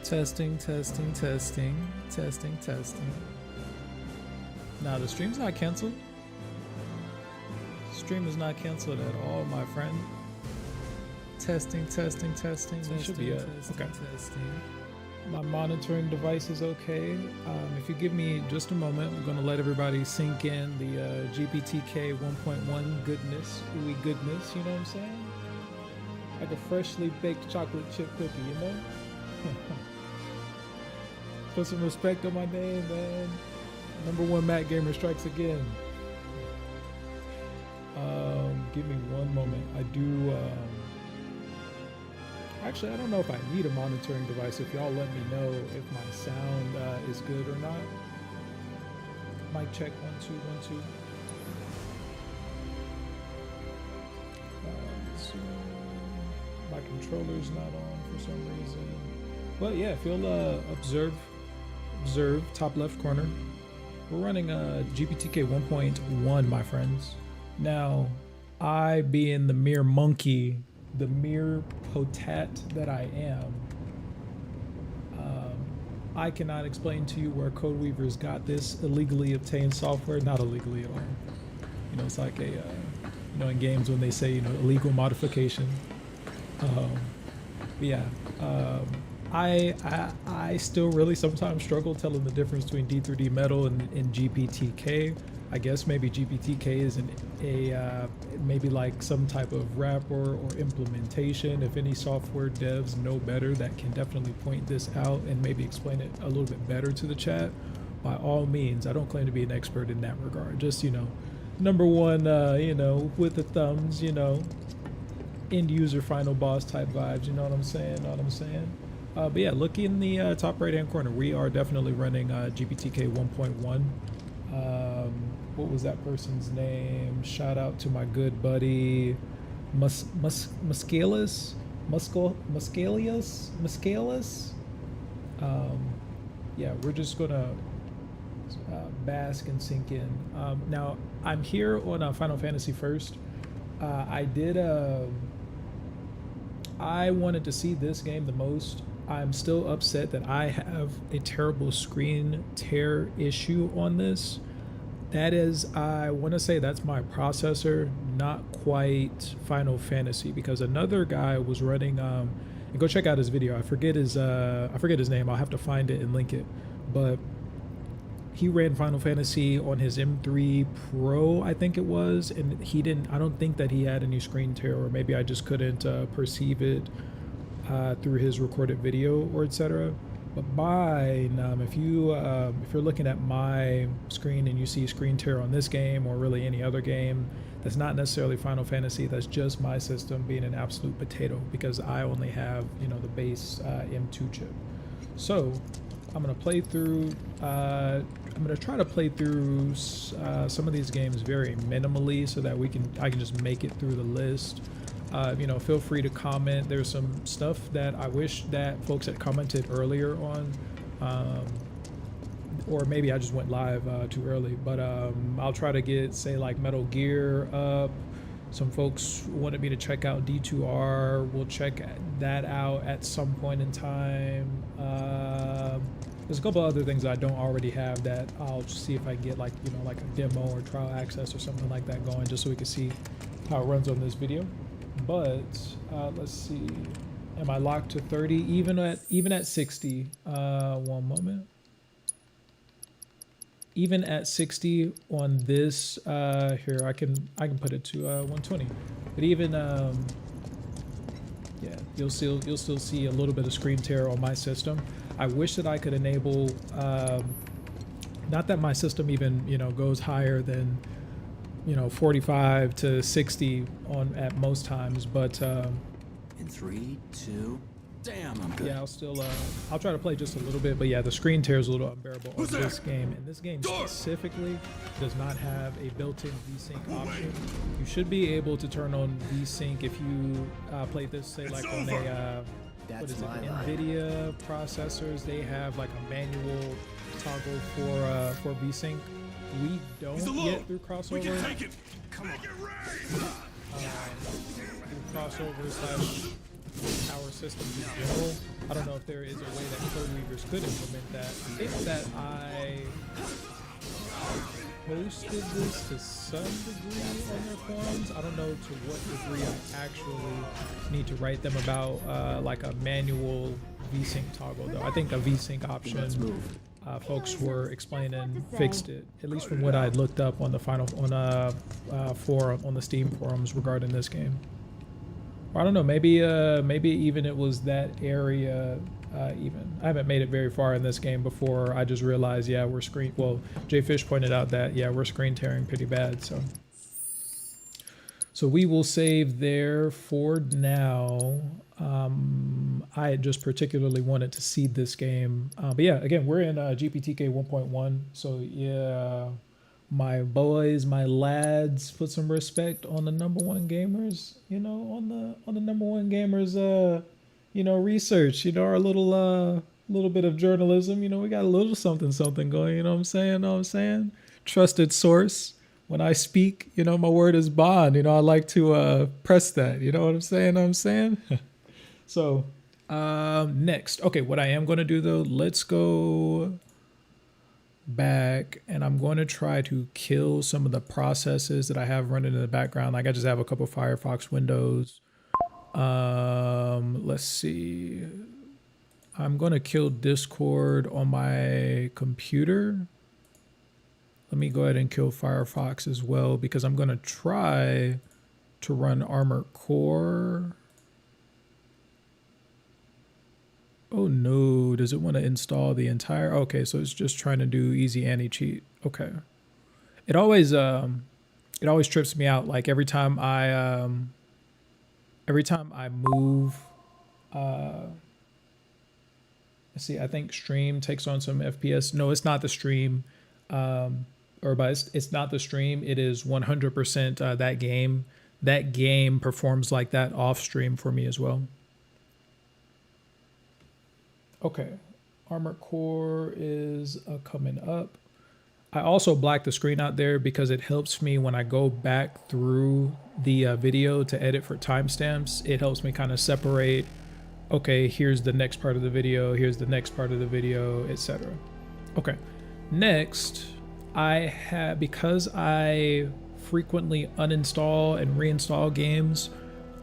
Testing. Now the stream's not canceled. Stream is not canceled at all, my friend. Testing. That should be it. Okay. My monitoring device is okay. If you give me just a moment, I'm going to let everybody sink in the GPTK 1.1 goodness, ooey goodness, you know what I'm saying? Like a freshly baked chocolate chip cookie, you know? Put some respect on my name, man. #1 Matt Gamer strikes again. Give me one moment. I do... Actually, I don't know if I need a monitoring device. If y'all let me know if my sound is good or not. Mic check, 1 2 1 2. So my controller's not on for some reason. But yeah, if you'll observe top left corner, we're running GPTK 1.1, my friends. Now, I being the mere monkey, the mere potat that I am, I cannot explain to you where Codeweavers got this illegally obtained software. Not illegally at all. You know, it's like a, you know, in games when they say, you know, illegal modification. But yeah, I still really sometimes struggle telling the difference between D3D Metal and GPTK. I guess maybe GPTK is maybe like some type of wrapper or implementation. If any software devs know better that can definitely point this out and maybe explain it a little bit better to the chat, by all means. I don't claim to be an expert in that regard. Just, you know, #1, you know, with the thumbs, you know, end user final boss type vibes. You know what I'm saying? But yeah, look in the top right hand corner. We are definitely running GPTK 1.1. What was that person's name? Shout out to my good buddy Muscalius. Yeah, we're just gonna bask and sink in. Now I'm here on Final Fantasy first. I wanted to see this game the most. I'm still upset that I have a terrible screen tear issue on this. That is, I want to say that's my processor, not quite Final Fantasy, because another guy was running, and go check out his video. I forget his name. I'll have to find it and link it. But he ran Final Fantasy on his M3 Pro, I think it was, and I don't think that he had any screen tear, or maybe I just couldn't perceive it through his recorded video or etc. But mine, if you're looking at my screen and you see screen tear on this game or really any other game, that's not necessarily Final Fantasy. That's just my system being an absolute potato, because I only have, you know, the base M2 chip. So I'm gonna play through. I'm gonna try to play through some of these games very minimally, so that I can just make it through the list. You know, feel free to comment. There's some stuff that I wish that folks had commented earlier on, or maybe I just went live too early, but I'll try to get, say, like Metal Gear up. Some folks wanted me to check out D2R. We'll check that out at some point in time. There's a couple other things I don't already have that I'll just see if I get, like, you know, like a demo or trial access or something like that going, just so we can see how it runs on this video. But let's see, am I locked to 30? Even at 60, one moment. Even at 60 on this, here I can put it to 120. But even yeah, you'll still see a little bit of screen tear on my system. I wish that I could enable, not that my system even, you know, goes higher than, you know, 45 to 60 at most times, but in 3, 2, damn, I'm good. Yeah, I'll try to play just a little bit, but yeah, the screen tear is a little unbearable on this game, and this game specifically does not have a built-in VSync option. You should be able to turn on VSync if you play this, say, like on a what is it, NVIDIA processors. They have like a manual toggle for VSync. We don't yet through crossover. We can take it. Come on. Through crossover / our systems in general. I don't know if there is a way that code weavers could implement that. I think that I posted this to some degree on their forums. I don't know to what degree I actually need to write them about like a manual VSync toggle though. I think a VSync option folks were explaining fixed it, at least from what I had looked up on the forum, on the Steam forums regarding this game. Or I don't know, maybe even it was that area. Even I haven't made it very far in this game before I just realized, yeah, we're screen. Well, Jay Fish pointed out that yeah, we're screen tearing pretty bad. So we will save there for now. I just particularly wanted to seed this game, but yeah, again, we're in GPTK 1.1. So yeah, my boys, my lads, put some respect on the number one gamers. You know, on the number one gamers. You know, research, you know, our little bit of journalism, you know, we got a little something going, you know what I'm saying? Trusted source. When I speak, you know, my word is bond. You know, I like to press that, you know what I'm saying? So, next. Okay, what I am going to do though, let's go back and I'm going to try to kill some of the processes that I have running in the background. Like I just have a couple Firefox windows. Let's see. I'm going to kill Discord on my computer. Let me go ahead and kill Firefox as well because I'm going to try to run Armored Core. Oh no, does it want to install the entire? Okay, so it's just trying to do easy anti-cheat. Okay. It always trips me out. Like every time I move, let's see, I think stream takes on some FPS. No, it's not the stream, but it's not the stream. It is 100% that game. That game performs like that off stream for me as well. Okay, Armored Core is coming up. I also black the screen out there because it helps me when I go back through the video to edit for timestamps. It helps me kind of separate, okay, here's the next part of the video, here's the next part of the video, etc. Okay, next, because I frequently uninstall and reinstall games,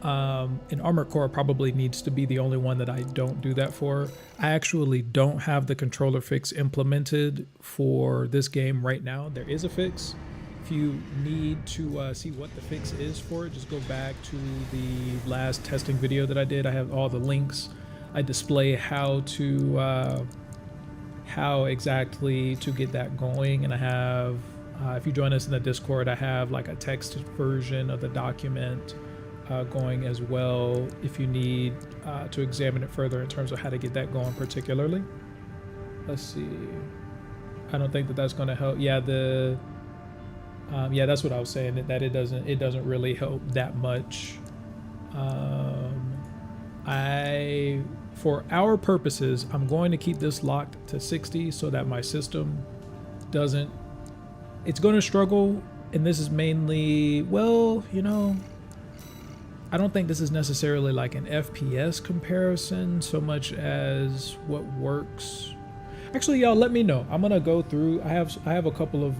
and Armored Core probably needs to be the only one that I don't do that for. I actually don't have the controller fix implemented for this game right now. There is a fix. If you need to see what the fix is for it, just go back to the last testing video that I did. I have all the links. I display how exactly to get that going, and I have, if you join us in the Discord, I have like a text version of the document going as well if you need to examine it further in terms of how to get that going particularly. Let's see. I don't think that that's going to help. Yeah, yeah, that's what I was saying, that it doesn't really help that much. For our purposes, I'm going to keep this locked to 60 so that my system doesn't, it's going to struggle. And this is mainly, well, you know, I don't think this is necessarily like an FPS comparison so much as what works. Actually, y'all, let me know. I'm gonna go through. I have a couple of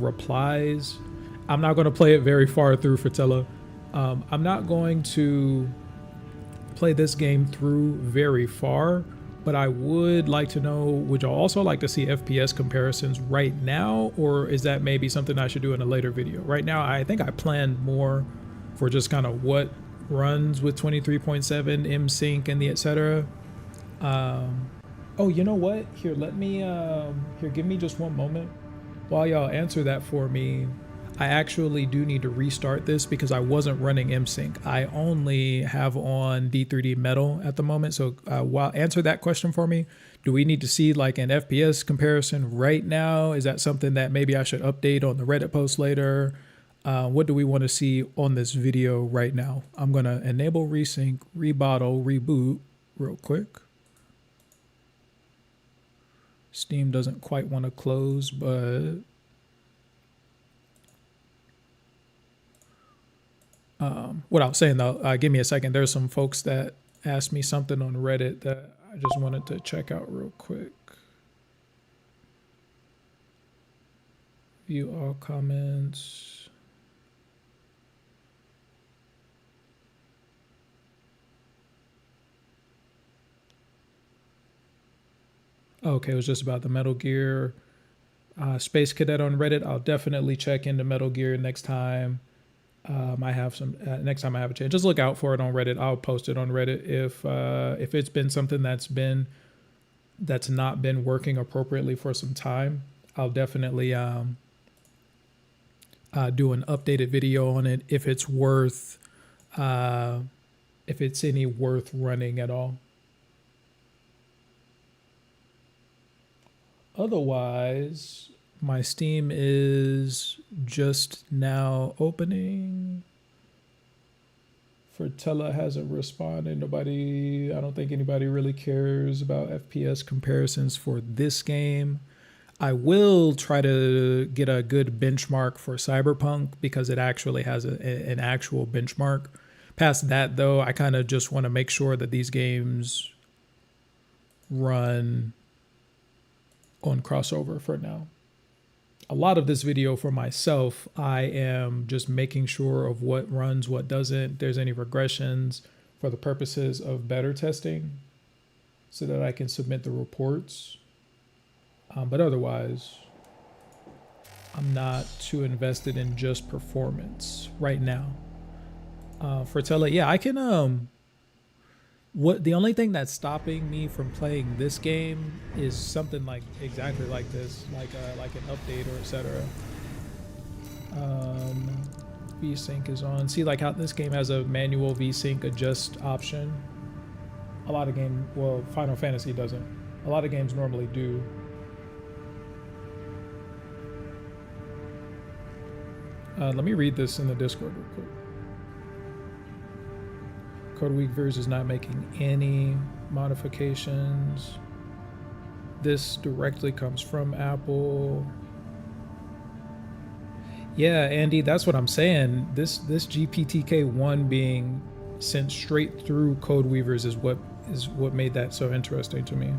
replies. I'm not gonna play it very far through, Fratella. I'm not going to play this game through very far, but I would like to know, would y'all also like to see FPS comparisons right now, or is that maybe something I should do in a later video? Right now, I think I planned more for just kind of what runs with 23.7 MSYNC and the etc. Oh, you know what? Here, let me, here, give me just one moment. While y'all answer that for me, I actually do need to restart this because I wasn't running MSYNC. I only have on D3D Metal at the moment. So while answer that question for me, do we need to see like an FPS comparison right now? Is that something that maybe I should update on the Reddit post later? What do we want to see on this video right now? I'm going to enable resync, rebottle, reboot real quick. Steam doesn't quite want to close, but What I was saying though, give me a second. There's some folks that asked me something on Reddit that I just wanted to check out real quick. View all comments. Okay, it was just about the Metal Gear Space Cadet on Reddit. I'll definitely check into Metal Gear next time. I have some next time I have a chance. Just look out for it on Reddit. I'll post it on Reddit if it's been something that's not been working appropriately for some time. I'll definitely do an updated video on it if it's worth if it's any worth running at all. Otherwise, my Steam is just now opening. Fortella hasn't responded. I don't think anybody really cares about FPS comparisons for this game. I will try to get a good benchmark for Cyberpunk because it actually has an actual benchmark. Past that, though, I kind of just want to make sure that these games run on crossover for now. A lot of this video for myself, I am just making sure of what runs, what doesn't, if there's any regressions for the purposes of better testing so that I can submit the reports. But otherwise, I'm not too invested in just performance right now. For Tele, yeah, I can, the only thing that's stopping me from playing this game is something like exactly like this, like an update or etc. VSync is on. See, like how this game has a manual VSync adjust option. A lot of Final Fantasy doesn't. A lot of games normally do. Let me read this in the Discord real quick. Code Weavers is not making any modifications. This directly comes from Apple. Yeah, Andy, that's what I'm saying. This GPTK 1 being sent straight through Code Weavers is what made that so interesting to me.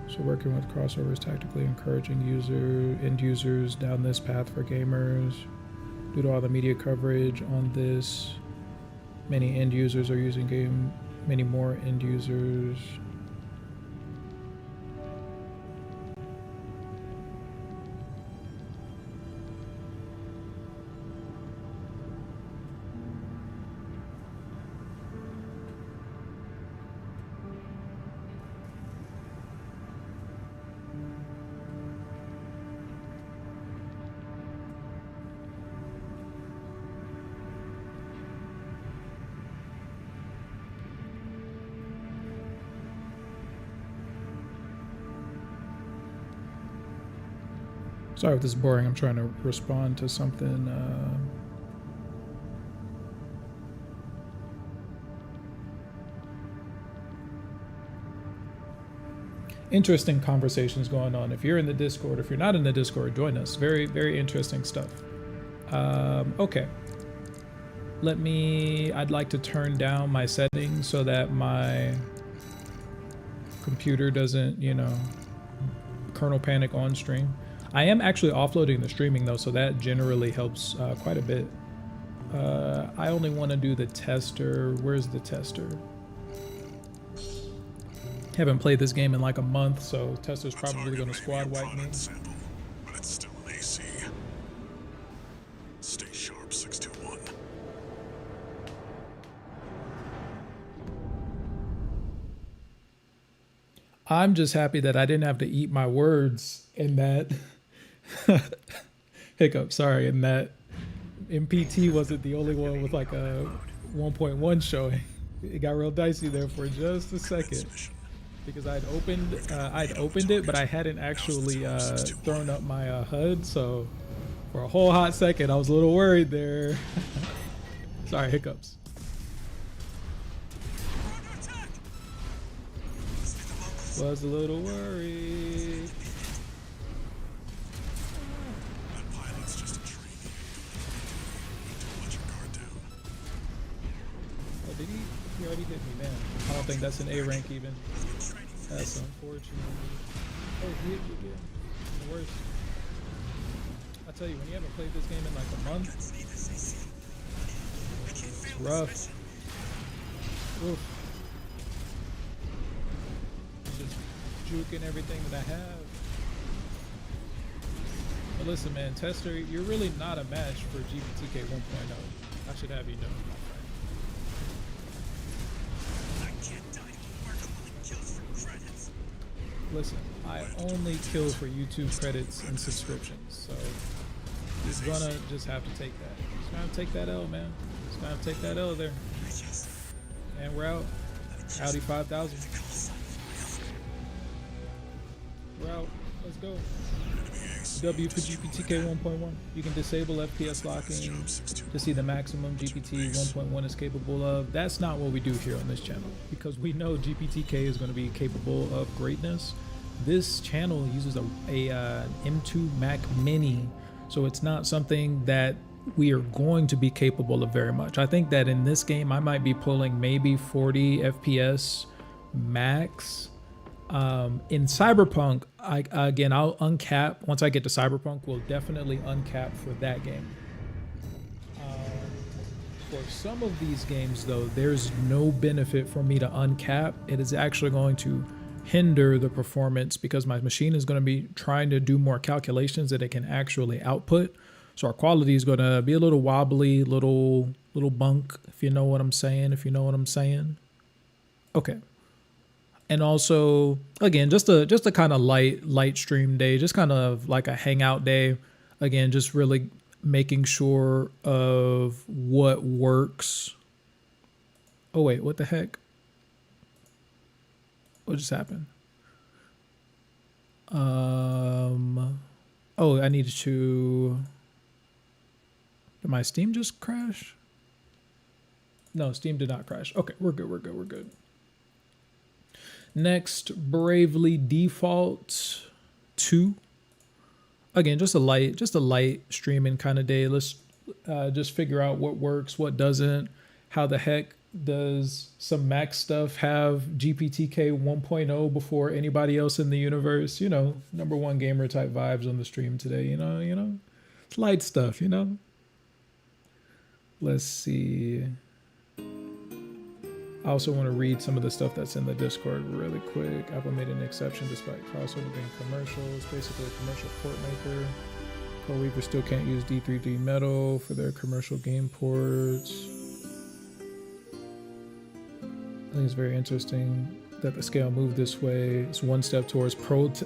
So working with crossovers, tactically encouraging end users down this path for gamers. Due to all the media coverage on this, many end users are using game. Many more end users. Sorry if this is boring. I'm trying to respond to something. Interesting conversations going on. If you're in the Discord, if you're not in the Discord, join us. Very, very interesting stuff. Okay. I'd like to turn down my settings so that my computer doesn't, kernel panic on stream. I am actually offloading the streaming though, so that generally helps quite a bit. I only want to do the tester. Where's the tester? Haven't played this game in like a month, so tester's probably going to squad wipe me. Sample, but it's still an AC. Stay sharp, 621. I'm just happy that I didn't have to eat my words in that hiccup. Sorry, in that MPT wasn't the only one with like a 1.1 showing. It got real dicey there for just a second because I'd opened it, but I hadn't actually thrown up my HUD. So for a whole hot second, I was a little worried there. Sorry, hiccups. Was a little worried. That pilot's just a trainee. Don't let your guard down. Oh, did he? He already hit me, man. I don't think that's an A rank even. That's unfortunate. Oh, he hit you again. The worst. I tell you, when you haven't played this game in like a month, it's rough. Oof. Just juking everything that I have. But listen, man, Tester, you're really not a match for GPTK 1.0. I should have you know, my friend. Listen, I only kill for YouTube credits and subscriptions, so you're gonna just have to take that. Just gonna have to take that L, man. Just gonna have to take that L there. And we're out. Audi 5000. We're out. Let's go. W for GPTK 1.1. You can disable FPS locking to see the maximum GPT 1.1 is capable of. That's not what we do here on this channel, because we know GPTK is going to be capable of greatness. This channel uses a M2 Mac Mini, so it's not something that we are going to be capable of very much. I think that in this game I might be pulling maybe 40 FPS max. In Cyberpunk, again, I'll uncap once I get to Cyberpunk. We'll definitely uncap for that game. For some of these games, though, there's no benefit for me to uncap. It is actually going to hinder the performance because my machine is going to be trying to do more calculations that it can actually output. So our quality is going to be a little wobbly, little bunk, if you know what I'm saying. If you know what I'm saying. Okay. And also, again, just a kind of light stream day, just kind of like a hangout day. Again, just really making sure of what works. Oh wait, what the heck? What just happened? Oh, I needed to. Did my Steam just crash? No, Steam did not crash. Okay, we're good. We're good. We're good. Next, Bravely Default 2. Again, just a light streaming kind of day. Let's just figure out what works, what doesn't. How the heck does some Mac stuff have GPTK 1.0 before anybody else in the universe? You know, number one gamer type vibes on the stream today. You know, it's light stuff. You know. Let's see. I also want to read some of the stuff that's in the Discord really quick. Apple made an exception despite crossover being commercial. It's basically a commercial port maker. Pro Reaper still can't use D3D Metal for their commercial game ports. I think it's very interesting that the scale moved this way. It's one step towards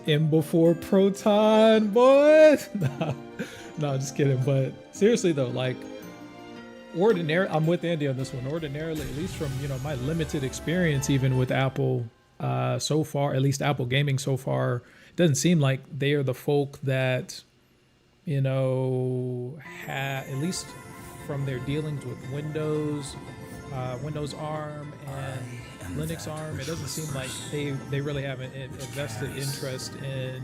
M before Proton, boy. No, just kidding. But seriously though, like, I'm with Andy on this one. Ordinarily, at least from my limited experience, even with Apple so far, at least Apple gaming so far, it doesn't seem like they are the folk that at least from their dealings with Windows ARM and Linux ARM, it doesn't seem like they really have an invested interest in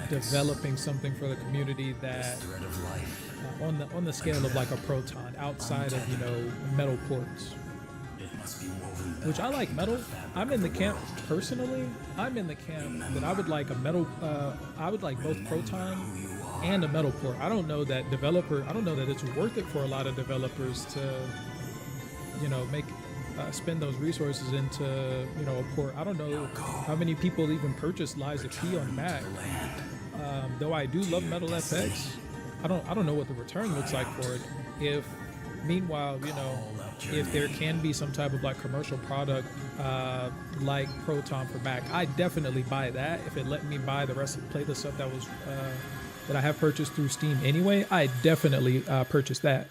developing something for the community that on the scale of like a Proton outside of Metal ports, which I like Metal. I'm in the camp personally. I'm in the camp that I would like a Metal. I would like both Proton and a Metal port. I don't know that it's worth it for a lot of developers to spend those resources into a port. I don't know how many people even purchase Lies of P on Mac. Though I do love Metal FX, I don't know what the return looks like for it. If meanwhile, if there can be some type of like commercial product like Proton for Mac, I definitely buy that. If it let me buy the rest of play the stuff that was that I have purchased through Steam anyway, I definitely purchase that.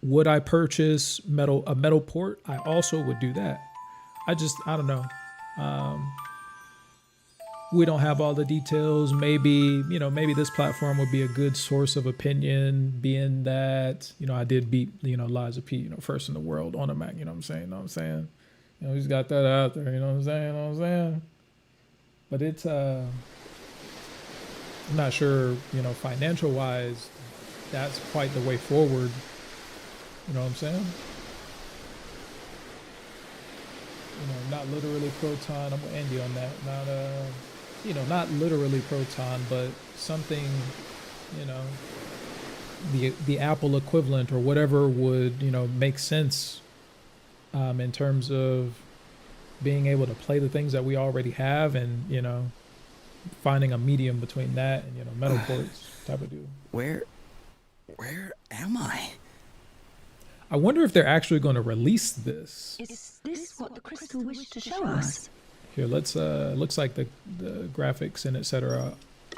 Would I purchase a metal port? I also would do that. I don't know. We don't have all the details. Maybe this platform would be a good source of opinion, being that, I did beat, Lies of P, first in the world on a Mac, you know what I'm saying? He's got that out there, you know what I'm saying? But it's I'm not sure, you know, financial wise, that's quite the way forward. You know what I'm saying? You know, not literally proton. I'm gonna end you on that. Not you know, not literally proton, but something, you know, the Apple equivalent or whatever would, you know, make sense in terms of being able to play the things that we already have, and you know, finding a medium between that and, you know, metal ports type of deal. Where am I? I wonder if they're actually going to release this. Is this what the crystal wished to show us? Here, let's looks like the graphics and etc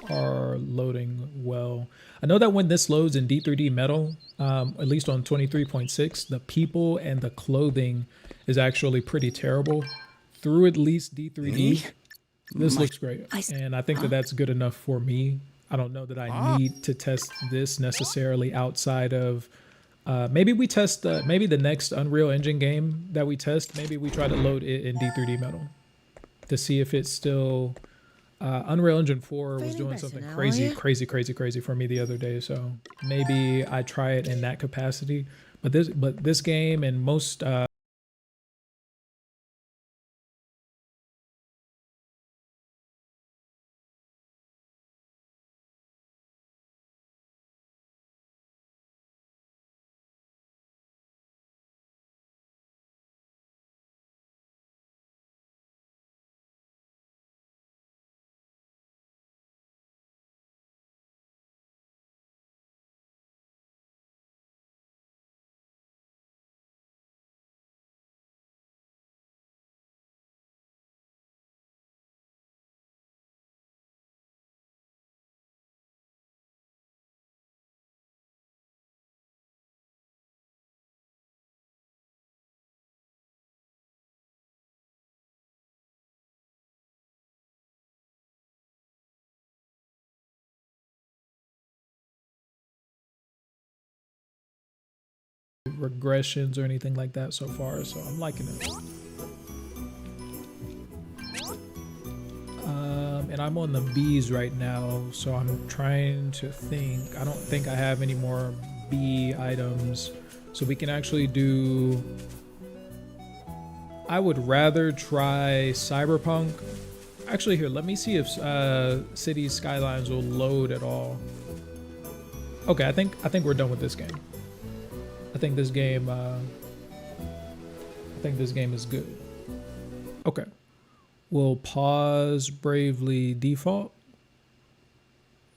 are loading well. I know that when this loads in D3D metal, at least on 23.6, the people and the clothing is actually pretty terrible. Through at least D3D, this looks great, and I think that that's good enough for me. I don't know that I need to test this necessarily outside of maybe we test maybe the next Unreal Engine game that we test, maybe we try to load it in D3D metal to see if it's still Unreal Engine 4 was doing something crazy for me the other day, so maybe I try it in that capacity. But this game and most regressions or anything like that so far, so I'm liking it. And I'm on the B's right now, so I'm trying to think. I don't think I have any more B items, so we can actually do. I would rather try Cyberpunk. Actually, here, let me see if City Skylines will load at all. Okay, I think we're done with this game. I think this game is good. Okay. We'll pause Bravely Default.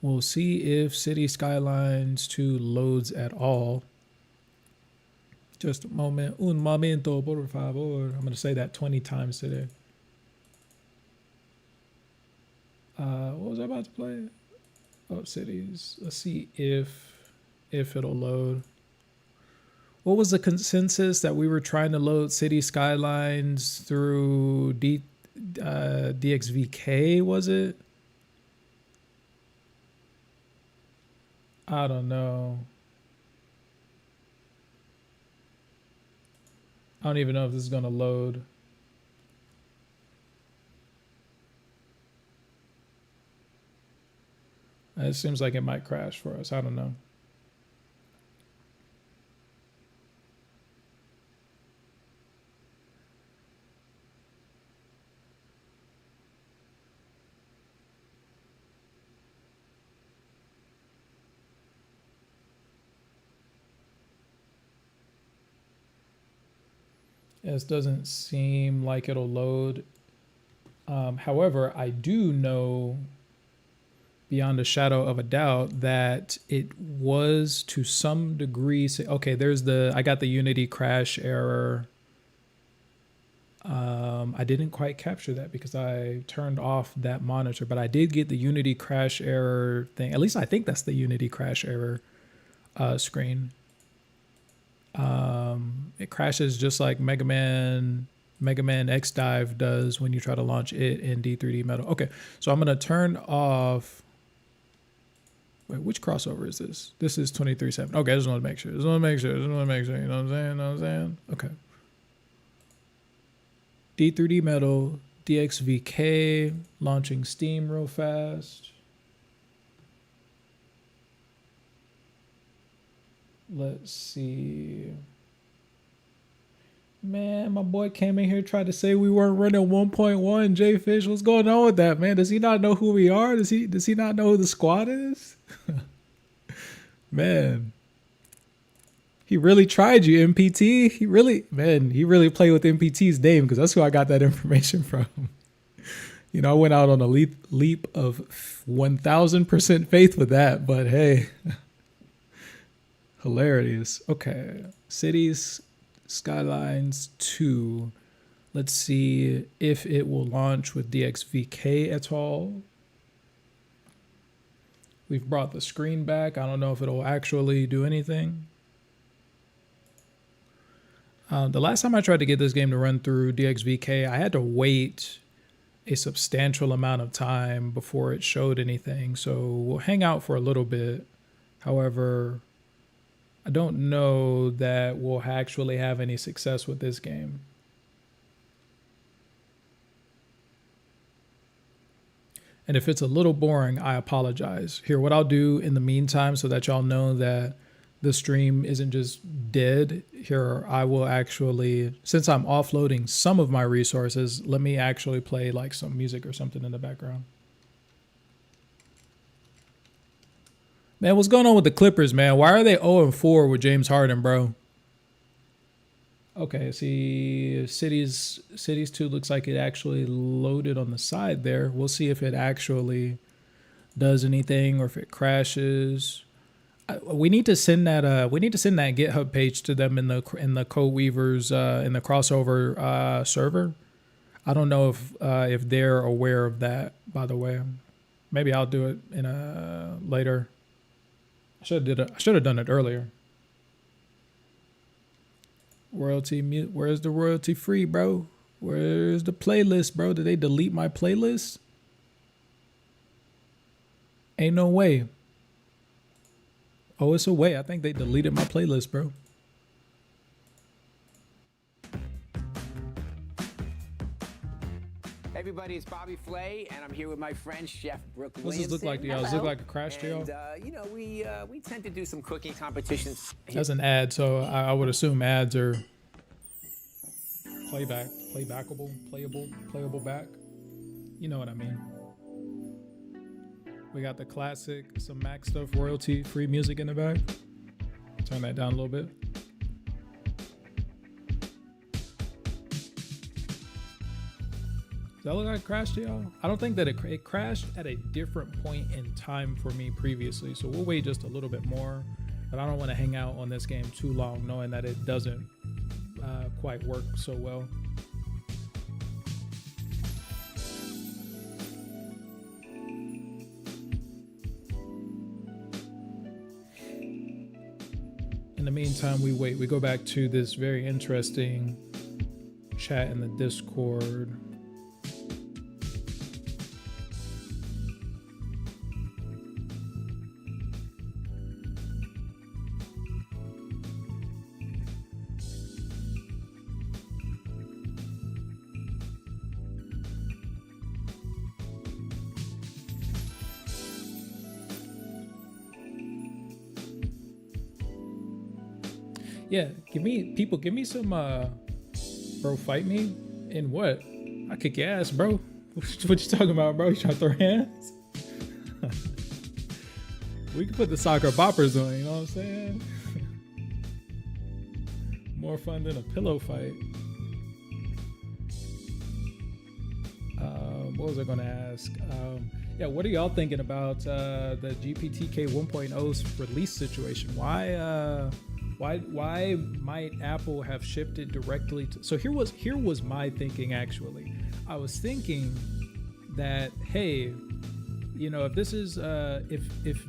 We'll see if City Skylines 2 loads at all. Just a moment. Un momento, por favor. I'm going to say that 20 times today. What was I about to play? Oh, cities. Let's see if it'll load. What was the consensus that we were trying to load City Skylines through DXVK, was it? I don't know. I don't even know if this is going to load. It seems like it might crash for us. I don't know. This doesn't seem like it'll load. However, I do know beyond a shadow of a doubt that it was to some degree. Okay, there's I got the Unity crash error. I didn't quite capture that because I turned off that monitor, but I did get the Unity crash error thing. At least I think that's the Unity crash error screen. It crashes just like Megaman X Dive does when you try to launch it in D3D Metal. Okay, so I'm gonna turn off. Wait, which crossover is this? This is 23.7. Okay, I just want to make sure. You know what I'm saying? Okay. D3D Metal, DXVK launching Steam real fast. Let's see. Man, my boy came in here tried to say we weren't running 1.1. J Fish, what's going on with that, man? Does he not know who we are? Does he not know who the squad is? Man. He really tried you, MPT. He really played with MPT's name because that's who I got that information from. You know, I went out on a leap of 1000% faith with that, but hey, hilarious. Okay, Cities Skylines 2. Let's see if it will launch with DXVK at all. We've brought the screen back. I don't know if it'll actually do anything. The last time I tried to get this game to run through DXVK, I had to wait a substantial amount of time before it showed anything. So we'll hang out for a little bit. However, I don't know that we'll actually have any success with this game. And if it's a little boring, I apologize. Here, what I'll do in the meantime so that y'all know that the stream isn't just dead. Here, I will actually, since I'm offloading some of my resources, let me actually play like some music or something in the background. Man, what's going on with the Clippers, man? Why are they 0-4 with James Harden, bro? Okay, see, Cities 2 looks like it actually loaded on the side there. We'll see if it actually does anything or if it crashes. We need to send that GitHub page to them in the Codeweavers in the crossover server. I don't know if they're aware of that, by the way. Maybe I'll do it in a later. I should have done it earlier. Royalty mute. Where's the royalty free, bro? Where's the playlist, bro? Did they delete my playlist? Ain't no way. Oh, it's a way. I think they deleted my playlist, bro. Hey everybody, it's Bobby Flay, and I'm here with my friend Chef Brooke What's this Williamson. look like to y'all? Does it look like a crash to y'all? And you know, we tend to do some cooking competitions. That's an ad, so I would assume ads are playable back. You know what I mean. We got the classic, some Mac stuff, royalty-free music in the back. Turn that down a little bit. Does that look like it crashed to y'all? I don't think that it crashed at a different point in time for me previously, so we'll wait just a little bit more. But I don't want to hang out on this game too long knowing that it doesn't quite work so well. In the meantime, we wait. We go back to this very interesting chat in the Discord. Yeah, give me some, bro, fight me in what? I kick your ass, bro. What you talking about, bro? You trying to throw hands? We can put the soccer boppers on, you know what I'm saying? More fun than a pillow fight. What was I gonna ask? Yeah, what are y'all thinking about the GPTK 1.0's release situation? Why might Apple have shifted directly to? So here was my thinking actually. I was thinking that, hey, you know, if this is if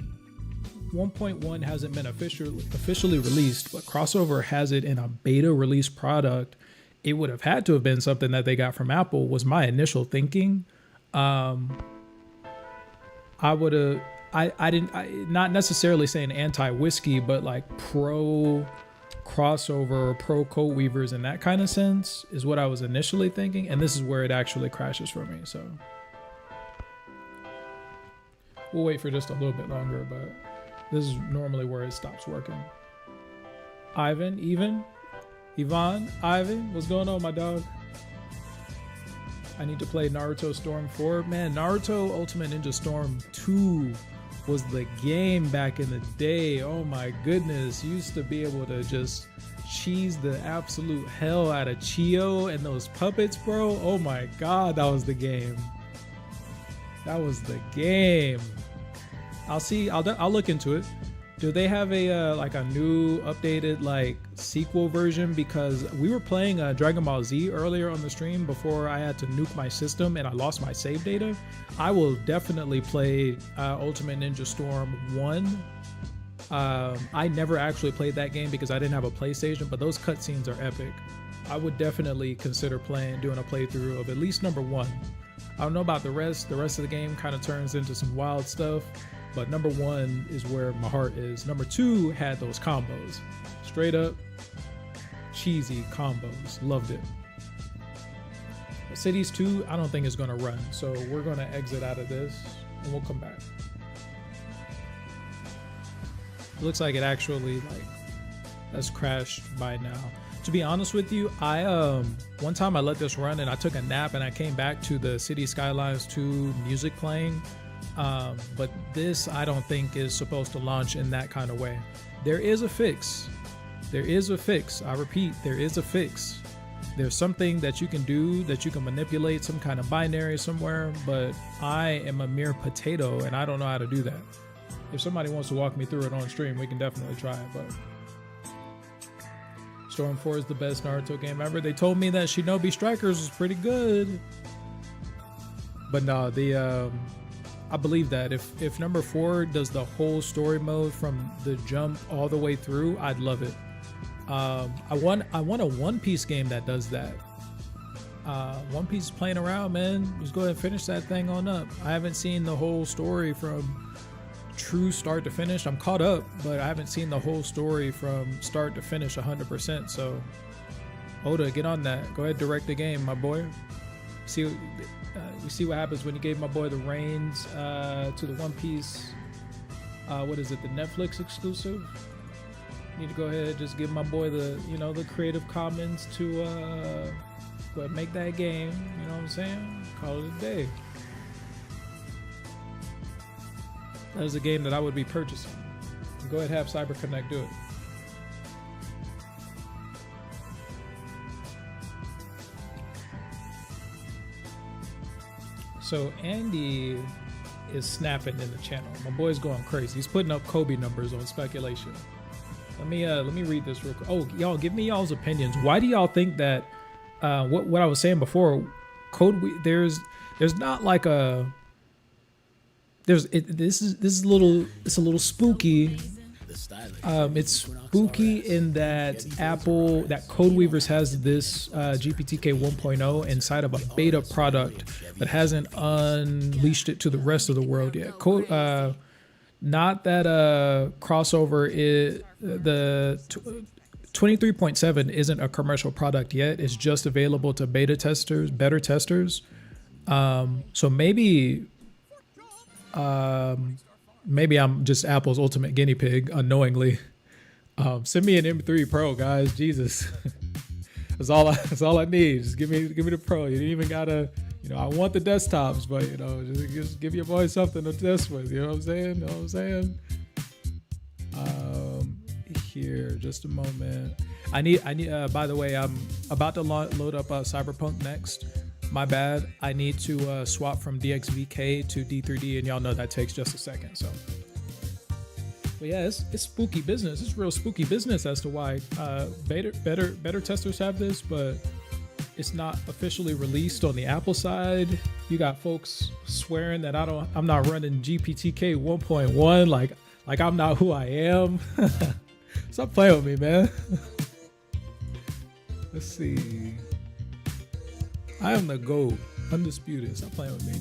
1.1 hasn't been officially released, but Crossover has it in a beta release product, it would have had to have been something that they got from Apple, was my initial thinking. I didn't, not necessarily saying anti-whiskey, but like pro crossover pro code weavers in that kind of sense is what I was initially thinking, and this is where it actually crashes for me. So we'll wait for just a little bit longer, but this is normally where it stops working. Ivan, Ivan, what's going on, my dog? I need to play Naruto Storm 4. Man, Naruto Ultimate Ninja Storm 2 was the game back in the day. Oh my goodness. You used to be able to just cheese the absolute hell out of Chio and those puppets, bro. Oh my god, that was the game. That was the game. I'll look into it. Do they have a like a new updated like sequel version? Because we were playing Dragon Ball Z earlier on the stream before I had to nuke my system and I lost my save data. I will definitely play Ultimate Ninja Storm 1. I never actually played that game because I didn't have a PlayStation, but those cutscenes are epic. I would definitely consider doing a playthrough of at least number 1. I don't know about the rest. The rest of the game kind of turns into some wild stuff. But number 1 is where my heart is. Number 2 had those combos. Straight up cheesy combos. Loved it. But Cities 2, I don't think is going to run. So we're going to exit out of this and we'll come back. It looks like it actually has crashed by now. To be honest with you, I one time I let this run and I took a nap and I came back to the City Skylines 2 music playing. But this I don't think is supposed to launch in that kind of way. There is a fix. There is a fix. I repeat, there is a fix. There's something that you can do, that you can manipulate, some kind of binary somewhere, but I am a mere potato and I don't know how to do that. If somebody wants to walk me through it on stream, we can definitely try it, but Storm 4 is the best Naruto game ever. They told me that Shinobi Strikers was pretty good. But no, I believe that if number 4 does the whole story mode from the jump all the way through, I'd love it. I want a One Piece game that does that. One Piece is playing around, man. Just go ahead and finish that thing on up. I haven't seen the whole story from true start to finish. I'm caught up, but I haven't seen the whole story from start to finish 100%. So Oda, get on that. Go ahead, direct the game, my boy. We see what happens when you gave my boy the reins to the One Piece. What is it? The Netflix exclusive. Need to go ahead, just give my boy the Creative Commons to go ahead and make that game. You know what I'm saying? Call it a day. That is a game that I would be purchasing. Go ahead, have CyberConnect do it. So Andy is snapping in the channel. My boy's going crazy. He's putting up Kobe numbers on speculation. Let me read this real quick. Oh, y'all, give me y'all's opinions. Why do y'all think that what I was saying before? There's not like a this is a little spooky. It's spooky in that Code Weavers has this GPTK 1.0 inside of a beta product that hasn't unleashed it to the rest of the world yet. Not that crossover is the 23.7 isn't a commercial product yet. It's just available to beta testers. So maybe I'm just Apple's ultimate guinea pig unknowingly. Send me an M3 Pro, guys. Jesus, that's all I need. Just give me the Pro. You didn't even gotta, I want the desktops, but just give your boy something to test with. You know what I'm saying? Here, just a moment. I need. By the way, I'm about to load up Cyberpunk next. My bad. I need to swap from DXVK to D3D, and y'all know that takes just a second. So, but yeah, it's spooky business. It's real spooky business as to why better testers have this, but it's not officially released on the Apple side. You got folks swearing that I'm not running GPTK 1.1, like I'm not who I am. Stop playing with me, man. Let's see. I am the GOAT, undisputed. Stop playing with me.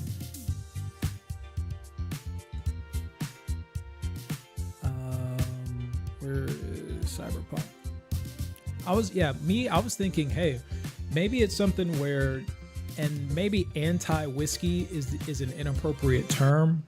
Where is Cyberpunk? I was thinking, hey, maybe it's something where, and maybe anti-whiskey is an inappropriate term.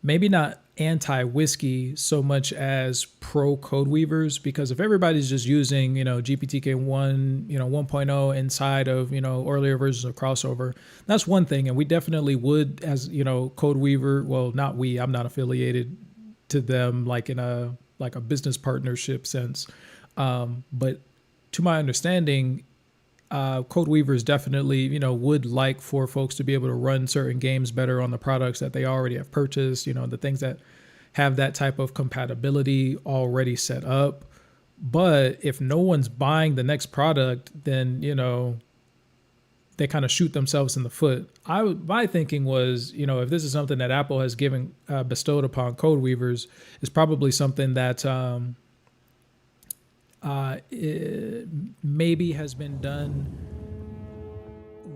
Maybe not anti-whiskey so much as pro code weavers, because if everybody's just using, GPTK 1, 1.0 inside of, earlier versions of crossover, that's one thing. And we definitely would, as, code weaver, well, not we, I'm not affiliated to them like in a business partnership sense. But to my understanding, code weavers definitely, would like for folks to be able to run certain games better on the products that they already have purchased, the things that have that type of compatibility already set up. But if no one's buying the next product, then, they kind of shoot themselves in the foot. My thinking was, if this is something that Apple has bestowed upon code weavers, is probably something that, it maybe has been done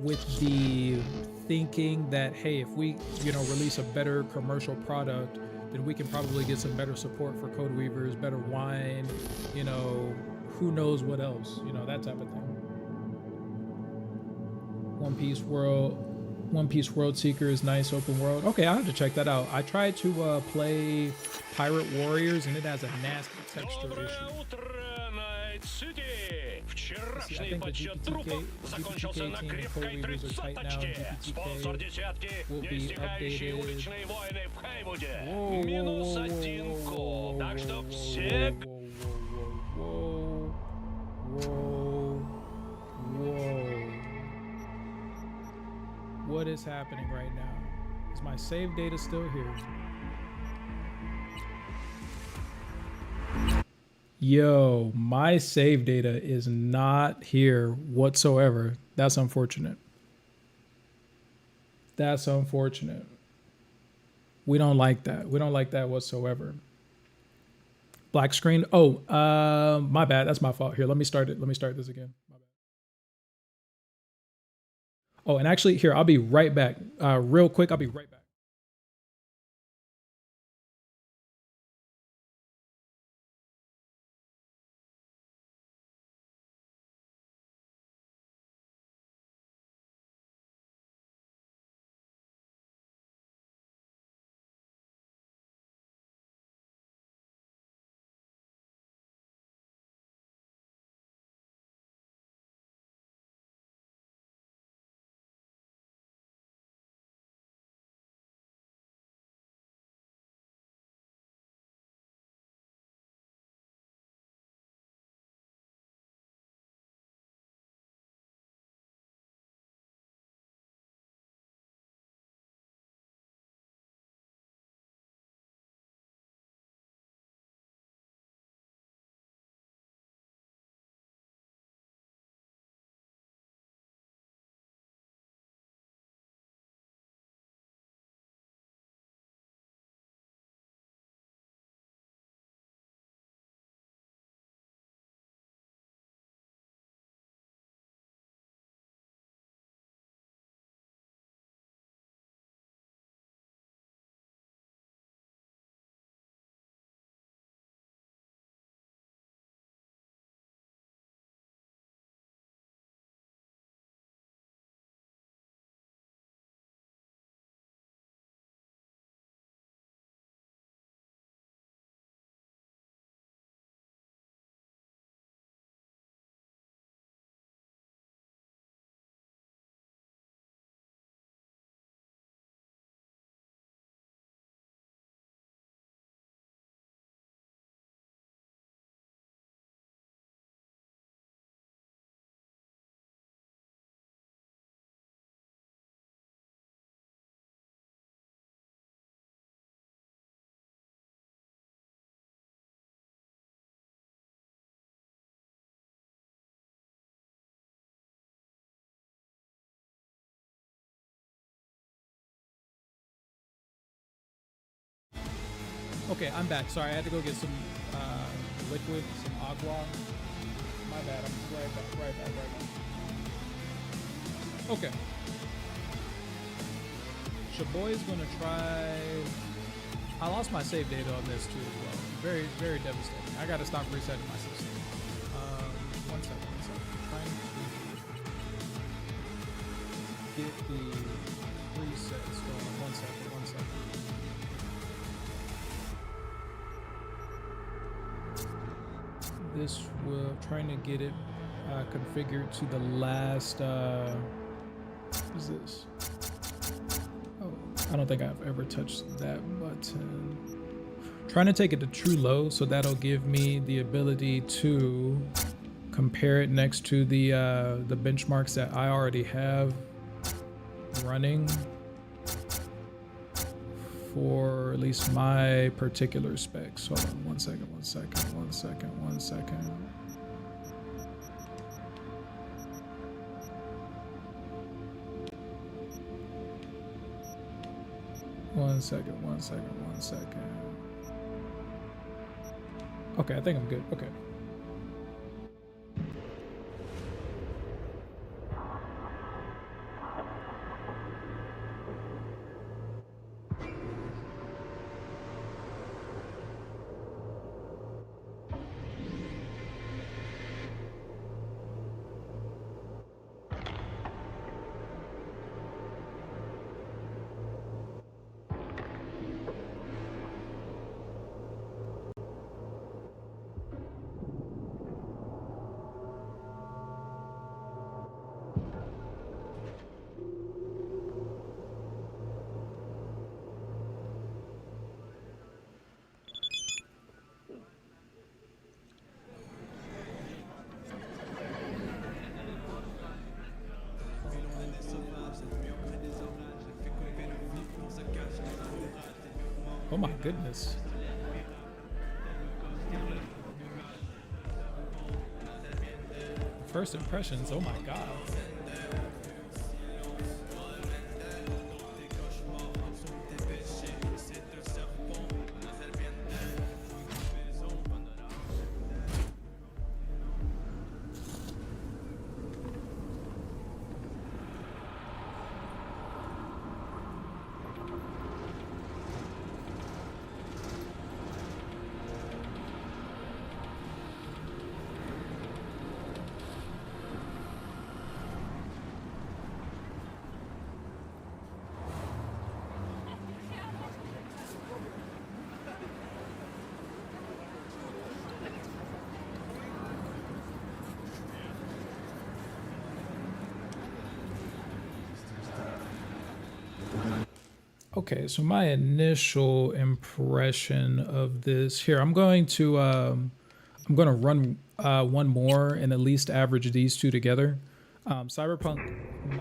with the thinking that, hey, if we release a better commercial product, then we can probably get some better support for code weavers, better wine, who knows what else, that type of thing. One Piece World Seeker is nice, open world. Okay, I'll have to check that out. I tried to play Pirate Warriors and it has a nasty texture issue. See, I think the GPTK team and code weavers are tight now. GPTK will be updated. Whoa. What is happening right now? Is my save data still here? Yo, my save data is not here whatsoever. That's unfortunate. That's unfortunate. We don't like that. We don't like that whatsoever. Black screen. Oh, my bad. That's my fault. Here, let me start it. Let me start this again. My bad. Oh, and actually, here, I'll be right back. Real quick, I'll be right back. Okay, I'm back. Sorry, I had to go get some liquid, some agua. My bad. I'm right back. Okay. Shaboy's gonna try. I lost my save data on this too as well. Very, very devastating. I gotta stop resetting my system. One second. Trying to get the presets going. One second. This will trying to get it configured to the last. What is this? Oh, I don't think I've ever touched that button. Trying to take it to true low, so that'll give me the ability to compare it next to the benchmarks that I already have running for at least my particular specs. Hold on, one second. One second. Okay, I think I'm good. Okay. Oh my goodness. First impressions, oh my god. Okay, so my initial impression of this here, I'm going to run one more and at least average these two together. Cyberpunk,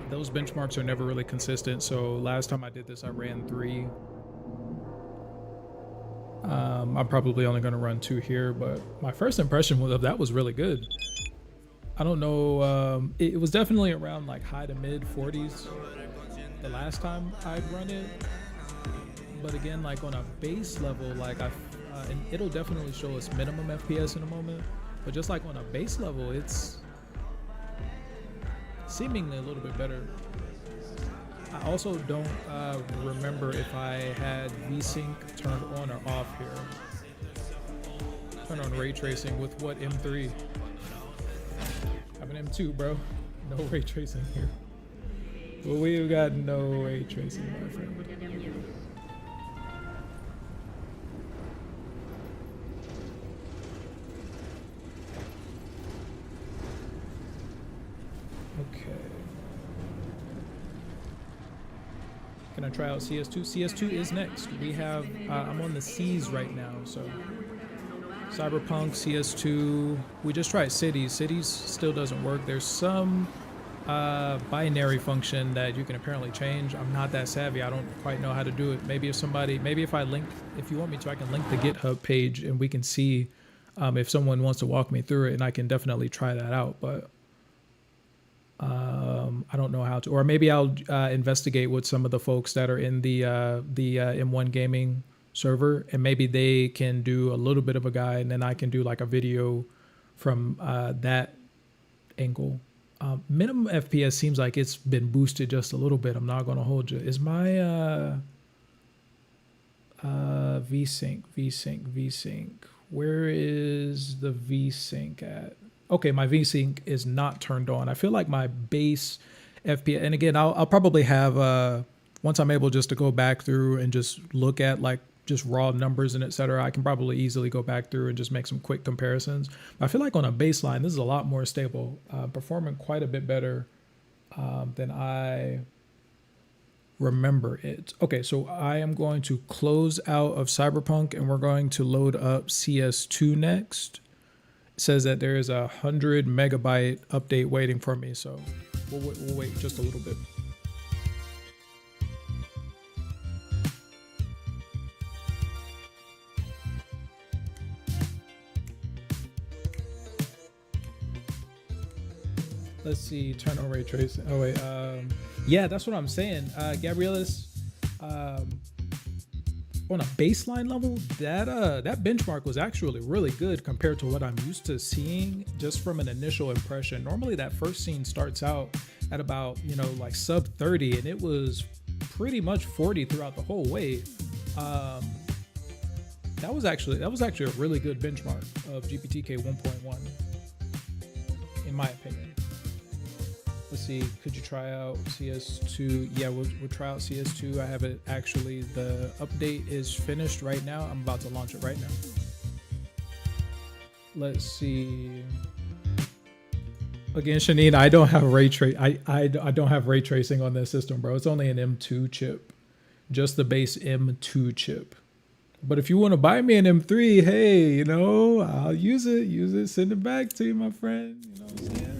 those benchmarks are never really consistent. So last time I did this, I ran 3. I'm probably only going to run 2 here, but my first impression of that was really good. I don't know, it was definitely around like high to mid 40s the last time I'd run it. But again, like on a base level, like and it'll definitely show us minimum FPS in a moment, but just like on a base level, it's seemingly a little bit better. I also don't remember if I had VSync turned on or off here. Turn on ray tracing with what, M3? I have an M2, bro. No ray tracing here. Well, we've got no ray tracing, my friend. Okay. Can I try out CS2? CS2 is next. We have, I'm on the C's right now, so. Cyberpunk, CS2. We just tried Cities. Cities still doesn't work. There's some binary function that you can apparently change. I'm not that savvy. I don't quite know how to do it. Maybe if I link, if you want me to, I can link the GitHub page and we can see if someone wants to walk me through it, and I can definitely try that out. But I don't know how to, or maybe I'll investigate with some of the folks that are in the M1 gaming server, and maybe they can do a little bit of a guide, and then I can do like a video from that angle. Minimum FPS seems like it's been boosted just a little bit. I'm not going to hold you. Is my VSync? Where is the VSync at? Okay, my VSync is not turned on. I feel like my base FPS, and again, I'll probably have once I'm able just to go back through and just look at like just raw numbers and etc. I can probably easily go back through and just make some quick comparisons. But I feel like on a baseline, this is a lot more stable, performing quite a bit better than I remember it. Okay, so I am going to close out of Cyberpunk and we're going to load up CS2 next. It says that there is 100 megabyte update waiting for me, so we'll wait just a little bit. Let's see, turn on ray tracing. Oh wait, yeah, that's what I'm saying. Gabrielis, on a baseline level, that benchmark was actually really good compared to what I'm used to seeing just from an initial impression. Normally that first scene starts out at about, you know, like sub 30, and it was pretty much 40 throughout the whole way. That was actually a really good benchmark of GPTK 1.1, in my opinion. Let's see, could you try out CS2? Yeah, we'll try out CS2. I have it actually, the update is finished right now. I'm about to launch it right now. Let's see. Again, Shanine, I don't have I don't have ray tracing on this system, bro. It's only an M2 chip, just the base M2 chip. But if you want to buy me an M3, hey, you know, I'll use it, send it back to you, my friend. You know what I'm saying?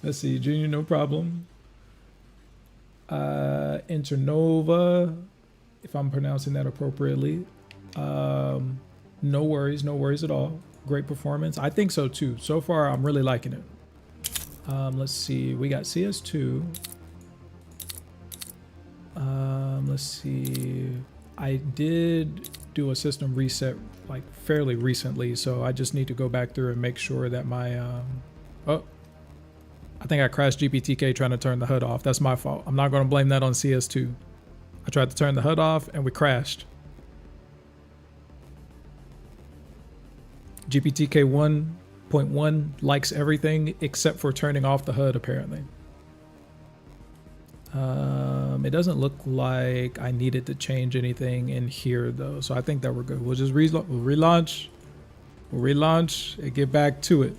Let's see, Junior, no problem. Internova, if I'm pronouncing that appropriately. No worries at all. Great performance. I think so too. So far, I'm really liking it. Let's see, we got CS2. Let's see. I did do a system reset like fairly recently, so I just need to go back through and make sure that my oh, I think I crashed GPTK trying to turn the HUD off. That's my fault. I'm not going to blame that on CS2. I tried to turn the HUD off and we crashed. GPTK 1.1 likes everything except for turning off the HUD apparently. It doesn't look like I needed to change anything in here though, so I think that we're good. We'll just relaunch and get back to it.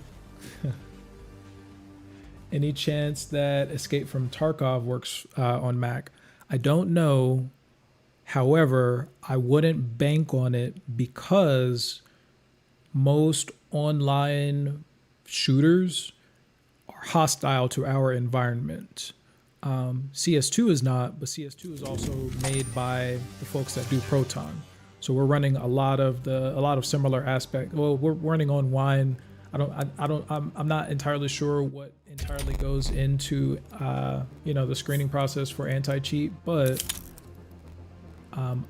Any chance that Escape from Tarkov works on Mac? I don't know. However, I wouldn't bank on it because most online shooters are hostile to our environment. CS2 is not, but CS2 is also made by the folks that do Proton. So we're running a lot of similar aspects. Well, we're running on Wine. I'm not entirely sure what entirely goes into the screening process for anti-cheat, but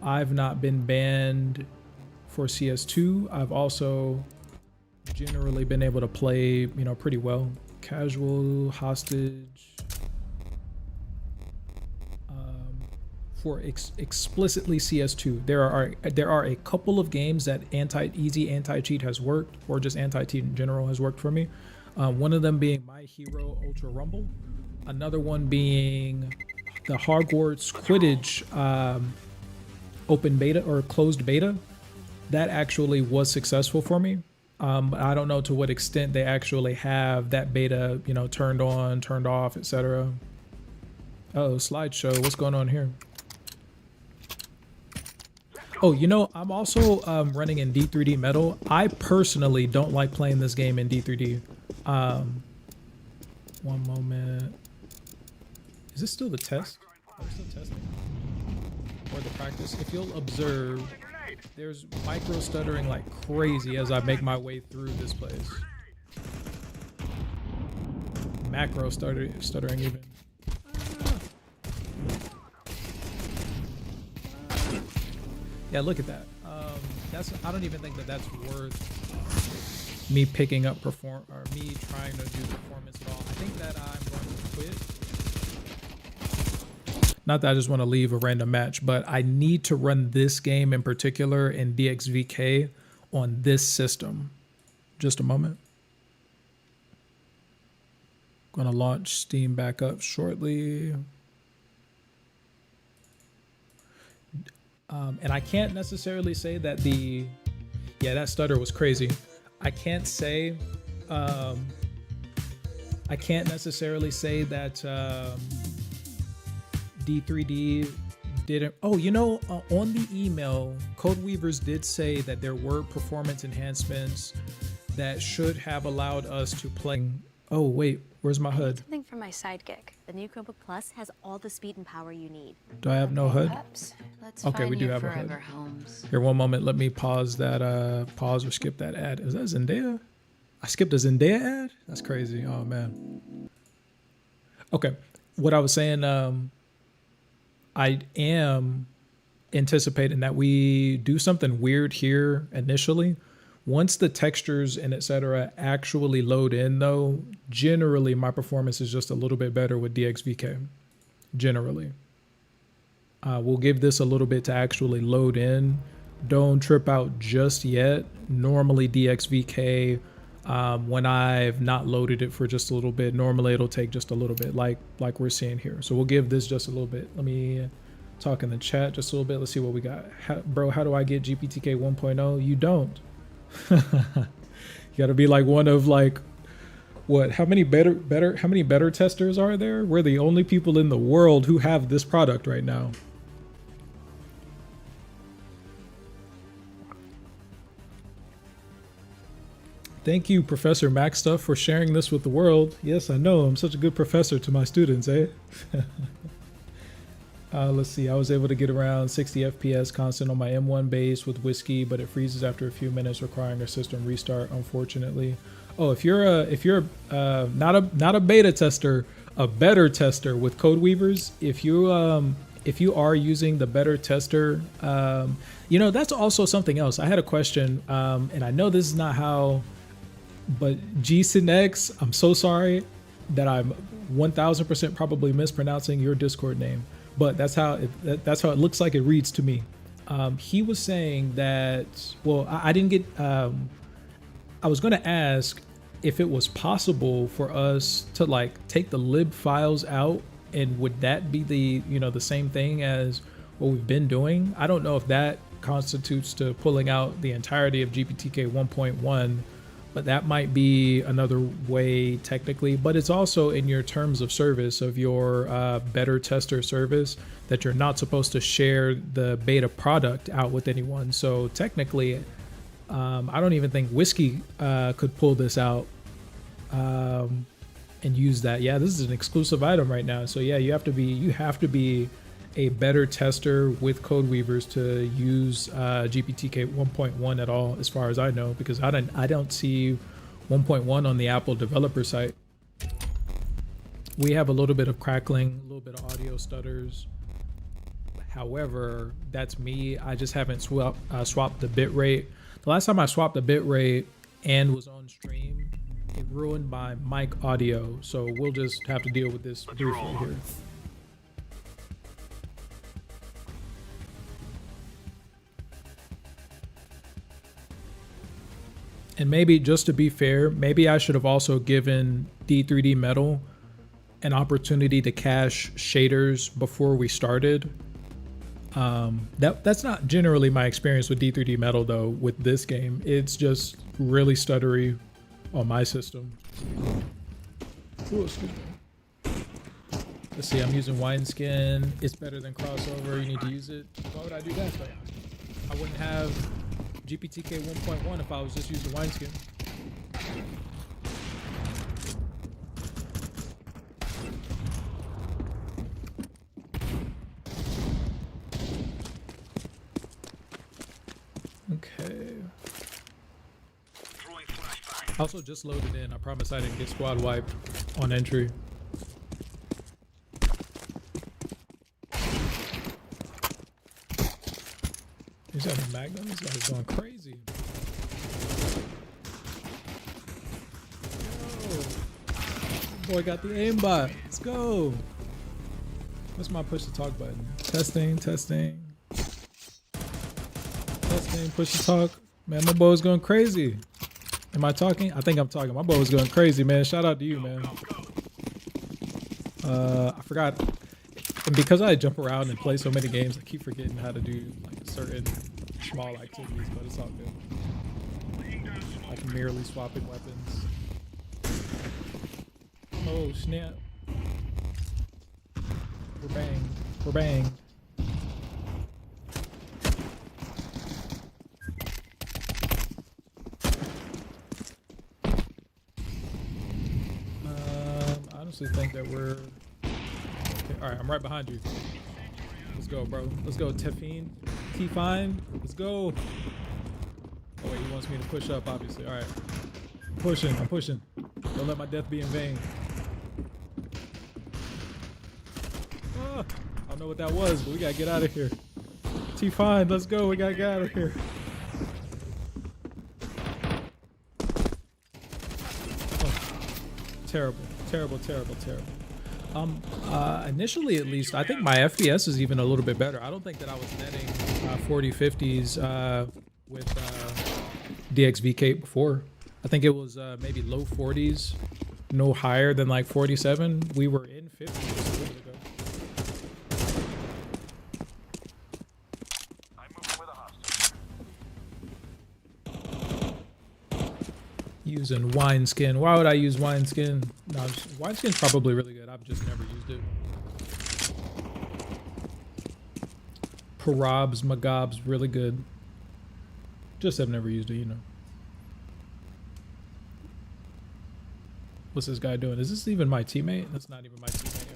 I've not been banned for CS2. I've also generally been able to play pretty well. Casual, hostage. For explicitly CS2, there are a couple of games that easy anti-cheat has worked, or just anti-cheat in general has worked for me. One of them being My Hero Ultra Rumble, another one being the Hogwarts Quidditch open beta or closed beta. That actually was successful for me. But I don't know to what extent they actually have that beta, turned on, turned off, etc. Oh, slideshow. What's going on here? Oh, I'm also running in D3D Metal. I personally don't like playing this game in D3D. One moment. Is this still the test? Are we still testing? Or the practice? If you'll observe, there's micro stuttering like crazy as I make my way through this place. Macro stuttering even. Yeah, look at that. I don't even think that's worth me picking up me trying to do performance at all. I think that I'm going to quit. Not that I just want to leave a random match, but I need to run this game in particular in DXVK on this system. Just a moment. Gonna launch Steam back up shortly. And I can't necessarily say that that stutter was crazy. I can't necessarily say that D3D didn't. Oh, on the email, Codeweavers did say that there were performance enhancements that should have allowed us to play. Oh, wait, where's my HUD? Something from my sidekick. The new Chromebook Plus has all the speed and power you need. Do I have no HUD? Let's Okay, we do have a HUD. Here, one moment. Let me pause or skip that ad. Is that Zendaya? I skipped a Zendaya ad? That's crazy. Oh, man. Okay. What I was saying, I am anticipating that we do something weird here initially. Once the textures and etc. actually load in, though, generally my performance is just a little bit better with DXVK. Generally. We'll give this a little bit to actually load in. Don't trip out just yet. Normally DXVK, when I've not loaded it for just a little bit, normally it'll take just a little bit, like we're seeing here. So we'll give this just a little bit. Let me talk in the chat just a little bit. Let's see what we got. Bro, how do I get GPTK 1.0? You don't. You gotta be like one of like what? How many beta testers are there? We're the only people in the world who have this product right now. Thank you, Professor Macstuff, for sharing this with the world. Yes, I know. I'm such a good professor to my students, eh? Let's see. I was able to get around 60 FPS constant on my M1 base with Whiskey, but it freezes after a few minutes, requiring a system restart, unfortunately. Oh, if you're not a beta tester, a better tester with Codeweavers, if you are using the better tester, that's also something else. I had a question, and I know this is not how, but GSynX, I'm so sorry that I'm 1000% probably mispronouncing your Discord name. But that's how it looks like it reads to me. He was saying that, well, I didn't get, I was going to ask if it was possible for us to like take the lib files out, and would that be the same thing as what we've been doing? I don't know if that constitutes to pulling out the entirety of GPTK 1.1, but that might be another way technically. But it's also in your terms of service of your better tester service that you're not supposed to share the beta product out with anyone. So technically, I don't even think Whiskey could pull this out and use that. Yeah, this is an exclusive item right now. So yeah, you have to be a better tester with Codeweavers to use GPTK 1.1 at all, as far as I know, because I don't see 1.1 on the Apple developer site. We have a little bit of crackling, a little bit of audio stutters. However, that's me. I just haven't swapped the bitrate. The last time I swapped the bitrate and was on stream, it ruined my mic audio. So we'll just have to deal with this briefly here. And maybe, just to be fair, maybe I should have also given D3D Metal an opportunity to cache shaders before we started. That's not generally my experience with D3D Metal, though, with this game. It's just really stuttery on my system. Ooh, excuse me. Let's see, I'm using wineskin. It's better than crossover. You need to use it. Why would I do that, though? I wouldn't have GPTK 1.1 if I was just using wineskin. Okay. I also just loaded in. I promise I didn't get squad wiped on entry. He's having Magnum. This guy's going crazy. Yo. Boy got the aimbot. Let's go. What's my push to talk button? Testing, testing. Testing, push to talk. Man, my boy's going crazy. Am I talking? I think I'm talking. My boy's going crazy, man. Shout out to you, man. I forgot. And because I jump around and play so many games, I keep forgetting how to do like certain small activities, but it's all good. Like merely swapping weapons. Oh snap. We're banged. We're banged. I honestly think that we're okay. All right, I'm right behind you. Let's go, bro. Let's go, Tefine. T-Fine. Let's go. Oh wait, he wants me to push up, obviously. All right, I'm pushing. I'm pushing. Don't let my death be in vain. Ah, I don't know what that was, but we gotta get out of here. T-Fine, let's go. We gotta get out of here. Terrible, terrible, terrible, terrible. Initially at least, I think my FPS is even a little bit better. I don't think that I was netting 40, 50s with DXVK before. I think it was maybe low 40s, no higher than like 47. We were in 50s just a little ago. Using wineskin. Why would I use wineskin? No, wineskin's probably really good. I've just never used it. Parab's, Magob's, really good. Just have never used it, you know. What's this guy doing? Is this even my teammate? That's not even my teammate.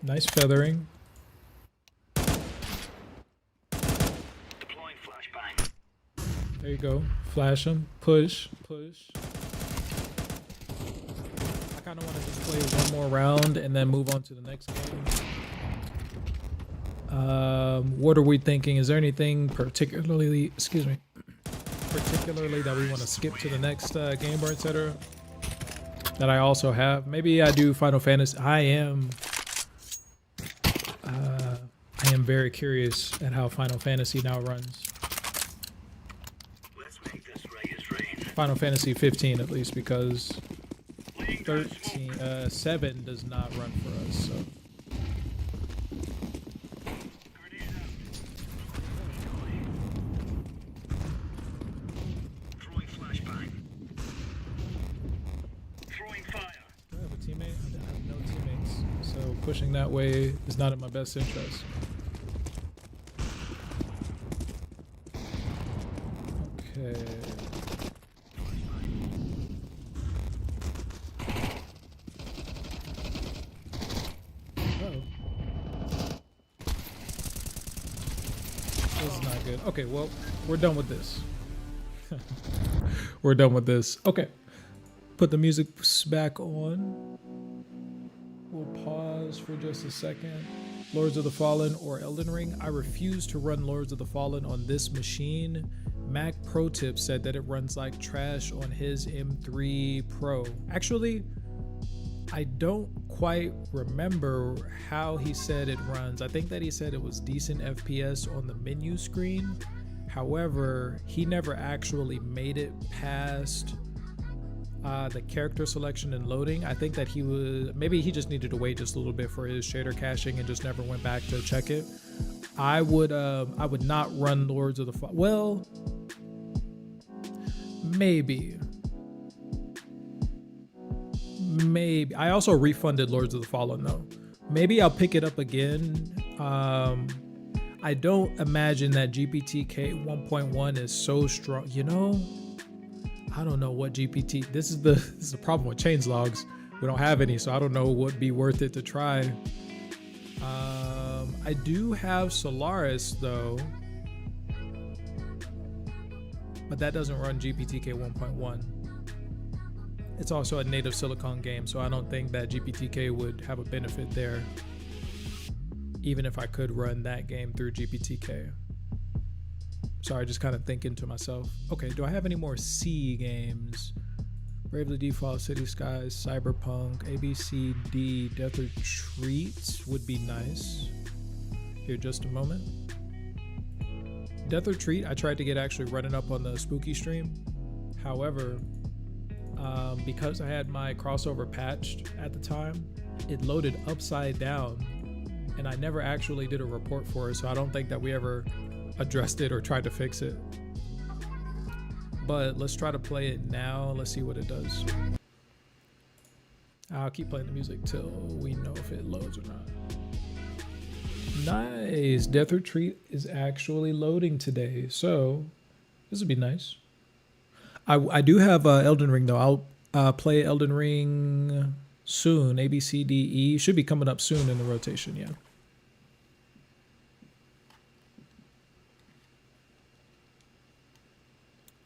Nice feathering. There you go. Flash him. Push. Push. I kind of want to just play one more round and then move on to the next game. What are we thinking? Is there anything particularly, excuse me, particularly that we want to skip to the next game or etc. that I also have? Maybe I do Final Fantasy. I am very curious at how Final Fantasy now runs. Final Fantasy 15 at least, because 7 does not run for us, so. Do I have a teammate? I have no teammates, so pushing that way is not in my best interest. Okay. This is not good. Okay, well, we're done with this. We're done with this. Okay. Put the music back on. We'll pause for just a second. Lords of the Fallen or Elden Ring. I refuse to run Lords of the Fallen on this machine. Mac Pro Tip said that it runs like trash on his M3 Pro. Actually, I don't quite remember how he said it runs. I think that he said it was decent FPS on the menu screen. However, he never actually made it past the character selection and loading. I think that he was, maybe he just needed to wait just a little bit for his shader caching and just never went back to check it. I would not run Lords of the Fallen. Well, maybe. I also refunded Lords of the Fallen though. Maybe I'll pick it up again. I don't imagine that GPTK 1.1 is so strong. You know, I don't know what GPT. This is the problem with changelogs. We don't have any, so I don't know what would be worth it to try. I do have Solaris though, but that doesn't run GPTK 1.1. It's also a native Silicon game, so I don't think that GPTK would have a benefit there, even if I could run that game through GPTK. Sorry, just kind of thinking to myself, okay, do I have any more C games? Bravely Default, City Skies, Cyberpunk, ABCD, Death Retreat would be nice. Here, just a moment. Death Retreat, I tried to get actually running up on the Spooky stream. However, because I had my crossover patched at the time, it loaded upside down, and I never actually did a report for it, so I don't think that we ever addressed it or tried to fix it. But let's try to play it now. Let's see what it does. I'll keep playing the music till we know if it loads or not. Nice. Death Retreat is actually loading today, so this would be nice. I do have Elden Ring though. I'll play Elden Ring soon. A, B, C, D, E should be coming up soon in the rotation. Yeah.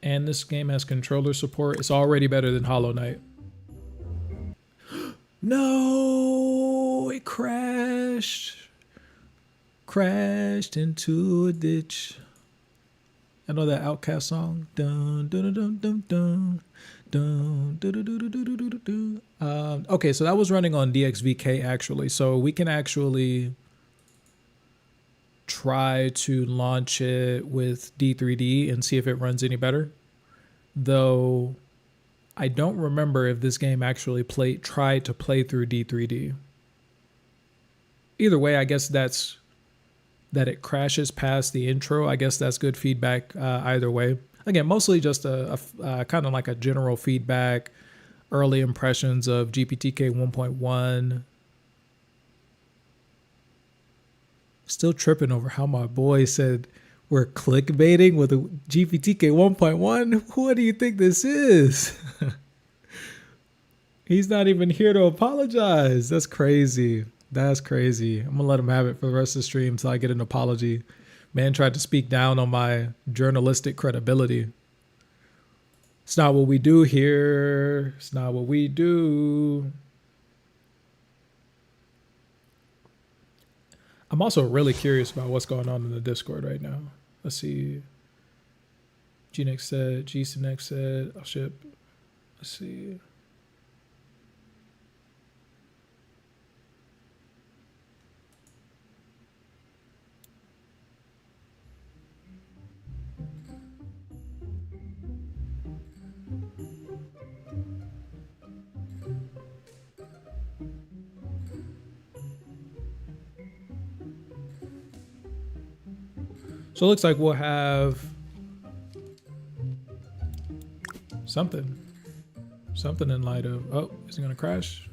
And this game has controller support. It's already better than Hollow Knight. No, it crashed. Crashed into a ditch. I know that Outcast song. Dun dun dun dun dun dun dun dun dun dun dun dun. Okay, so that was running on DXVK actually. So we can actually try to launch it with D3D and see if it runs any better. Though I don't remember if this game actually tried to play through D3D. Either way, I guess that's that it crashes past the intro. I guess that's good feedback either way. Again, mostly just a kind of like a general feedback, early impressions of GPTK 1.1. Still tripping over how my boy said we're clickbaiting with a GPTK 1.1. What do you think this is? He's not even here to apologize. That's crazy. That's crazy. I'm gonna let him have it for the rest of the stream until I get an apology. Man tried to speak down on my journalistic credibility. It's not what we do here. It's not what we do. I'm also really curious about what's going on in the Discord right now. Let's see. GNX said, GCNX said, I'll ship. Let's see. So it looks like we'll have something in light of, oh, is it gonna crash?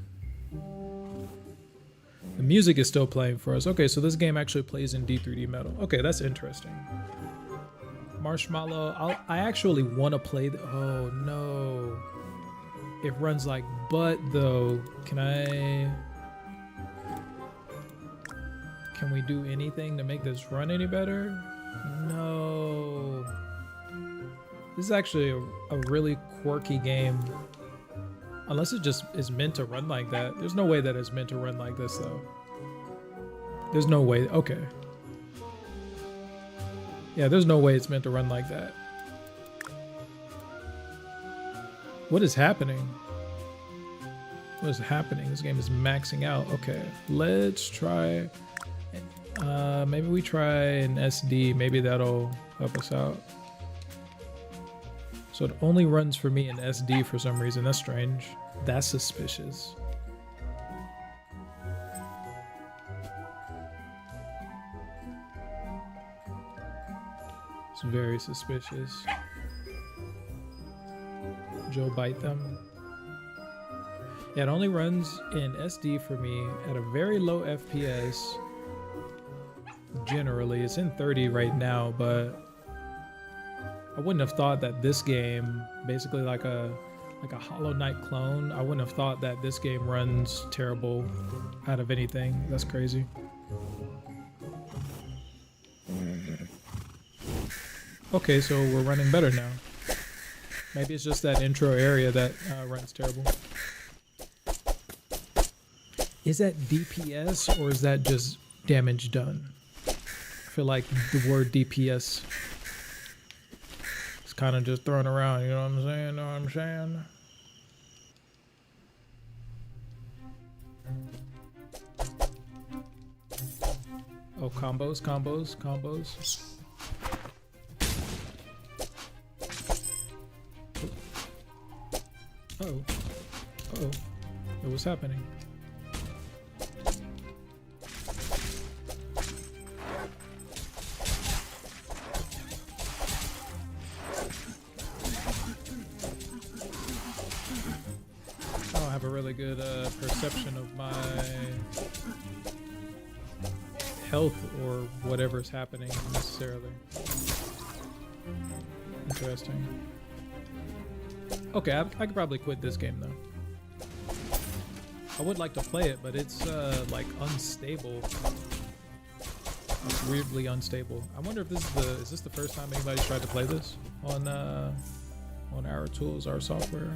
The music is still playing for us. Okay, so this game actually plays in D3D metal. Okay, that's interesting. Marshmallow, I actually want to play oh no. It runs like butt though. Can we do anything to make this run any better? No. This is actually a really quirky game. Unless it just is meant to run like that. There's no way that it's meant to run like this though. There's no way. Okay. Yeah, there's no way it's meant to run like that. What is happening? What is happening? This game is maxing out. Okay, let's try. Maybe we try an SD. Maybe that'll help us out. So it only runs for me in SD for some reason. That's strange. That's suspicious. It's very suspicious. Joe bite them. Yeah, it only runs in SD for me at a very low FPS. Generally, it's in 30 right now, but I wouldn't have thought that this game, basically like a Hollow Knight clone, I wouldn't have thought that this game runs terrible out of anything. That's crazy. Okay, so we're running better now. Maybe it's just that intro area that runs terrible. Is that DPS or is that just damage done? I feel like the word DPS is kind of just thrown around, you know what I'm saying? Know what I'm saying? Oh, combos, combos, combos. Oh. Oh. What's happening? I don't have a really good perception of my health or whatever's happening necessarily. Interesting. Okay, I could probably quit this game though. I would like to play it, but it's like unstable. It's weirdly unstable. I wonder if is this the first time anybody's tried to play this on our tools, our software?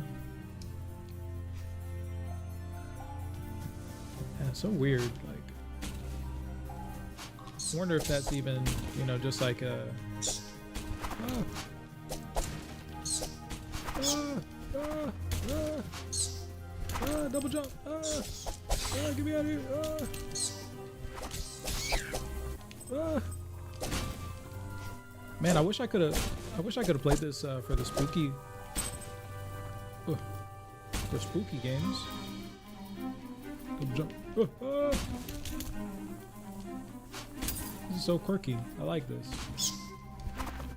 Yeah, it's so weird. Like, I wonder if that's even, you know, just like a. Double jump! Get me out of here! Man, I wish I could have played this for the spooky games. Double jump! This is so quirky. I like this.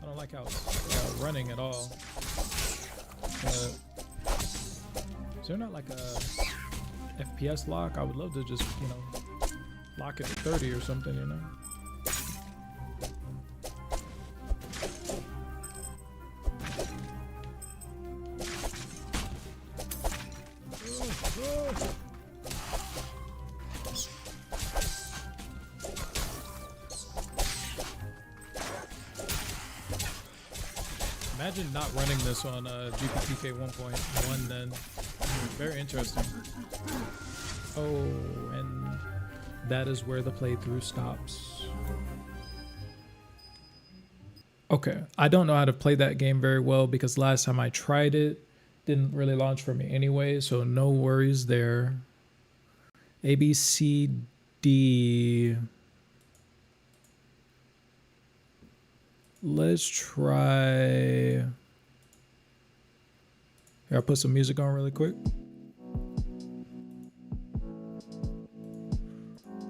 I don't like how it's running at all. Is there not like a FPS lock? I would love to just, you know, lock it at 30 or something, you know? Imagine not running this on GPTK 1.1 then. Very interesting. Oh, and that is where the playthrough stops. Okay, I don't know how to play that game very well because last time I tried it, didn't really launch for me anyway, so no worries there. A, B, C, D. Let's try. Here, I'll put some music on really quick.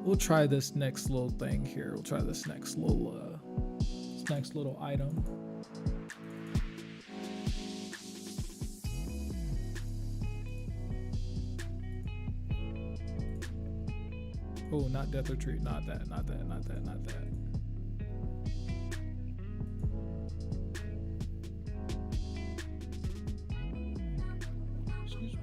We'll try this next little thing here. We'll try this next little item. Oh, not death retreat. Not that. Excuse me.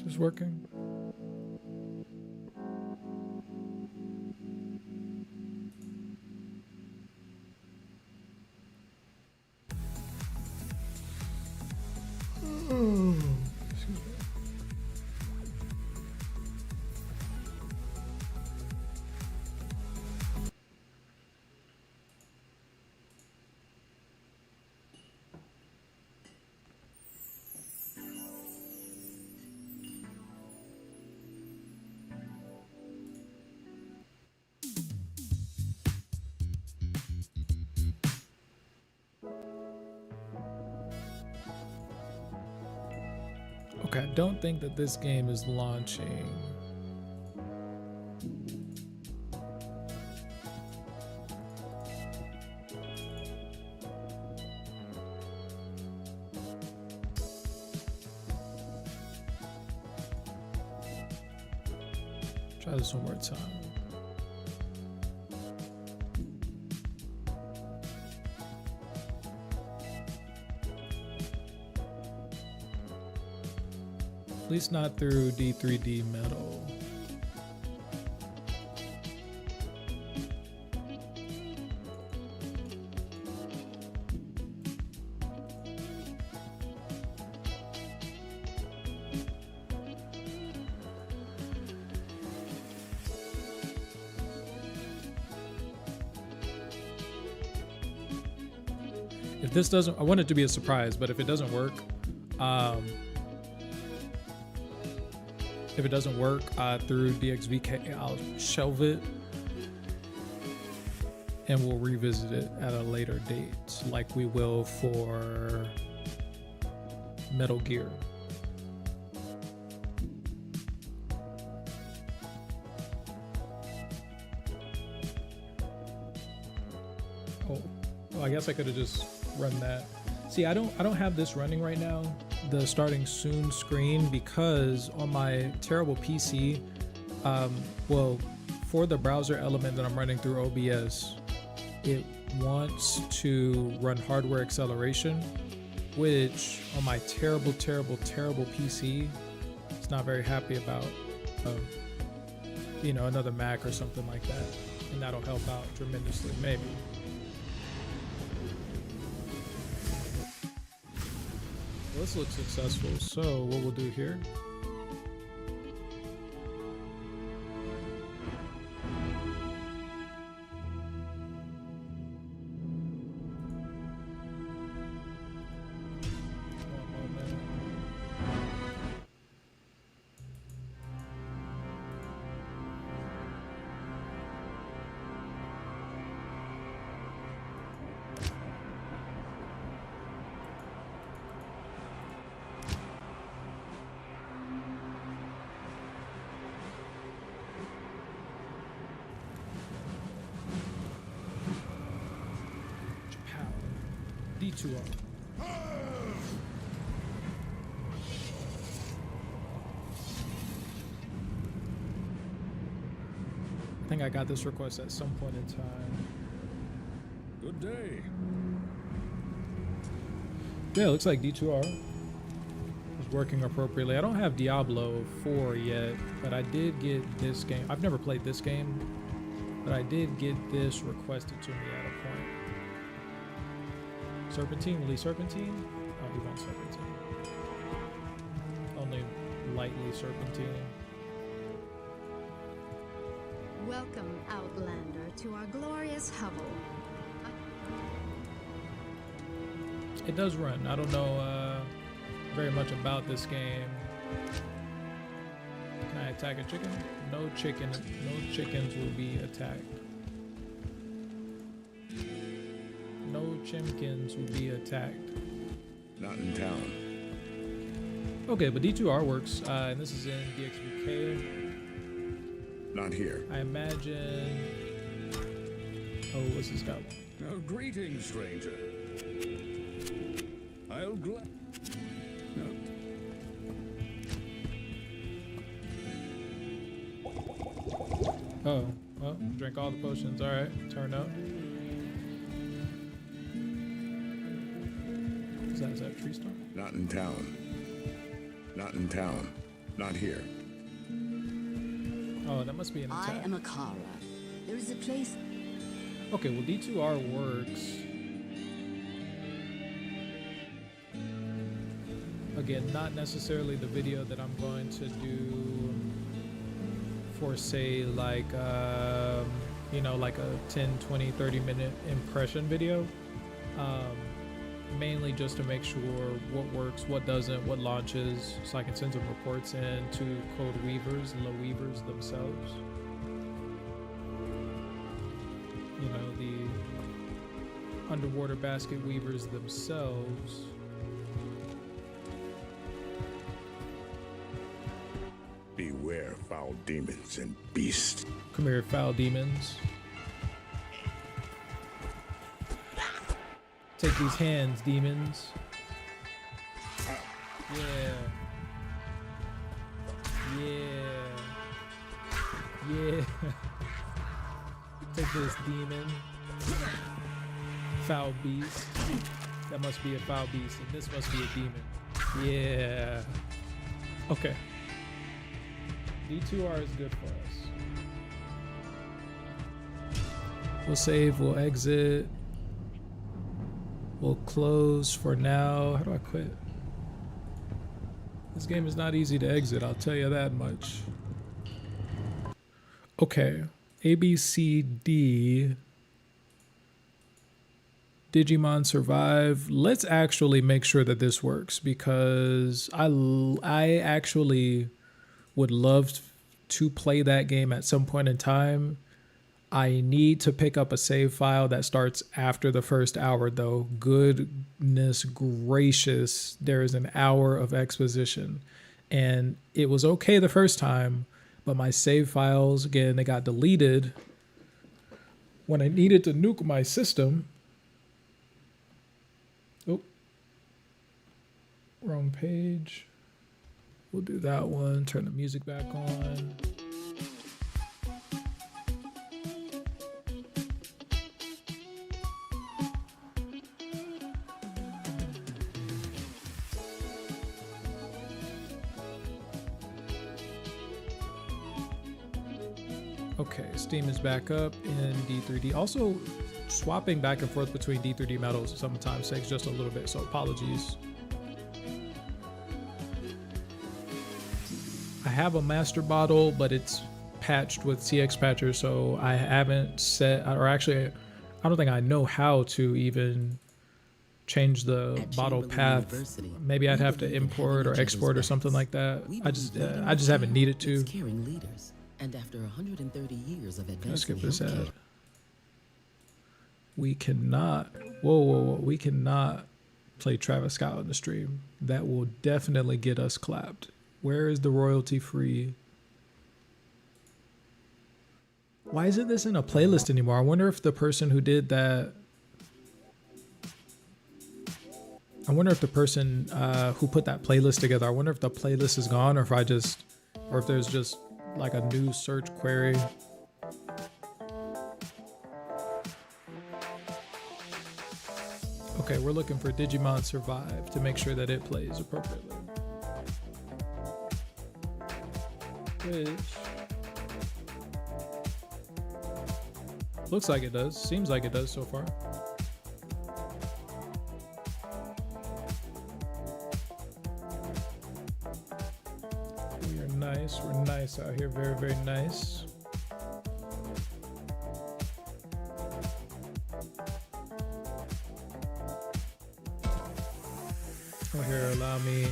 Is working. Excuse me. Okay, I don't think that this game is launching. Try this one more time. At least not through D3D metal. If this doesn't, I want it to be a surprise, but if it doesn't work, through DXVK, I'll shelve it and we'll revisit it at a later date, like we will for Metal Gear. Oh, well, I guess I could have just run that. See, I don't have this running right now, the starting soon screen, because on my terrible PC, well, for the browser element that I'm running through OBS, it wants to run hardware acceleration, which on my terrible PC, it's not very happy about. You know, another Mac or something like that, and that'll help out tremendously, maybe. Well, this looks successful. So what we'll do here. One moment. D2R. I think I got this request at some point in time. Good day. Yeah, it looks like D2R is working appropriately. I don't have Diablo 4 yet, but I did get this game. I've never played this game, but I did get this requested to me at a point. Serpentine, will he serpentine? Oh, he won't serpentine. Only lightly serpentine. Welcome, Outlander, to our glorious hovel. It does run. I don't know very much about this game. Can I attack a chicken? No chicken. No chickens will be attacked. No chimkins will be attacked. Not in town. Okay, but D2R works, and this is in DXVK. Not here. I imagine. Oh, what's this guy? Now, greetings, stranger. I'll glad. No. Oh, well, drink all the potions. All right, turn up. Is that tree stump? Not in town. Not in town. Not here. Oh, that must be an attack. I am Akara. There is a place. Okay, well, D2R works. Again, not necessarily the video that I'm going to do for, say, like, you know, like a 10, 20, 30-minute impression video. Mainly just to make sure what works, what doesn't, what launches, so I can send some reports in to code weavers, the weavers themselves. You know, the underwater basket weavers themselves. Beware foul demons and beasts. Come here, foul demons. Take these hands, demons. Yeah. Yeah. Yeah. Take this, demon. Foul beast. That must be a foul beast, and this must be a demon. Yeah. Okay. D2R is good for us. We'll save, we'll exit. We'll close for now. How do I quit? This game is not easy to exit, I'll tell you that much. Okay. A, B, C, D. Digimon Survive. Let's actually make sure that this works, because I actually would love to play that game at some point in time. I need to pick up a save file that starts after the first hour, though. Goodness gracious, there is an hour of exposition. And it was okay the first time, but my save files, again, they got deleted when I needed to nuke my system. Oh, wrong page. We'll do that one. Turn the music back on. Okay, Steam is back up in D3D. Also, swapping back and forth between D3D medals sometimes takes just a little bit, so apologies. I have a master bottle, but it's patched with CX Patcher, so I haven't set, or actually, I don't think I know how to even change the bottle path. Maybe I'd have to import or export or something like that. I just haven't needed to. And after 130 years of Let's skip advancing this healthcare, ad. We cannot. Whoa. We cannot play Travis Scott on the stream. That will definitely get us clapped. Where is the royalty free? Why isn't this in a playlist anymore? I wonder if the person who did that. I wonder if the person who put that playlist together. I wonder if the playlist is gone, or if there's just like a new search query. Okay, we're looking for Digimon Survive to make sure that it plays appropriately. Which looks like it does. Seems like it does so far. We're nice out here. Very, very nice. Oh, here, allow me.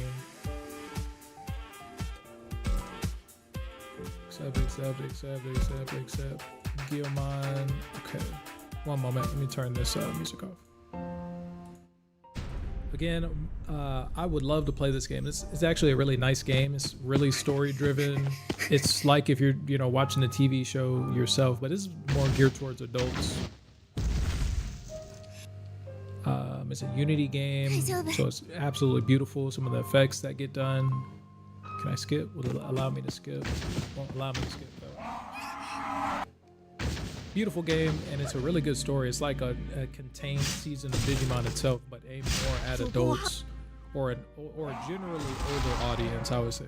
Accept. Guillemon. Okay. One moment. Let me turn this music off. Again, I would love to play this game. It's actually a really nice game. It's really story driven. It's like if you're watching a TV show yourself, but it's more geared towards adults. It's a Unity game, so it's absolutely beautiful. Some of the effects that get done. Can I skip? Will it allow me to skip? Won't allow me to skip though. Beautiful game, and it's a really good story. It's like a contained season of Digimon itself, but aimed more at adults or a generally older audience, I would say.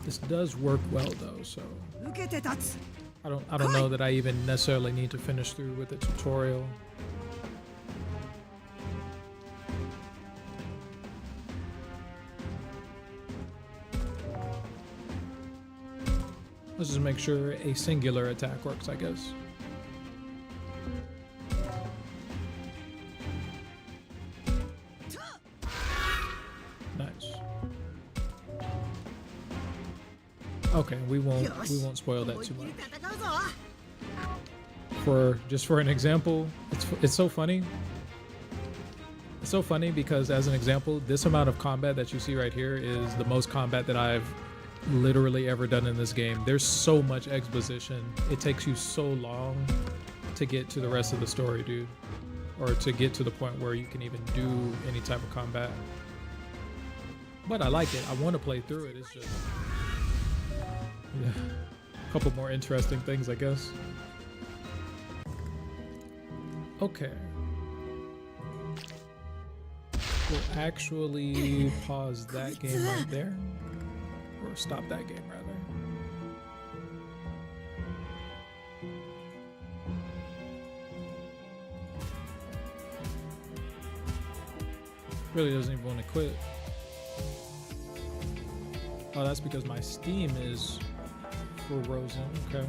This does work well though, so I don't know that I even necessarily need to finish through with the tutorial. Let's just make sure a singular attack works, I guess. Nice. Okay, we won't spoil that too much. For an example, it's so funny. It's so funny because as an example, this amount of combat that you see right here is the most combat that I've literally ever done in this game. There's so much exposition. It takes you so long to get to the rest of the story, dude. Or to get to the point where you can even do any type of combat. But I like it. I want to play through it. It's just a couple more interesting things, I guess. Okay. We'll actually pause that game right there. Or stop that game, rather. Really doesn't even want to quit. Oh, that's because my Steam is frozen. Okay.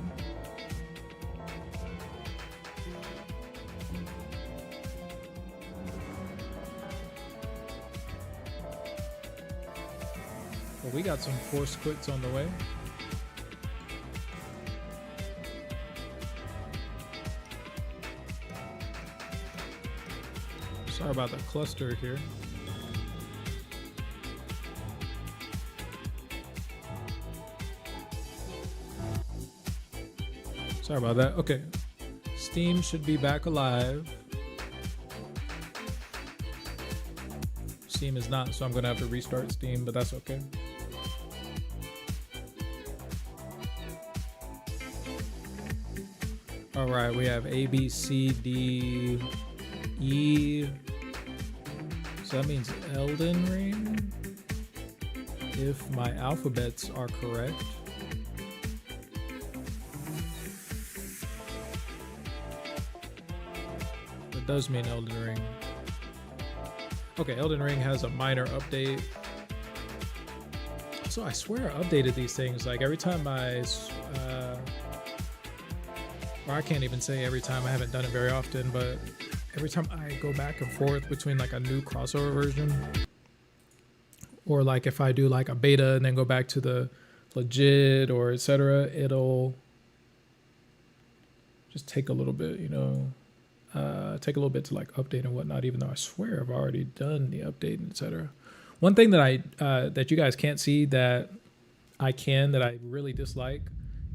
Well, we got some forced quits on the way. Sorry about the cluster here. Sorry about that. Okay. Steam should be back alive. Steam is not, so I'm going to have to restart Steam, but that's okay. All right, we have A, B, C, D, E. So that means Elden Ring, if my alphabets are correct. It does mean Elden Ring. Okay, Elden Ring has a minor update. So I swear I updated these things like every time or I can't even say every time, I haven't done it very often, but every time I go back and forth between like a new crossover version, or like if I do like a beta and then go back to the legit or etc., it'll just take a little bit, you know, take a little bit to like update and whatnot, even though I swear I've already done the update and etc. One thing that that you guys can't see that I really dislike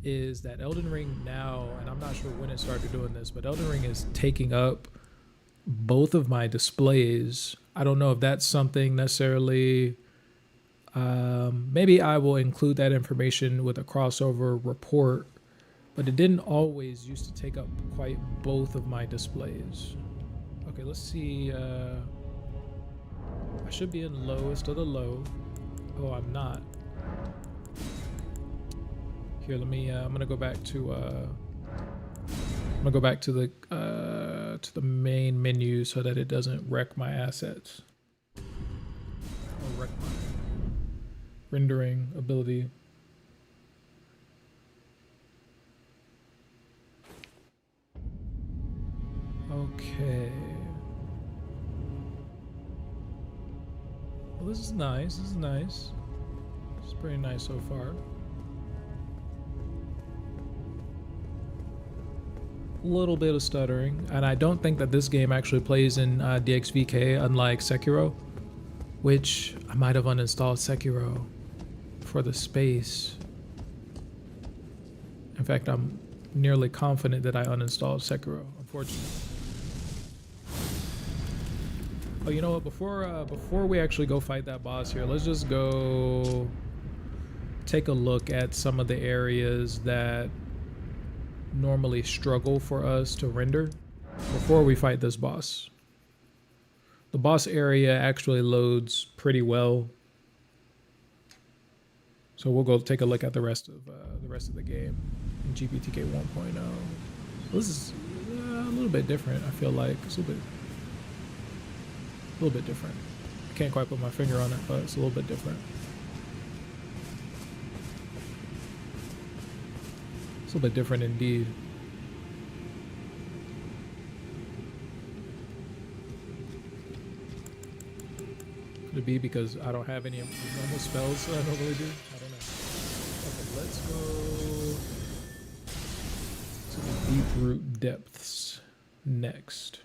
is that Elden Ring now, and I'm not sure when it started doing this, but Elden Ring is taking up both of my displays. I don't know if that's something necessarily, maybe I will include that information with a crossover report, but it didn't always used to take up quite both of my displays. Okay, let's see. I should be in lowest of the low. Oh, I'm not. Here, let me. I'm gonna go back to. The main menu so that it doesn't wreck my assets. Or wreck my rendering ability. Okay. Well, this is nice. This is nice. It's pretty nice so far. Little bit of stuttering, and I don't think that this game actually plays in DXVK, unlike Sekiro, which I might have uninstalled Sekiro for the space. In fact, I'm nearly confident that I uninstalled Sekiro, unfortunately. Oh, you know what? Before we actually go fight that boss here, let's just go take a look at some of the areas that normally struggle for us to render before we fight this boss. The boss area actually loads pretty well, so we'll go take a look at the rest of the game in GPTK 1.0. This is a little bit different. I feel like it's a little bit different. I can't quite put my finger on it, but it's a little bit different. It's a little bit different indeed. Could it be because I don't have any normal spells that I normally do? I don't know. Okay, let's go to the deep root depths next.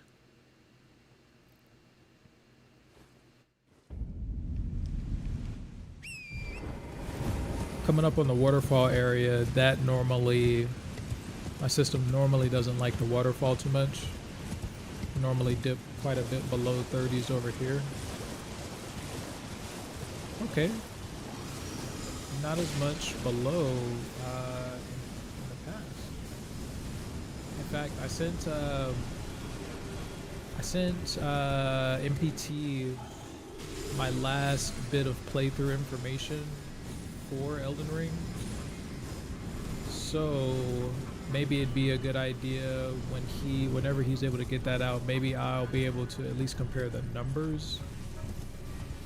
Coming up on the waterfall area, that normally, my system normally doesn't like the waterfall too much. Normally dip quite a bit below 30s over here. Okay. Not as much below in the past. In fact, I sent MPT my last bit of playthrough information for Elden Ring, so maybe it'd be a good idea whenever he's able to get that out, maybe I'll be able to at least compare the numbers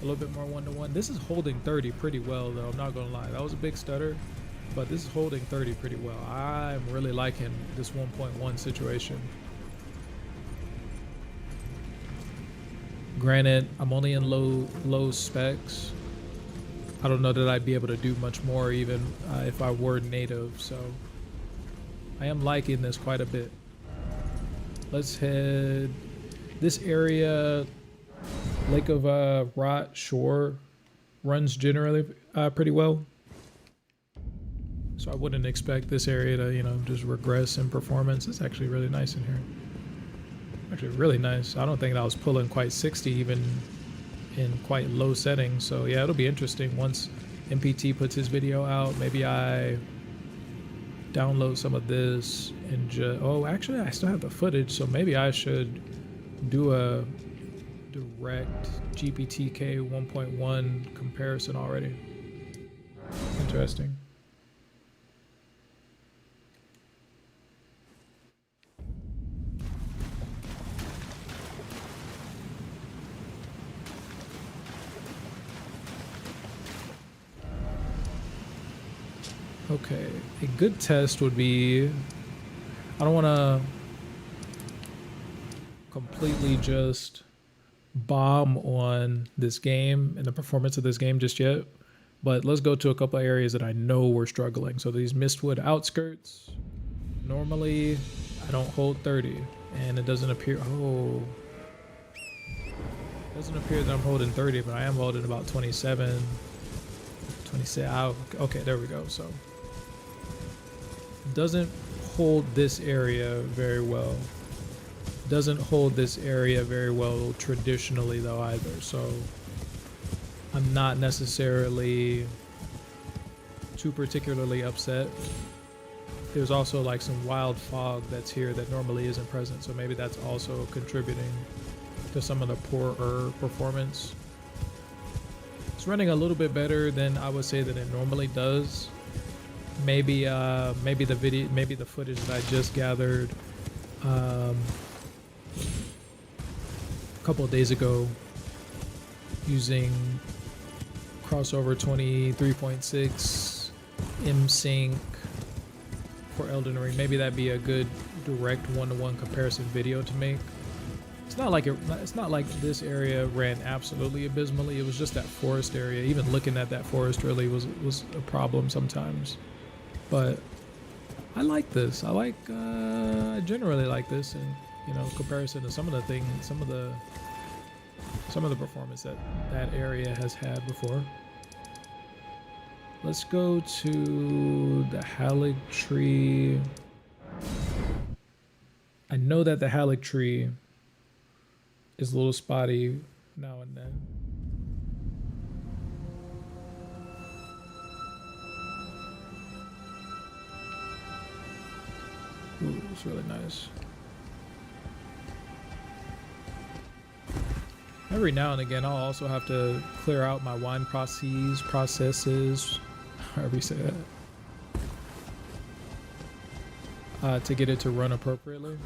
a little bit more one-to-one. This is holding 30 pretty well, though. I'm not gonna lie. That was a big stutter, but this is holding 30 pretty well. I'm really liking this 1.1 situation. Granted, I'm only in low specs. I don't know that I'd be able to do much more even if I were native, so I am liking this quite a bit. Let's head this area. Lake of Rot Shore runs generally pretty well, so I wouldn't expect this area to, you know, just regress in performance. It's actually really nice in here. Actually really nice. I don't think I was pulling quite 60 even in quite low settings. So yeah, it'll be interesting once MPT puts his video out. Maybe I download some of this and just, oh, actually I still have the footage, so maybe I should do a direct GPTK 1.1 comparison already. Interesting. Okay, a good test would be, I don't want to completely just bomb on this game and the performance of this game just yet, but let's go to a couple of areas that I know we're struggling. So these Mistwood outskirts, normally I don't hold 30, and it doesn't appear, oh, it doesn't appear that I'm holding 30, but I am holding about 27, 26, okay, there we go. So doesn't hold this area very well. Doesn't hold this area very well traditionally though either, so I'm not necessarily too particularly upset. There's also like some wild fog that's here that normally isn't present, so maybe that's also contributing to some of the poorer performance. It's running a little bit better than I would say that it normally does. Maybe the footage that I just gathered a couple of days ago using crossover 23.6 MSYNC for Elden Ring. Maybe that'd be a good direct one-to-one comparison video to make. It's not like this area ran absolutely abysmally. It was just that forest area. Even looking at that forest really was a problem sometimes. But I like this. I generally like this, and you know, comparison to some of the things, some of the performance that area has had before. Let's go to the Hallig Tree. I know that the Hallig Tree is a little spotty now and then. Ooh, it's really nice. Every now and again, I'll also have to clear out my wine processes, however you say that, to get it to run appropriately.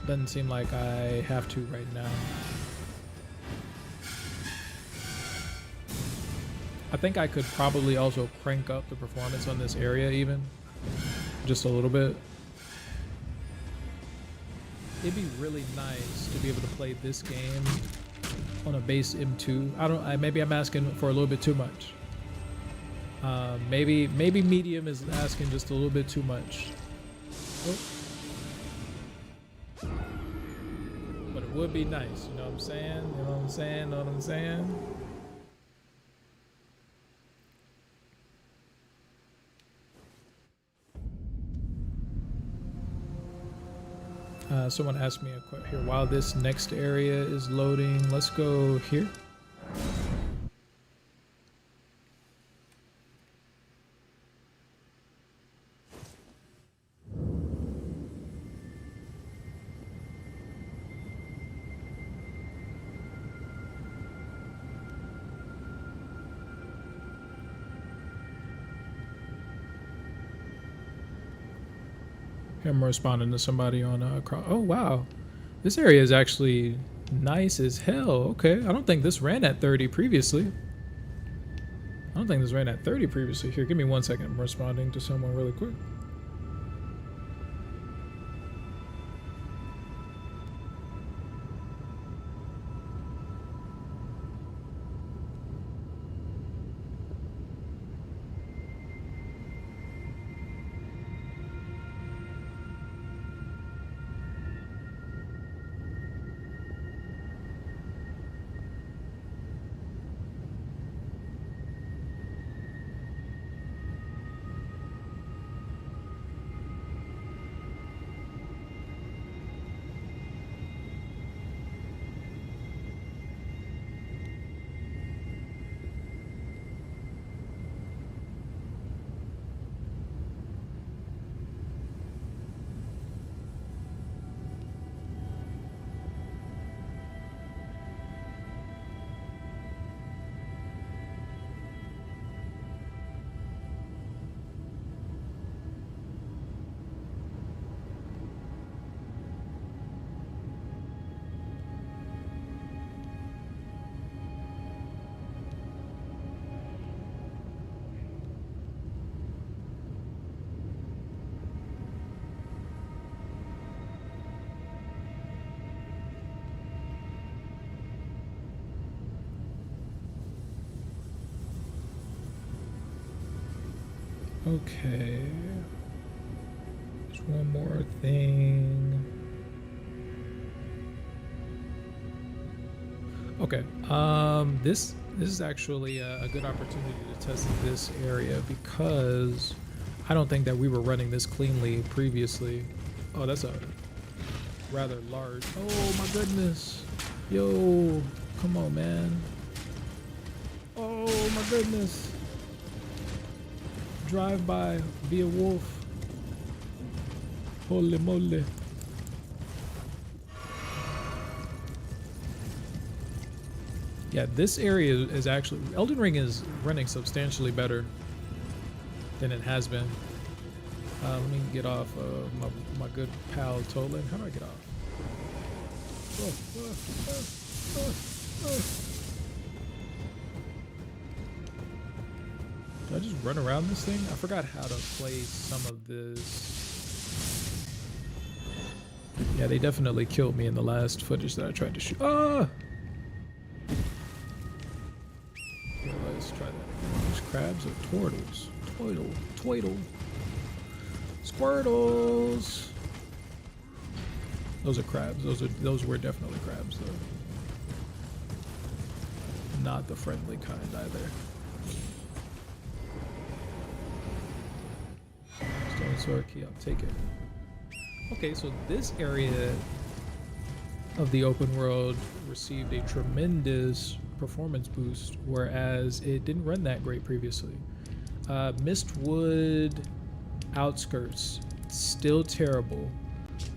Doesn't seem like I have to right now. I think I could probably also crank up the performance on this area even, just a little bit. It'd be really nice to be able to play this game on a base M2. Maybe I'm asking for a little bit too much. Maybe medium is asking just a little bit too much. Oh. But it would be nice, you know what I'm saying? You know what I'm saying? Know what I'm saying? Someone asked me a question here. While this next area is loading, let's go here. I'm responding to somebody on oh wow, this area is actually Nice as hell. Okay, I don't think this ran at 30 previously. I don't think this ran at 30 previously. Here, give me 1 second. I'm responding to someone really quick. Okay. There's one more thing. Okay. This is actually a good opportunity to test this area because I don't think that we were running this cleanly previously. Oh, that's a rather large. Oh my goodness. Yo, come on, man. Oh my goodness. Drive by, be a wolf. Holy moly. Yeah, this area is actually, Elden Ring is running substantially better than it has been. Let me get off my good pal Tolan. How do I get off? Do I just run around this thing? I forgot how to play some of this. Yeah, they definitely killed me in the last footage that I tried to shoot. Ah! Yeah, let's try that again. These crabs or turtles? Twiddle. Squirtles! Those are crabs. Those were definitely crabs though. Not the friendly kind either. Stone sword key, I'll take it. Okay, so this area of the open world received a tremendous performance boost, whereas it didn't run that great previously. Mistwood outskirts, still terrible.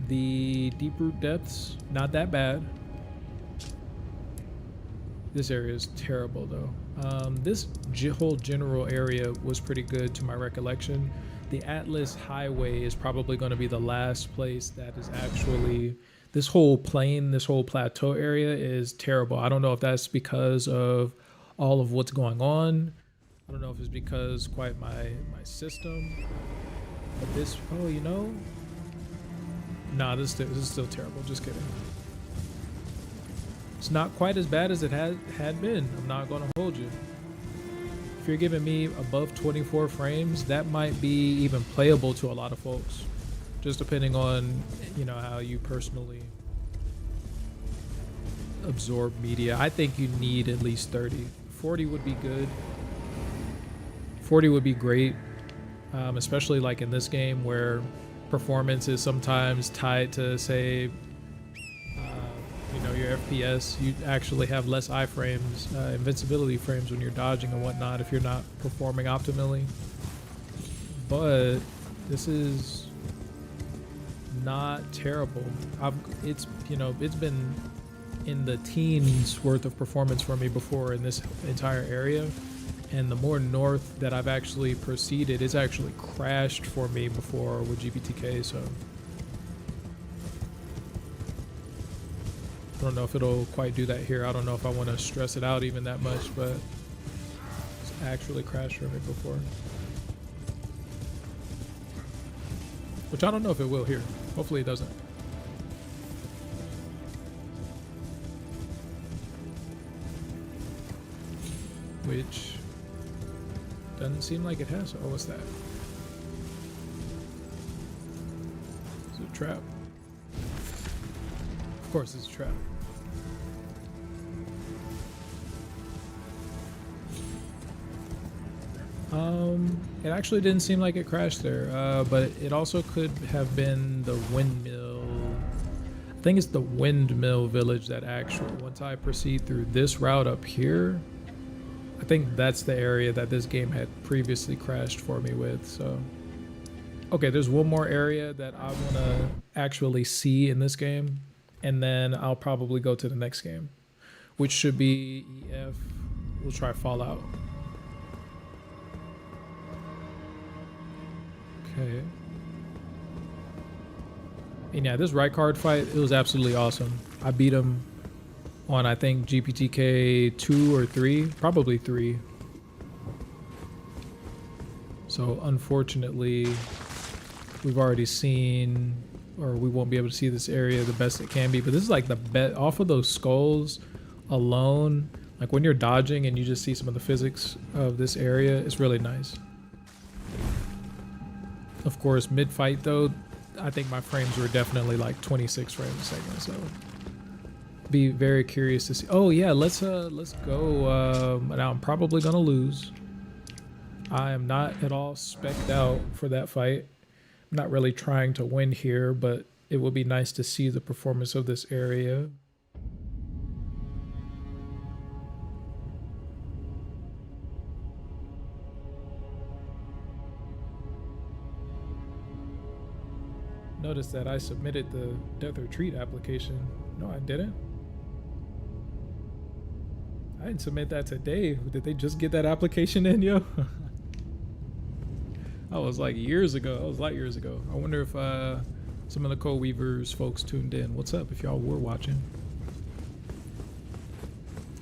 The deep root depths, not that bad. This area is terrible though. This whole general area was pretty good to my recollection. The Atlas Highway is probably going to be the last place that is actually, this whole plain, this whole plateau area is terrible. I don't know if that's because of all of what's going on. I don't know if it's because quite my system. But this, oh, you know, nah, this is still terrible. Just kidding. It's not quite as bad as it had been. I'm not going to hold you. If you're giving me above 24 frames, that might be even playable to a lot of folks, just depending on, you know, how you personally absorb media. I think you need at least 30. 40 would be good. 40 would be great, especially like in this game where performance is sometimes tied to, say, you know, your FPS. You actually have less iframes, invincibility frames when you're dodging and whatnot if you're not performing optimally. But this is not terrible. It's, you know, it's been in the teens worth of performance for me before in this entire area, and the more north that I've actually proceeded, it's actually crashed for me before with GPTK. So don't know if it'll quite do that here. I don't know if I want to stress it out even that much, but it's actually crashed for me before. Which I don't know if it will here. Hopefully it doesn't. Which doesn't seem like it has. Oh, what's that? It's a trap. Of course it's a trap. It actually didn't seem like it crashed there, but it also could have been the windmill. I think it's the windmill village that actually, once I proceed through this route up here, I think that's the area that this game had previously crashed for me with. So, okay, there's one more area that I want to actually see in this game, and then I'll probably go to the next game, which should be EF. We'll try Fallout. Okay. And yeah, this right card fight, it was absolutely awesome. I beat him on, I think, GPTK 2 or 3, probably 3. So unfortunately, we've already seen, or we won't be able to see this area the best it can be. But this is like the best off of those skulls alone. Like when you're dodging and you just see some of the physics of this area, it's really nice. Of course, mid-fight though, I think my frames were definitely like 26 frames a second. So be very curious to see. Oh yeah, let's go. Now I'm probably gonna lose. I am not at all spec'd out for that fight. I'm not really trying to win here, but it would be nice to see the performance of this area. Notice that I submitted the Death Retreat application. No, I didn't. I didn't submit that today. Did they just get that application in, yo? I was like years ago. I was like years ago. I wonder if some of the Co-Weavers folks tuned in. What's up if y'all were watching?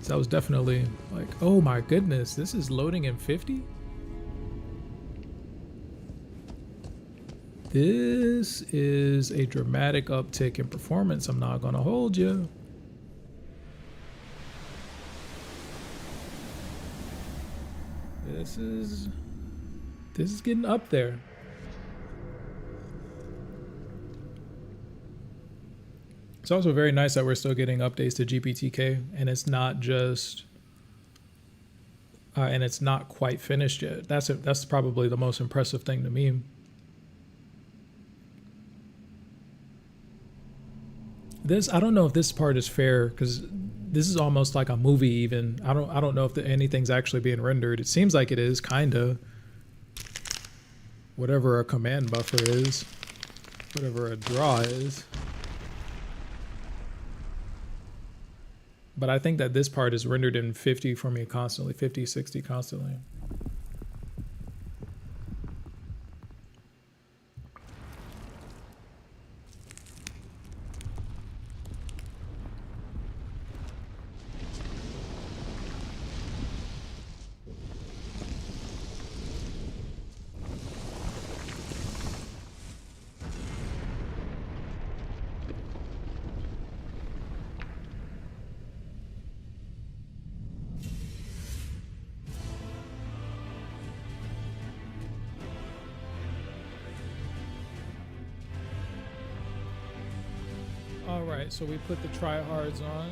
So I was definitely like, oh my goodness, this is loading in 50? This is a dramatic uptick in performance. I'm not gonna hold you. This is getting up there. It's also very nice that we're still getting updates to GPTK, and it's not just and it's not quite finished yet. That's probably the most impressive thing to me. I don't know if this part is fair because this is almost like a movie even. I don't know if anything's actually being rendered. It seems like it is, kinda. Whatever a command buffer is. Whatever a draw is. But I think that this part is rendered in 50 for me constantly. 50, 60 constantly. Alright, so we put the tryhards on.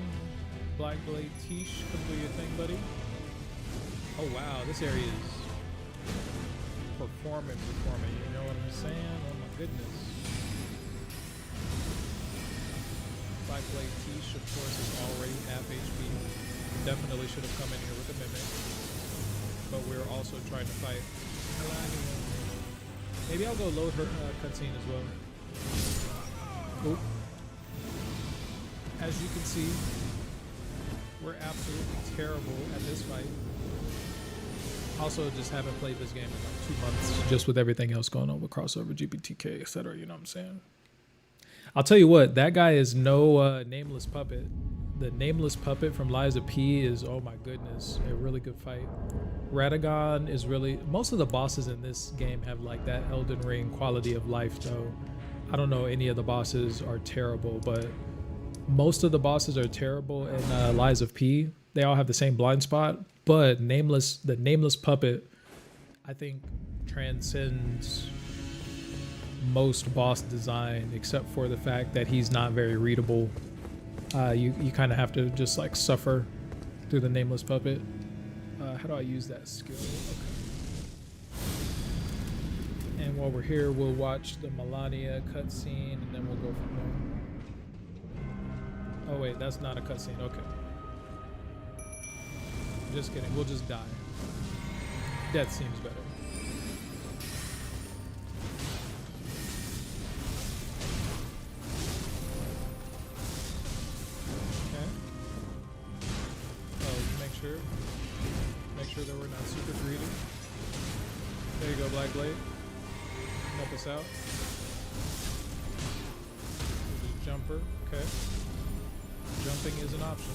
Black Blade Tish, come do your thing, buddy. Oh wow, this area is performing, you know what I'm saying? Oh my goodness. Black Blade Tish, of course, is already half HP. Definitely should have come in here with a Mimic. But we're also trying to fight. Maybe I'll go load her cutscene as well. Oop. As you can see, we're absolutely terrible at this fight. Also, just haven't played this game in like 2 months, just with everything else going on with crossover, GPTK, etc. You know what I'm saying? I'll tell you what, that guy is no nameless puppet. The Nameless Puppet from Lies of P is, oh my goodness, a really good fight. Radagon is really, most of the bosses in this game have like that Elden Ring quality of life though. I don't know any of the bosses are terrible, but most of the bosses are terrible in Lies of P. They all have the same blind spot, but the Nameless Puppet, I think, transcends most boss design except for the fact that he's not very readable. You kind of have to just like suffer through the Nameless Puppet. How do I use that skill? Okay. And while we're here, we'll watch the Melania cutscene, and then we'll go from there. Oh wait, that's not a cutscene. Okay. Just kidding. We'll just die. Death seems better. Make sure that we're not super greedy. There you go, Black Blade. Help us out. Just jumper. Okay. Jumping is an option.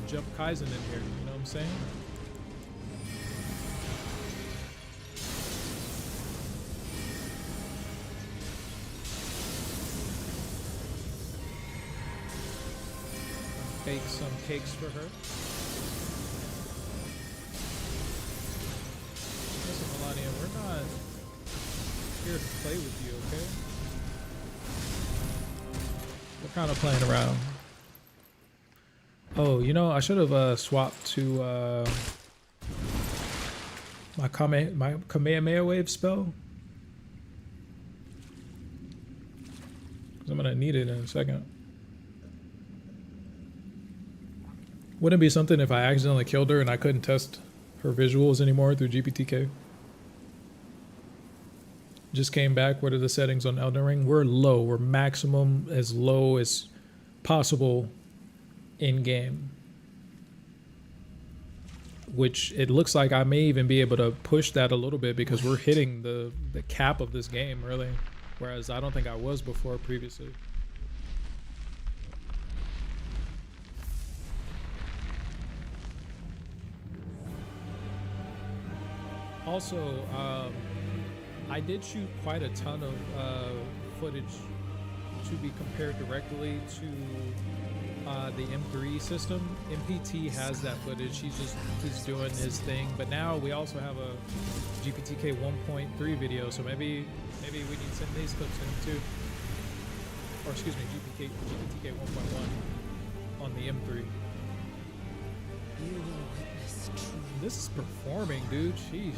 Just jump Kaizen in here. You know what I'm saying? Bake some cakes for her. Listen, Melania, we're not here to play with you, okay? We're kind of playing around. Oh, you know, I should have swapped to my Kamehameha Wave spell. Because I'm going to need it in a second. Wouldn't it be something if I accidentally killed her and I couldn't test her visuals anymore through GPTK? Just came back. What are the settings on Elden Ring? We're low. We're maximum as low as possible in game. Which it looks like I may even be able to push that a little bit because we're hitting the cap of this game, really. Whereas I don't think I was before previously. Also, I did shoot quite a ton of footage to be compared directly to the M3 system. MPT has that footage. He's doing his thing. But now we also have a GPTK 1.3 video, so maybe we need to send these clips in too. Or excuse me, GPTK 1.1 on the M3. This is performing, dude. Sheesh.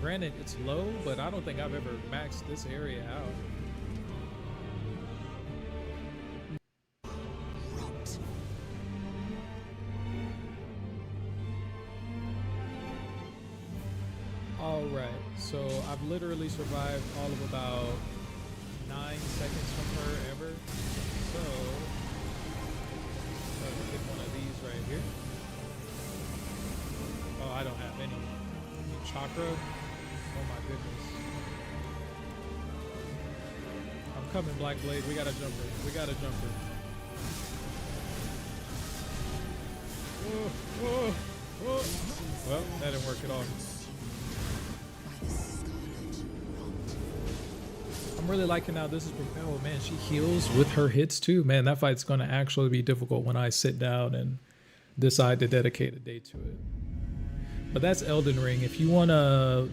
Granted, it's low, but I don't think I've ever maxed this area out. Alright, so I've literally survived all of about 9 seconds from her ever. So get one of these right here. Oh, I don't have any. Chakra? Oh my goodness. I'm coming, Black Blade. We got a jumper. We got a jumper. Whoa, whoa, whoa. Well, that didn't work at all. I'm really liking how this is. Oh man, she heals with her hits too. Man, that fight's gonna actually be difficult when I sit down and decide to dedicate a day to it. But that's Elden Ring. If you wanna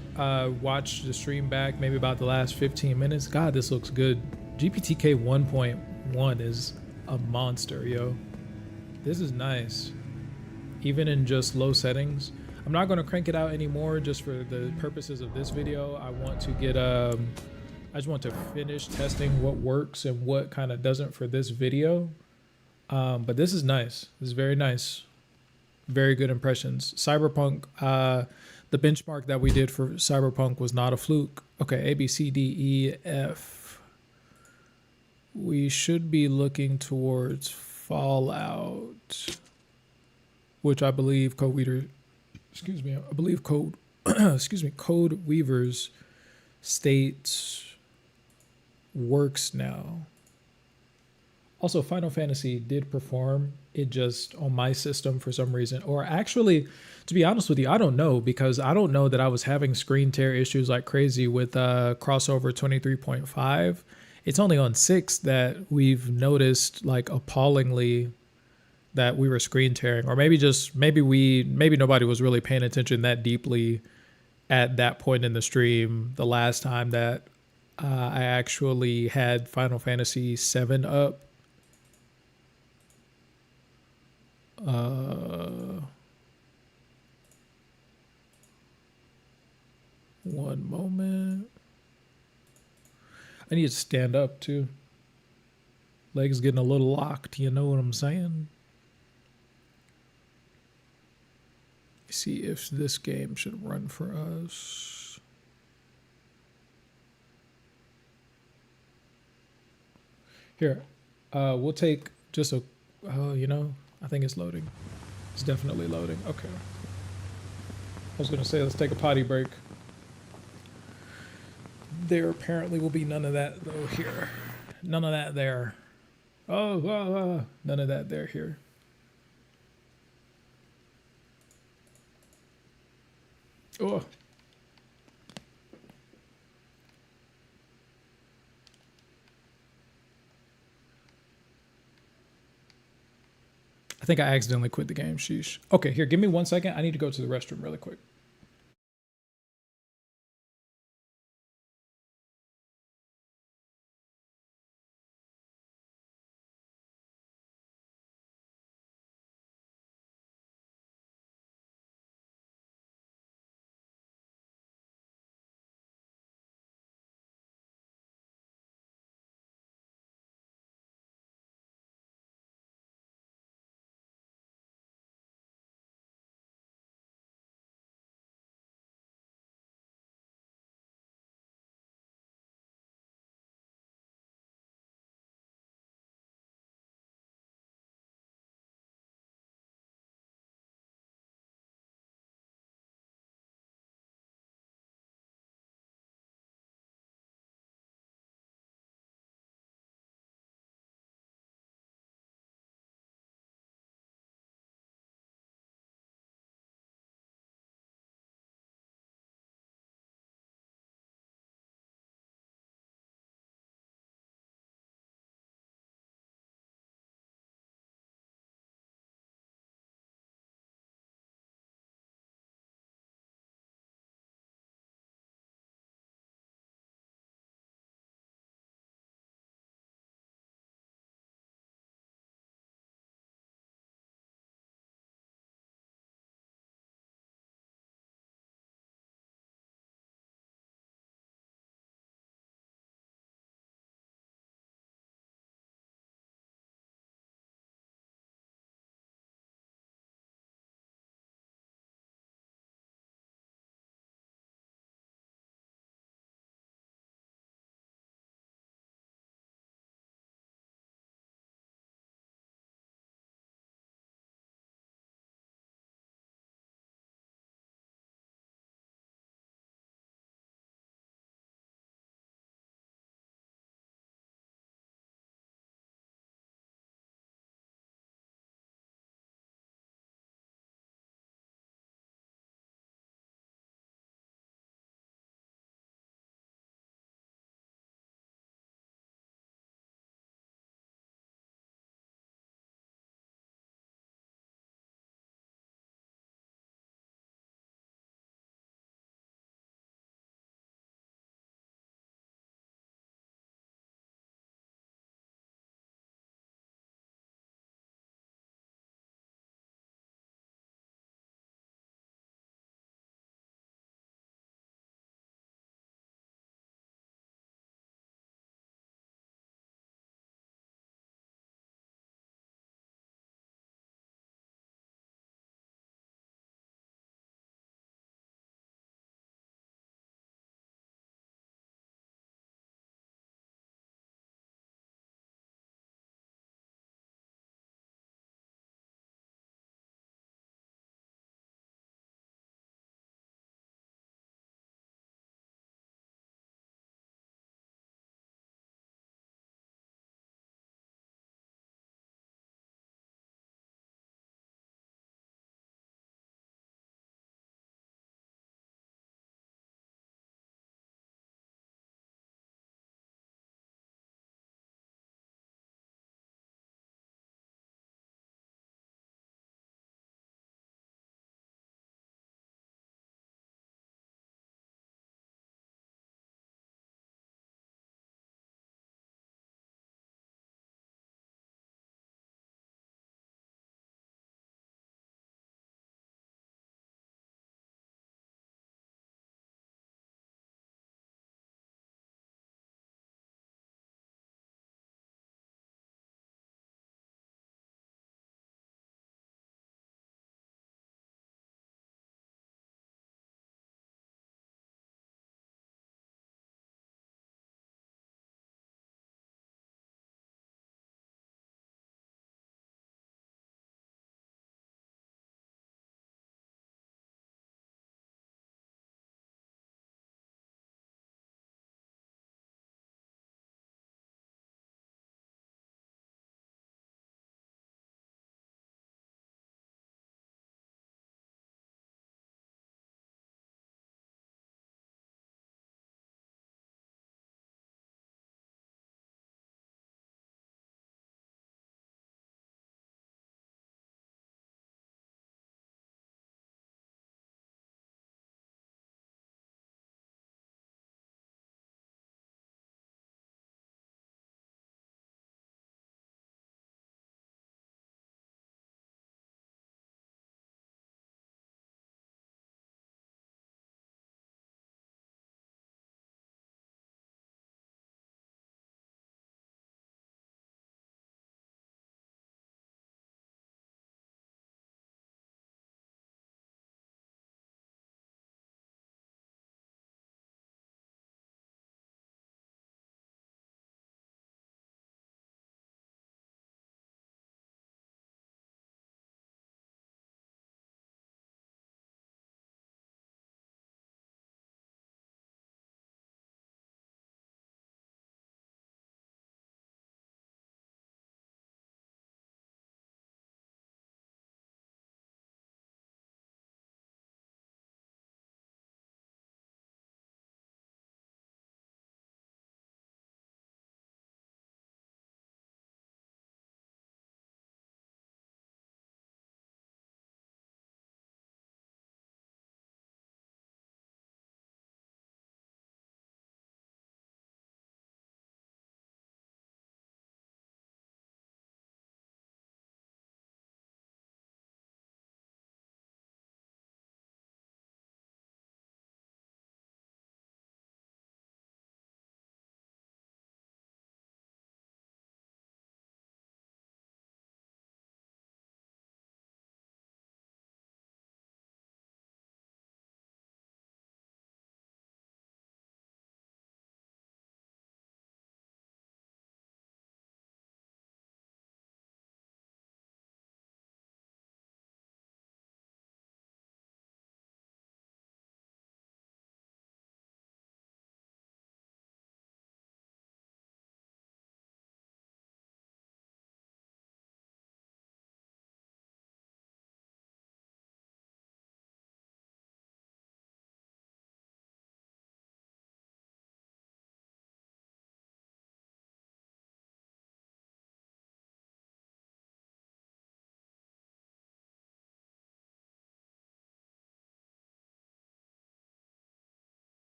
watch the stream back, maybe about the last 15 minutes, God, this looks good. GPTK 1.1 is a monster, yo. This is nice. Even in just low settings. I'm not gonna crank it out anymore just for the purposes of this video. I want to get I just want to finish testing what works and what kind of doesn't for this video. But this is nice. This is very nice. Very good impressions. Cyberpunk, the benchmark that we did for Cyberpunk was not a fluke. Okay, A, B, C, D, E, F. We should be looking towards Fallout, which I believe Code Weavers states works now. Also, Final Fantasy did perform. It just on my system for some reason, or actually, to be honest with you, I don't know, because I don't know that I was having screen tear issues like crazy with crossover 23.5. It's only on 6 that we've noticed like appallingly that we were screen tearing, or maybe nobody was really paying attention that deeply at that point in the stream the last time that I actually had Final Fantasy 7 up. One moment. I need to stand up too. Legs getting a little locked, you know what I'm saying? See if this game should run for us. Here, we'll take just a, you know, I think it's loading. It's definitely loading. Okay. I was gonna say, let's take a potty break. There apparently will be none of that though here. None of that there. None of that there here. Oh. I think I accidentally quit the game. Sheesh. Okay, here, give me 1 second. I need to go to the restroom really quick.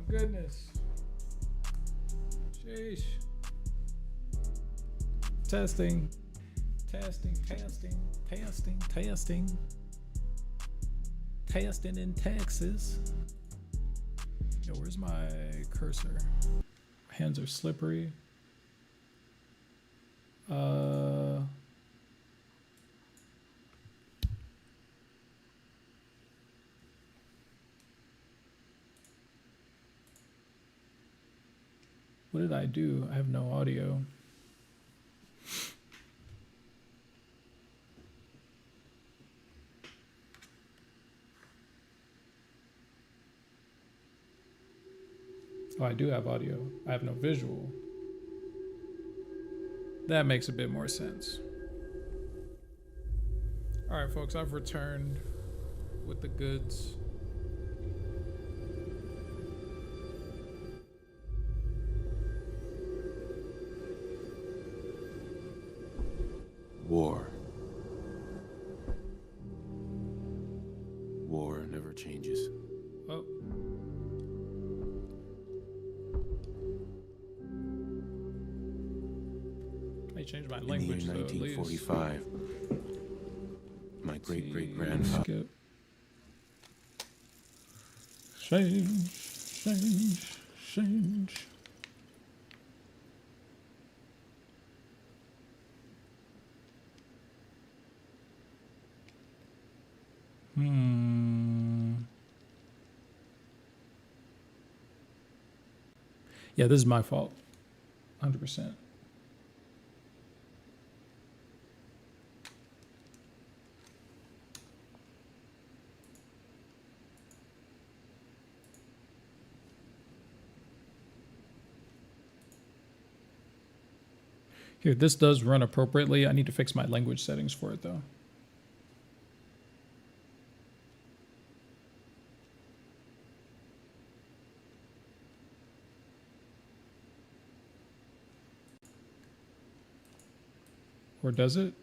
goodness. Sheesh. Testing. Testing in Texas. Yo, where's my cursor? Hands are slippery. What did I do? I have no audio. Oh, I do have audio. I have no visual. That makes a bit more sense. All right, folks, I've returned with the goods. War. War never changes. Oh. I changed my language In the year though, at least. 1945, my great-great-grandfather... Skip. Change. Yeah, this is my fault. 100%. Here, this does run appropriately. I need to fix my language settings for it, though. Or does it?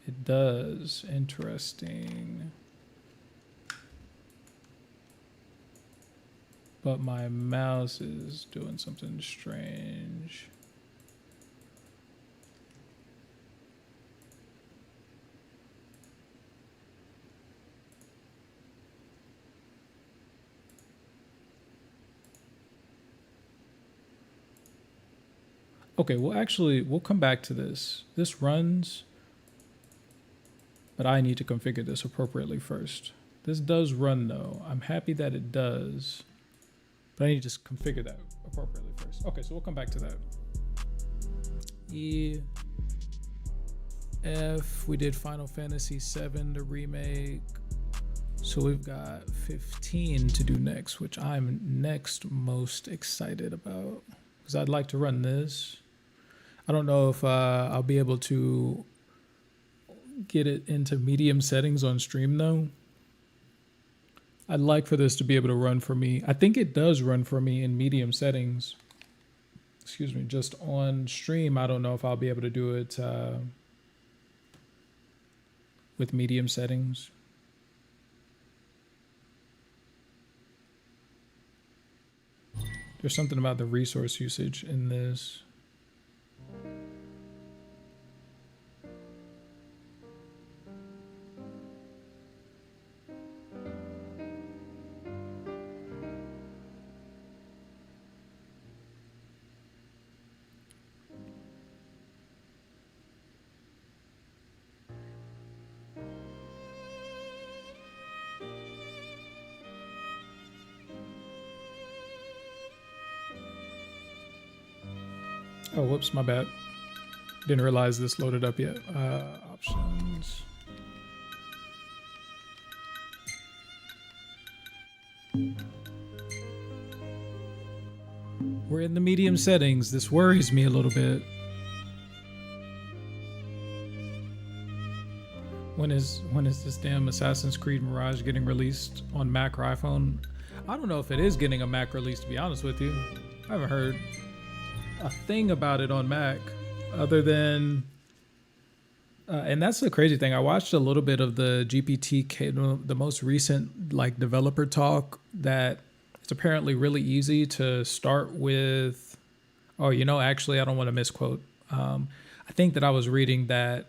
It does. Interesting. But my mouse is doing something strange. Okay, well, actually, we'll come back to this. This runs, but I need to configure this appropriately first. This does run, though. I'm happy that it does, but I need to just configure that appropriately first. Okay, so we'll come back to that. E, F, we did Final Fantasy VII, the remake. So we've got 15 to do next, which I'm next most excited about, because I'd like to run this. I don't know if I'll be able to get it into medium settings on stream, though. I'd like for this to be able to run for me. I think it does run for me in medium settings. Excuse me, just on stream, I don't know if I'll be able to do it with medium settings. There's something about the resource usage in this. Oh, whoops, my bad. Didn't realize this loaded up yet. Options. We're in the medium settings. This worries me a little bit. When is this damn Assassin's Creed Mirage getting released on Mac or iPhone? I don't know if it is getting a Mac release, to be honest with you. I haven't heard a thing about it on Mac other than and that's the crazy thing. I watched a little bit of the GPTK, the most recent like developer talk that It's apparently really easy to start with. Oh, actually, I don't want to misquote. I think that I was reading that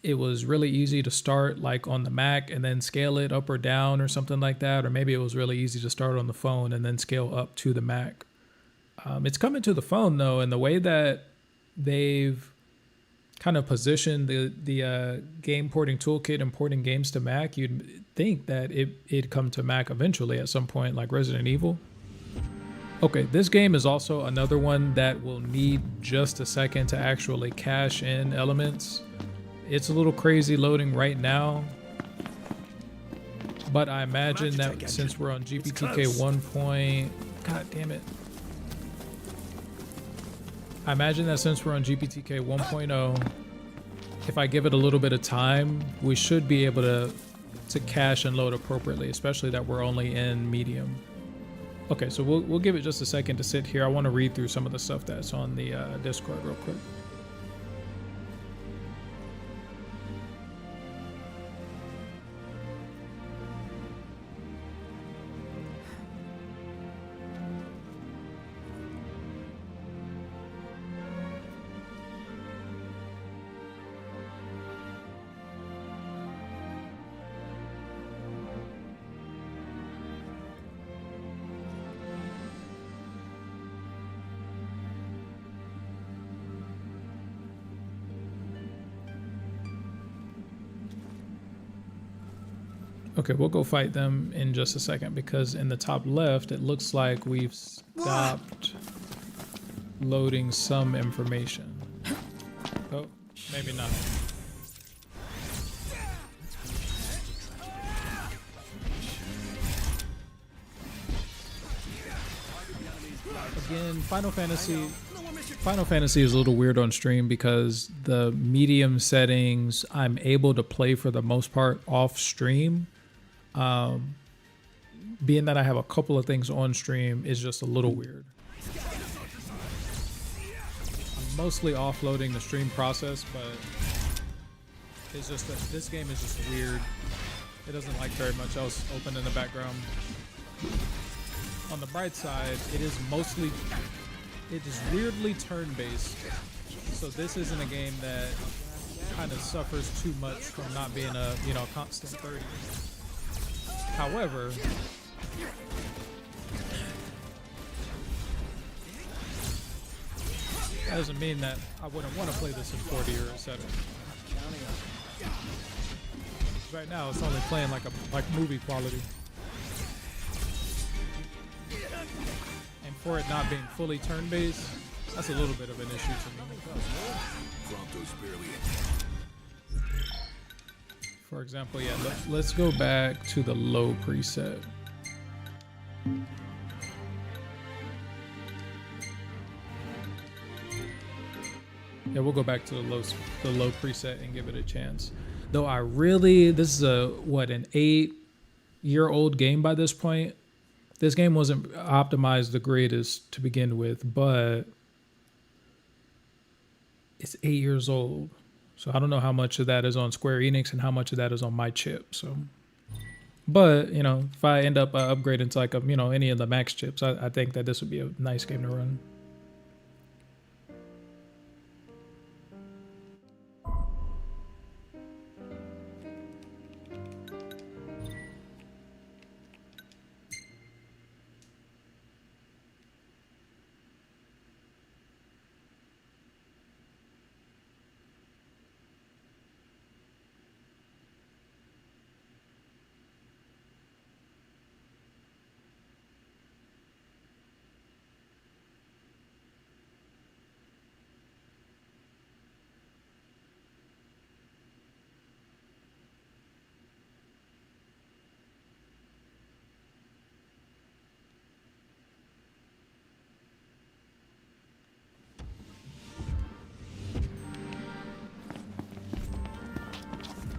it was really easy to start like on the Mac and then scale it up or down or something like that. Or maybe it was really easy to start on the phone and then scale up to the Mac. It's coming to the phone though, and the way that they've kind of positioned the game porting toolkit and porting games to Mac, you'd think that it'd come to Mac eventually at some point, like Resident Evil. Okay, this game is also another one that will need just a second to actually cache in elements. It's a little crazy loading right now, but I imagine that since we're on GPTK 1. God damn it. I imagine that since we're on GPTK 1.0, if I give it a little bit of time, we should be able to cache and load appropriately, especially that we're only in medium. Okay, so we'll give it just a second to sit here. I want to read through some of the stuff that's on the Discord real quick. Okay, we'll go fight them in just a second because in the top left, it looks like we've stopped loading some information. Oh, maybe not. Again, Final Fantasy is a little weird on stream because the medium settings I'm able to play for the most part off stream. Being that I have a couple of things on stream is just a little weird. I'm mostly offloading the stream process, but it's just that this game is just weird. It doesn't like very much else open in the background. On the bright side, it is weirdly turn-based. So this isn't a game that kind of suffers too much from not being a, constant 30. However, that doesn't mean that I wouldn't want to play this in 40 or 70. Right now, it's only playing like movie quality. And for it not being fully turn-based, that's a little bit of an issue to me. For example, yeah, let's go back to the low preset. Yeah, we'll go back to the low preset and give it a chance. Though this is an 8-year-old game by this point. This game wasn't optimized the greatest to begin with, but it's 8 years old. So I don't know how much of that is on Square Enix and how much of that is on my chip. So, but if I end up upgrading to like any of the max chips, I think that this would be a nice game to run.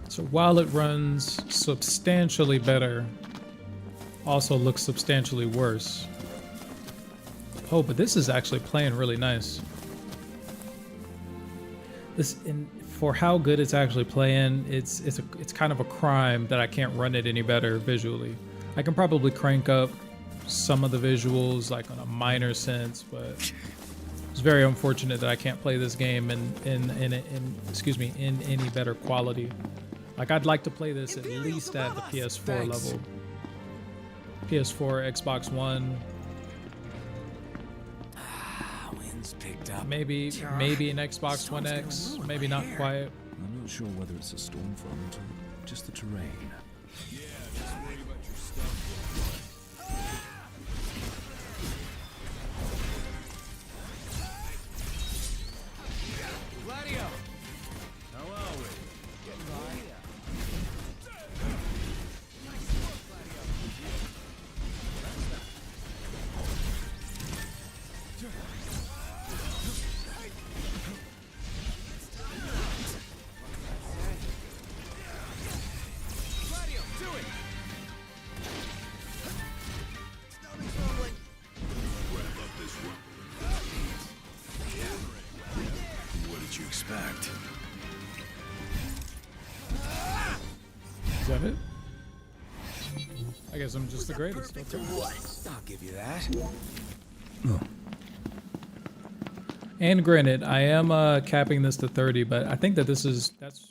So while it runs substantially better, also looks substantially worse. Oh, but this is actually playing really nice. For how good it's actually playing, it's kind of a crime that I can't run it any better visually. I can probably crank up some of the visuals like on a minor sense, but it's very unfortunate that I can't play this game in excuse me, in any better quality. Like, I'd like to play this at least at the PS4 level. PS4, Xbox One. Wind's picked up. Maybe an Xbox One X. Maybe not quite. I'm not sure whether it's a storm front or just the terrain. Yeah, just worry about your stuff. Gladio! How are we? Getting by? What did you expect? Is that it? I guess I'm just the greatest. Okay. I'll give you that. And granted, I am capping this to 30, but I think that that's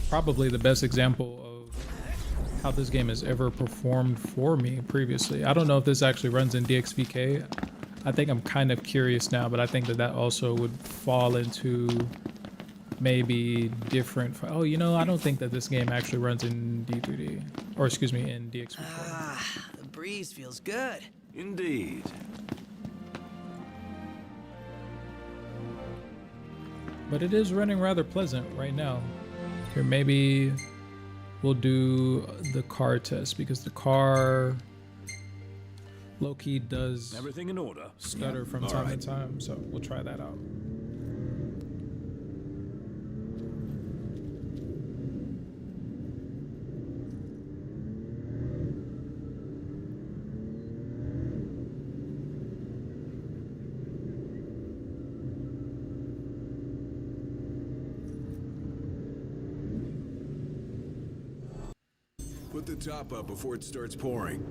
probably the best example of how this game has ever performed for me previously. I don't know if this actually runs in DXVK. I think I'm kind of curious now, but I think that that also would fall into maybe different. Oh, you know, I don't think that this game actually runs in D3D, or excuse me, in DXVK. Ah, the breeze feels good. Indeed. But it is running rather pleasant right now. Here, maybe we'll do the car test, because the car low-key does Everything in order. stutter from All time right. to time, so we'll try that out. Put the top up before it starts pouring.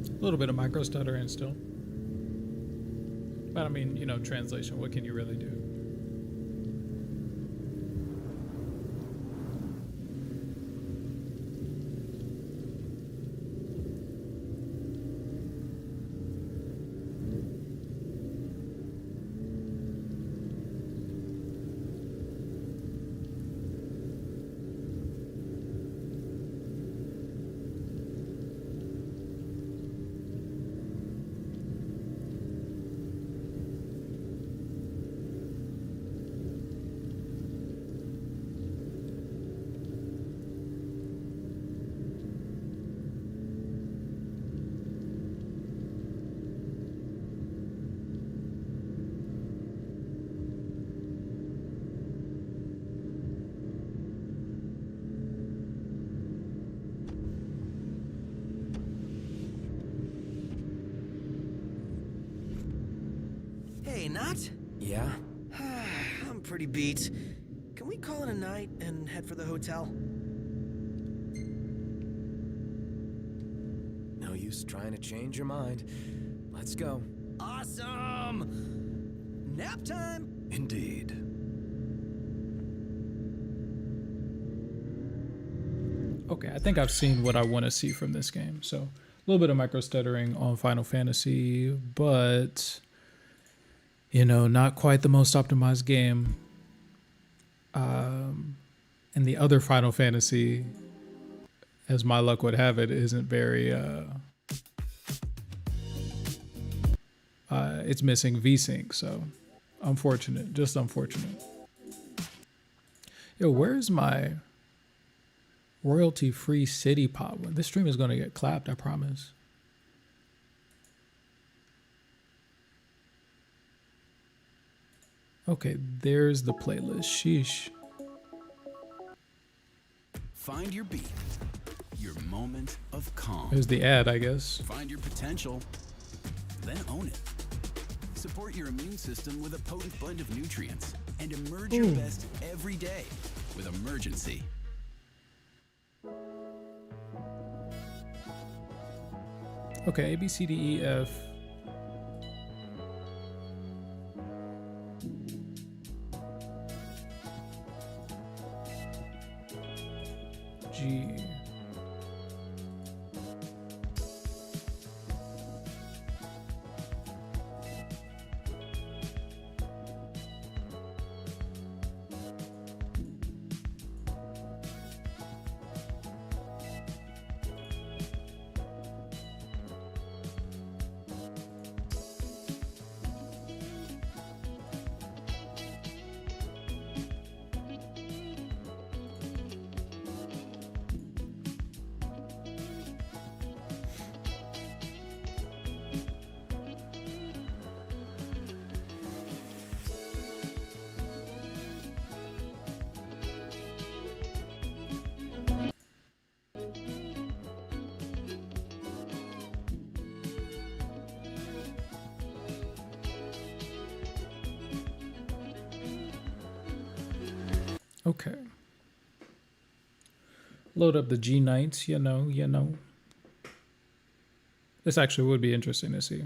A little bit of micro stuttering still. But I mean, you know, translation, what can you really do? Hey, Nut? Yeah? I'm pretty beat. Can we call it a night and head for the hotel? No use trying to change your mind. Let's go. Awesome! Nap time! Indeed. Okay, I think I've seen what I want to see from this game. So a little bit of micro stuttering on Final Fantasy, but you know, not quite the most optimized game. And the other Final Fantasy as my luck would have it, isn't very it's missing VSync, so unfortunate, just unfortunate. Yo, where's my royalty-free city pot? This stream is gonna get clapped, I promise. Okay, there's the playlist. Sheesh. Find your beat, your moment of calm. There's the ad, I guess. Find your potential, then own it. Support your immune system with a potent blend of nutrients and emerge your best every day with Emergency. Okay, A, B, C, D, E, F. G. Okay. Load up the G Knights, you know. This actually would be interesting to see.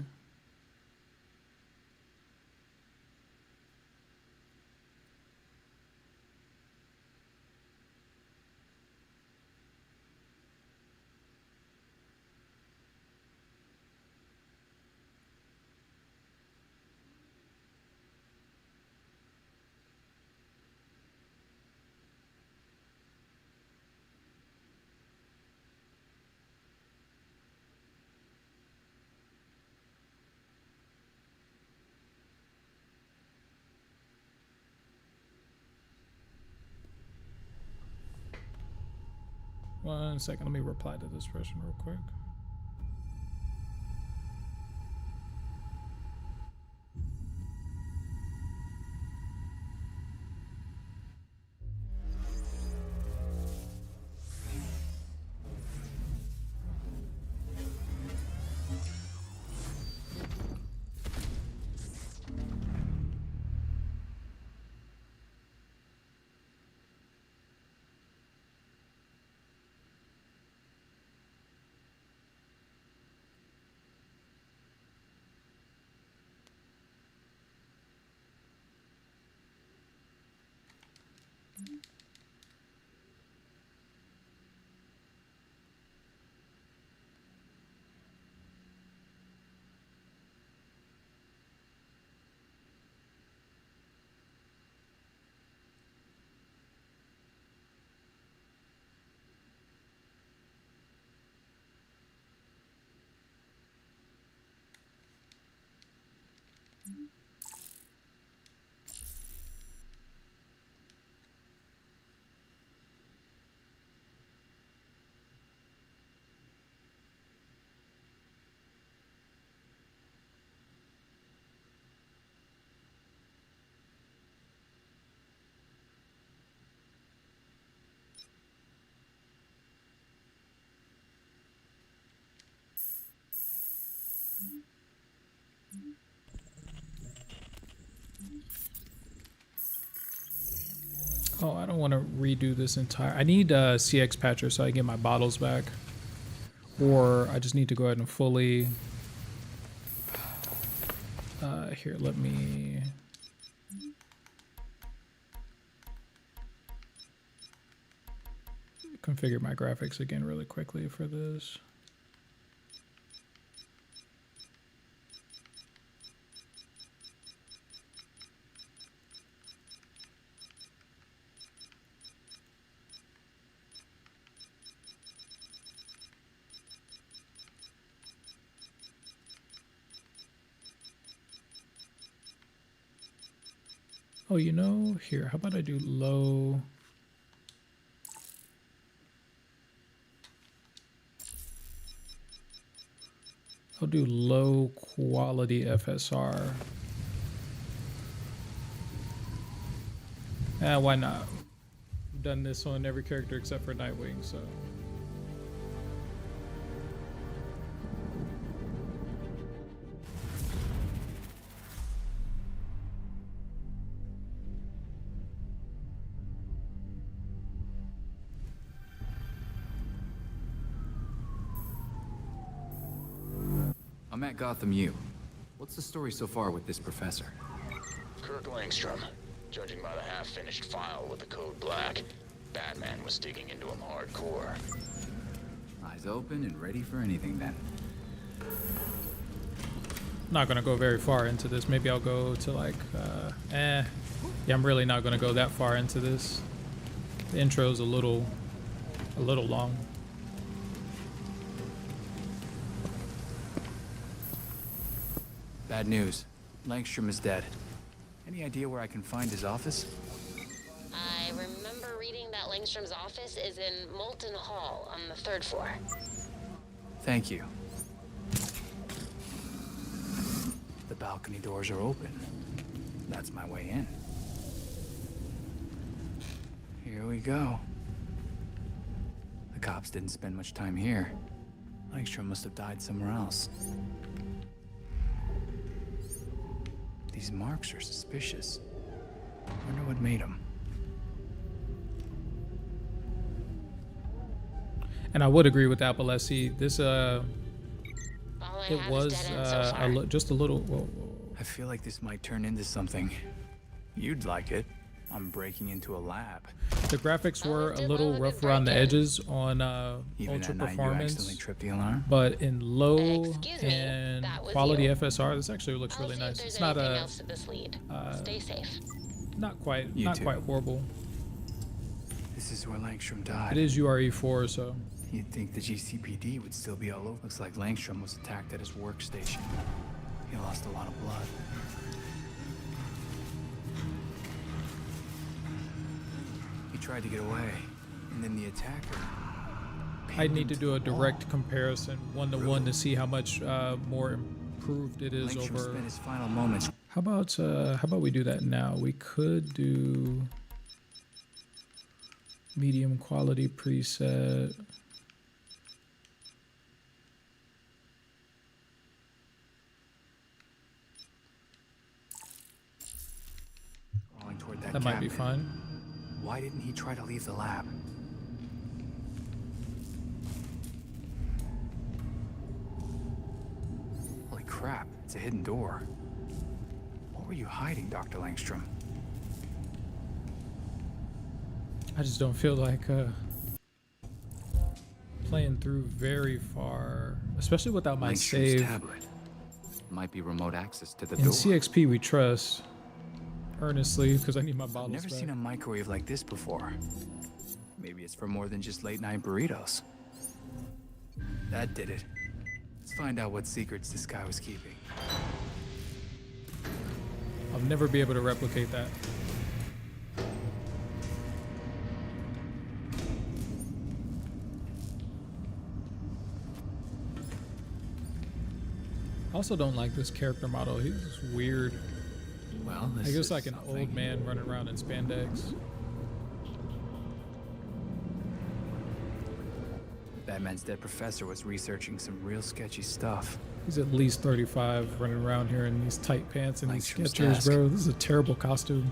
One second, let me reply to this person real quick. Oh, I don't want to redo this entire... I need CX Patcher so I get my bottles back. Or I just need to go ahead and fully... here, let me... configure my graphics again really quickly for this. Oh, you know, here, how about I do low? I'll do low quality FSR. Why not? I've done this on every character except for Nightwing, so. I'm at Gotham U. What's the story so far with this professor? Kirk Langstrom. Judging by the half-finished file with the code black, Batman was digging into him hardcore. Eyes open and ready for anything then. Not gonna go very far into this. Maybe I'll go to like, yeah, I'm really not gonna go that far into this. The intro's a little long. Bad news. Langstrom is dead. Any idea where I can find his office? I remember reading that Langstrom's office is in Molten Hall on the 3rd floor. Thank you. The balcony doors are open. That's my way in. Here we go. The cops didn't spend much time here. Langstrom must have died somewhere else. These marks are suspicious. Wonder what made them. And I would agree with Appalachia. This it was just a little. Whoa. I feel like this might turn into something. You'd like it. I'm breaking into a lab. The graphics were a little rough around the edges on Ultra Performance, tripped the alarm. but in low and quality FSR, this actually looks really nice. It's not a Stay safe. not quite horrible. This is where Langstrom died. It is URE4, so You'd think the GCPD would still be all over. Looks like Langstrom was attacked at his workstation. He lost a lot of blood. He tried to get away, and then the attacker... I need to do a direct comparison, one-to-one, to see how much more improved it is Langstrom over. spent his final moments. How about we do that now? We could do medium quality preset. Crawling toward That might be fine. Why didn't he try to leave the lab? Holy crap, it's a hidden door. What were you hiding, Dr. Langstrom? I just don't feel like playing through very far, especially without my Langstrom's save. tablet. Might be remote access to the In door. CXP we trust earnestly because I need my bottles I've never back. seen a microwave like this before. Maybe it's for more than just late night burritos. That did it. Let's find out what secrets this guy was keeping. I'll never be able to replicate that. I also don't like this character model. He's weird. Well, I guess like an old man running around in spandex. Batman's dead professor was researching some real sketchy stuff. He's at least 35 running around here in these tight pants and these Langstrom's Skechers, desk. bro. This is a terrible costume.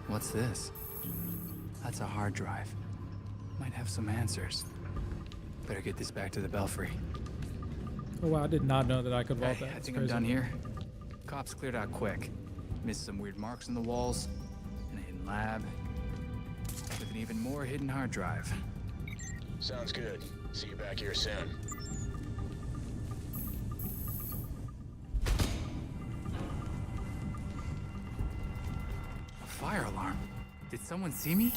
What's this? That's a hard drive. Might have some answers. Better get this back to the Belfry. Oh wow, I did not know that I could vault Hey, that. I That's think I'm crazy. done here. Cops cleared out quick. Missed some weird marks on the walls, and a hidden lab, with an even more hidden hard drive. Sounds good. See you back here soon. A fire alarm. Did someone see me?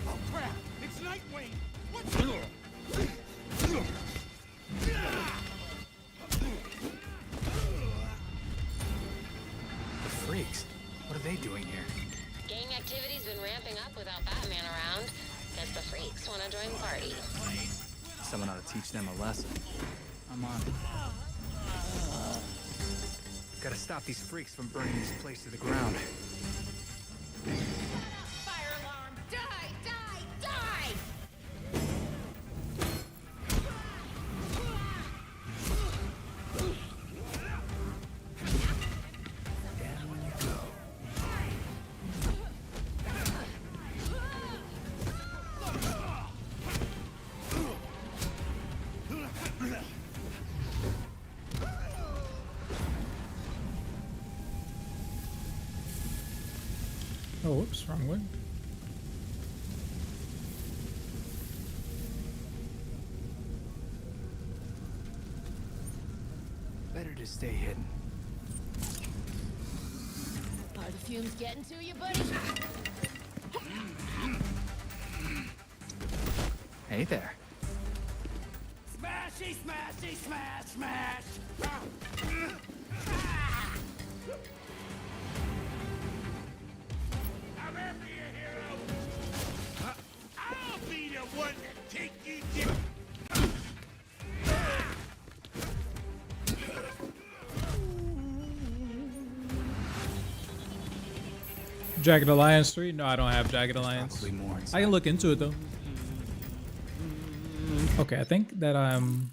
Oh crap! It's Nightwing! What's throwing party. Someone ought to teach them a lesson. I'm on it. Gotta stop these freaks from burning this place to the ground. Fire alarm! Die! Die! Die! Oh, whoops, wrong way. Better to stay hidden. Are the fumes getting to you, buddy? Hey there. Smashy, smashy, smash, smash! I'm after you, hero! I'll be the one to take you down! Jagged Alliance 3? No, I don't have Jagged Alliance. I can look into it though. Okay, I think that I'm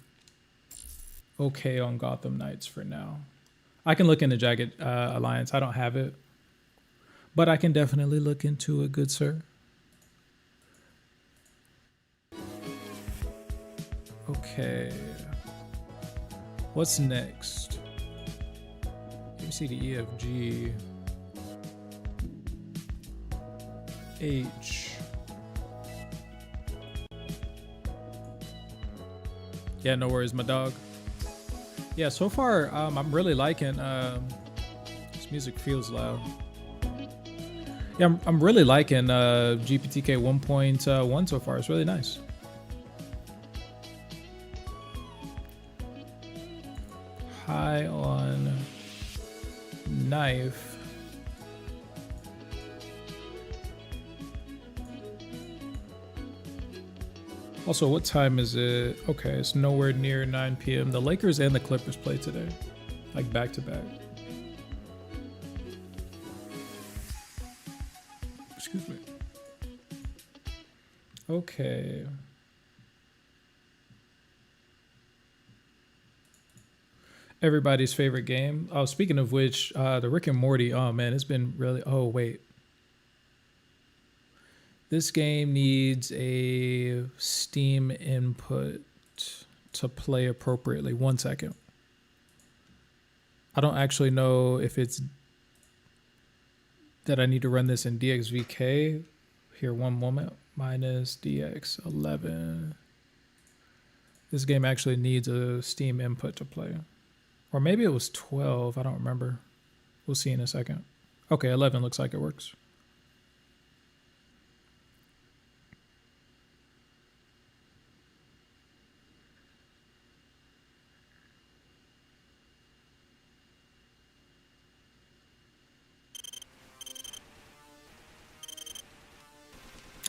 okay on Gotham Knights for now. I can look into Jagged Alliance. I don't have it. But I can definitely look into it, good sir. Okay. What's next? Let me see the E, F, G, H. Yeah, no worries, my dog. Yeah, so far, I'm really liking, this music feels loud. Yeah, I'm really liking GPTK 1.1 so far. It's really nice. High on knife. Also, what time is it? Okay, it's nowhere near 9 p.m. The Lakers and the Clippers play today, like back to back. Excuse me. Okay. Everybody's favorite game. Oh, speaking of which, the Rick and Morty. Oh man, it's been really. Oh wait. This game needs a Steam input to play appropriately. 1 second. I don't actually know if it's that I need to run this in DXVK. Here, one moment. Minus DX11. This game actually needs a Steam input to play. Or maybe it was 12. I don't remember. We'll see in a second. Okay, 11 looks like it works.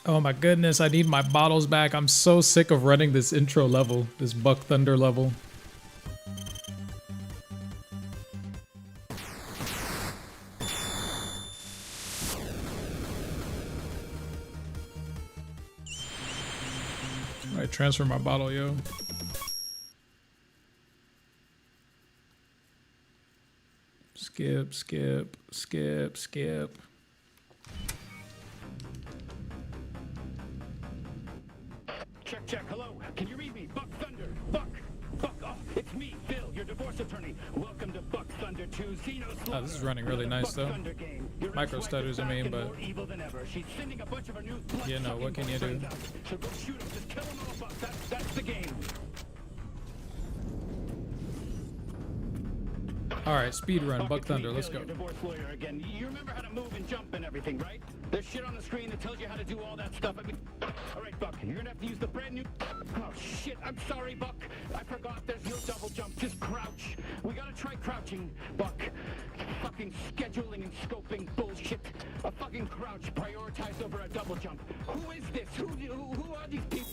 Oh my goodness, I need my bottles back. I'm so sick of running this intro level, this Buck Thunder level. Alright, transfer my bottle, yo. Skip, skip, skip, skip. Check, check, hello. Can you read me? Buck Thunder. Buck. Oh, it's me, Phil, your divorce attorney. Welcome to Buck Thunder 2 Xeno Slaughter. Oh, this is running really nice though. Micro stutters, I mean, but you know, what can you do? So go shoot him, just kill him all, Buck. That's the game. Alright, speed run, Buck Thunder, let's go. Divorce lawyer again. You remember how to move and jump and everything, right? There's shit on the screen that tells you how to do all that stuff. I mean, all right, Buck, you're gonna have to use the brand new. Oh shit! I'm sorry, Buck. I forgot. There's no double jump. Just crouch. We gotta try crouching, Buck. Fucking scheduling and scoping bullshit. A fucking crouch prioritized over a double jump. Who is this? Who are these people?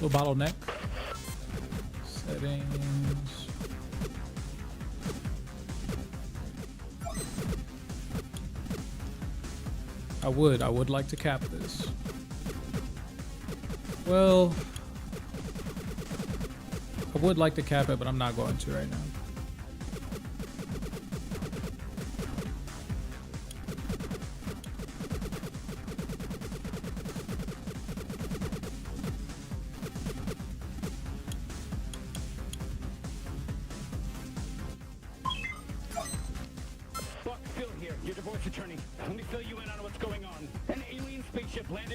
Still bottleneck. Settings. I would like to cap this. Well, I would like to cap it, but I'm not going to right now.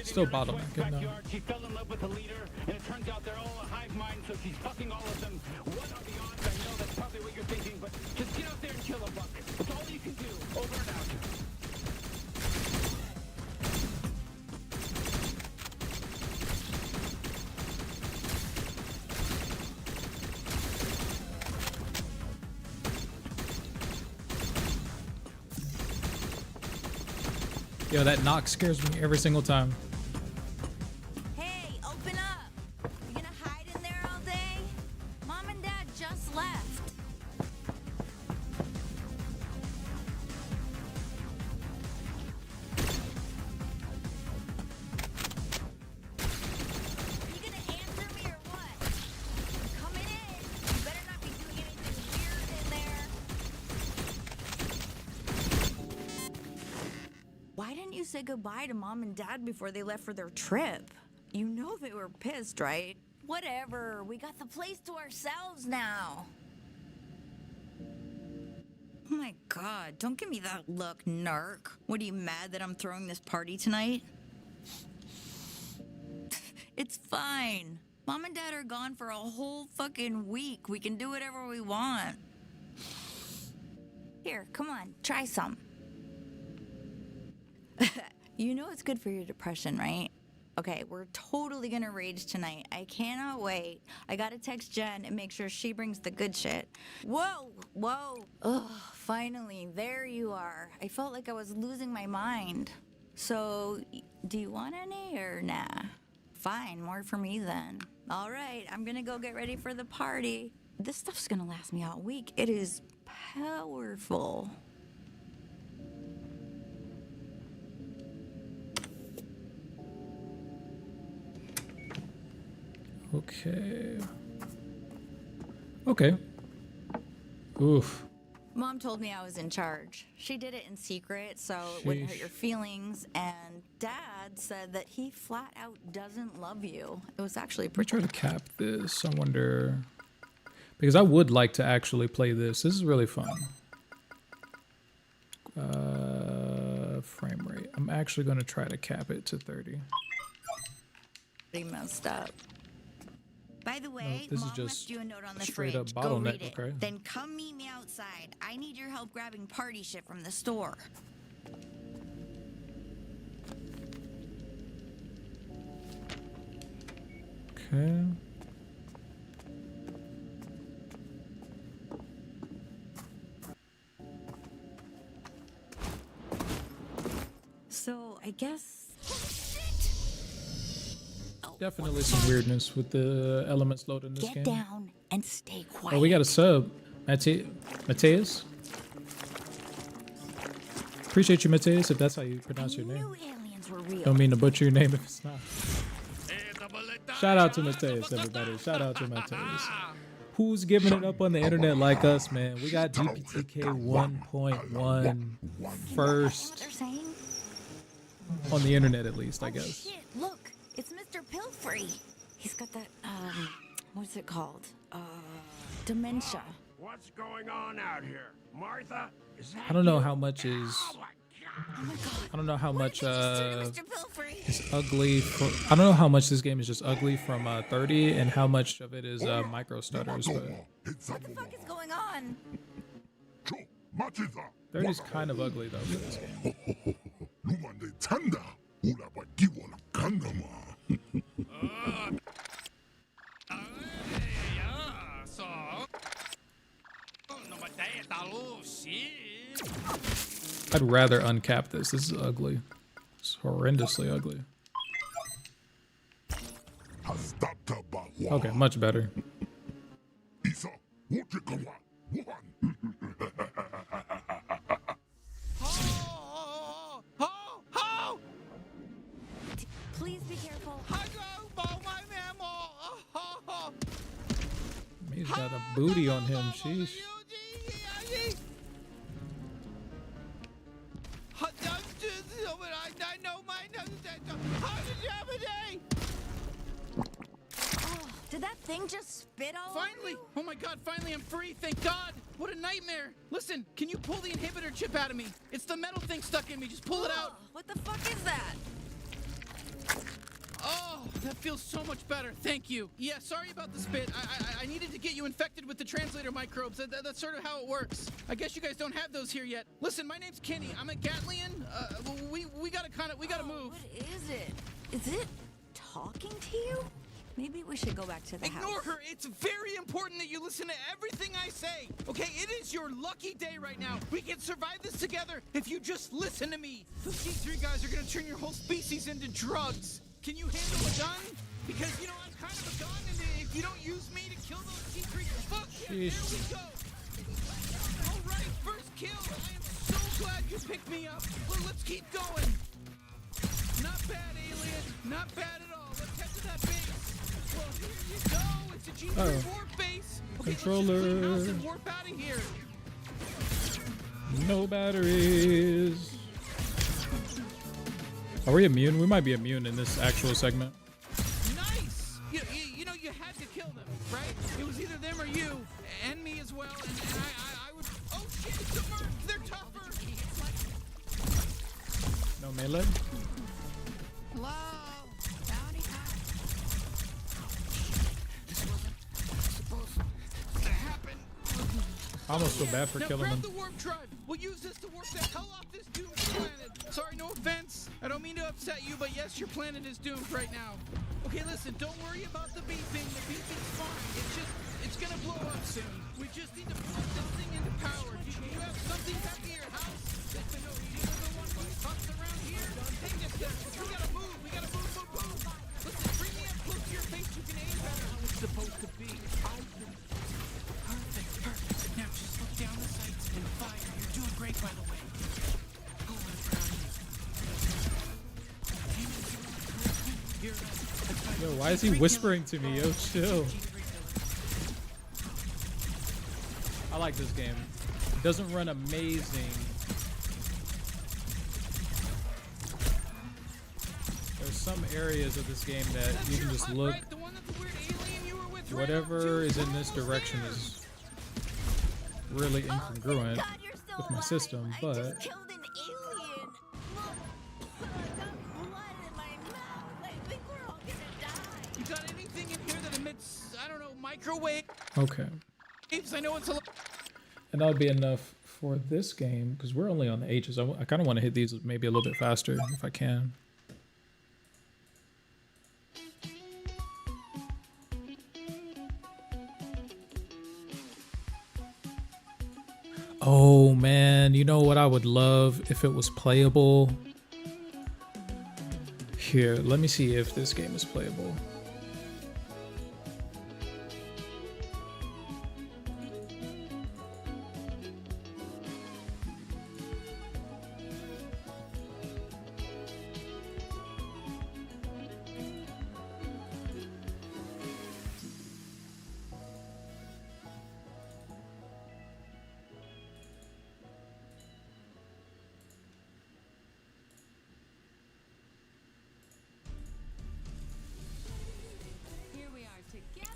Still bottlenecking though. She fell in love with the leader, and it turns out they're all a hive mind, so she's fucking all of them. What are the odds? I know that's probably what you're thinking, but just get out there and kill a buck. That's all you can do. Over and out. Yo, that knock scares me every single time. Hey, open up! You gonna hide in there all day? Mom and Dad just left. Are you gonna answer me or what? I'm coming in. You better not be doing anything weird in there. Why didn't you say goodbye to Mom and Dad before they left for their trip? You know they were pissed, right? Whatever. We got the place to ourselves now. Oh my god, don't give me that look, narc. What, are you mad that I'm throwing this party tonight? It's fine. Mom and Dad are gone for a whole fucking week. We can do whatever we want. Here, come on, try some. You know it's good for your depression, right? Okay, we're totally gonna rage tonight. I cannot wait. I gotta text Jen and make sure she brings the good shit. Whoa, whoa. Ugh, finally, there you are. I felt like I was losing my mind. So, do you want any or nah? Fine, more for me then. All right, I'm gonna go get ready for the party. This stuff's gonna last me all week. It is powerful. Okay. Okay. Oof. Mom told me I was in charge. She did it in secret, so it wouldn't hurt your feelings. And Dad said that he flat out doesn't love you. It was actually pretty. I'm trying to cap this. I wonder, because I would like to actually play this. This is really fun. Frame rate. I'm actually going to try to cap it to 30. Pretty messed up. By the way, this Mom is just left you a note on the straight fridge. up Go bottleneck. read it. Okay. Then come meet me outside. I need your help grabbing party shit from the store. Okay. So I guess. Definitely some weirdness with the elements loaded in this game. Get down and stay quiet. Oh, we got a sub. Mateus. Appreciate you, Mateus, if that's how you pronounce your name. Aliens were real. Don't mean to butcher your name if it's not. Shout out to Mateus, everybody. Shout out to Mateus. Who's giving it up on the internet like us, man? We got GPTK 1.1 first. On the internet, at least, I guess. Shit, look, it's Mr. Pilfrey. He's got that, what's it called? Dementia. What's going on out here? Martha? Is that I don't know you? how much is. Oh my God. I don't know how much Mr. Pilfrey? is ugly. I don't know how much this game is just ugly from 30, and how much of it is micro stutters. But What the fuck is going on? 30 is kind of ugly though for this game. I'd rather uncap this. This is ugly. It's horrendously ugly. Okay, much better. Please be careful. He's got a booty on him. Sheesh. Did that thing just spit all Finally! Oh my god, finally I'm free, thank god! What a nightmare! Listen, can you pull the inhibitor chip out of me? It's the metal thing stuck in me, just pull it out! What the fuck is that? Oh, that feels so much better, thank you. Yeah, sorry about the spit. I needed to get you infected with the translator microbes. That's sort of how it works. I guess you guys don't have those here yet. Listen, my name's Kenny. I'm a Gatlian. We gotta move. What is it? Is it talking to you? Maybe we should go back to the house. Ignore her. It's very important that you listen to everything I say. Okay, it is your lucky day right now. We can survive this together if you just listen to me. Those C3 guys are gonna turn your whole species into drugs. Can you handle a gun? Because, you know, I'm kind of a gun, and if you don't use me to kill those C3, fuck yeah, there we go. All right, first kill. I am so glad you picked me up. Well, let's keep going. Not bad, alien. Not bad at all. Let's head to that base. Well, here you go. It's a G3 warp base. Okay, Controller. let's just clean house and warp out of here. No batteries. Are we immune? We might be immune in this actual segment. Nice. You know, you had to kill them, right? It was either them or you, and me as well. And I would. Oh shit! It's a merc. They're tougher. No melee. Hello. Bounty house. This wasn't supposed to happen. I almost feel bad for now killing grab them. the warp drive. We'll use this to warp the hell off this doomed planet. Sorry, no offense. I don't mean to upset you, but yes, your planet is doomed right now. Okay, listen, don't worry about the beeping. The beeping's fine. It's gonna blow up soon. We just need to plug this thing into power. Do you have something back at your house? Yes, I know. You know the one who talks around here? Take this step. We gotta move. Listen, bring me up close to your face. You can aim better. How it's supposed to be. Perfect. Now just look down the sights and fire. You're doing great, by the way. Go on, Yo, why is he whispering to me? Yo, chill. I like this game. It doesn't run amazing. There's some areas of this game that you can just look. Whatever is in this direction is really incongruent with my system, but you got anything in here that emits, I don't know, microwave? okay. I know it's a lot. And that would be enough for this game because we're only on the H's. I kind of want to hit these maybe a little bit faster if I can. Oh man, you know what I would love if it was playable? Here, let me see if this game is playable.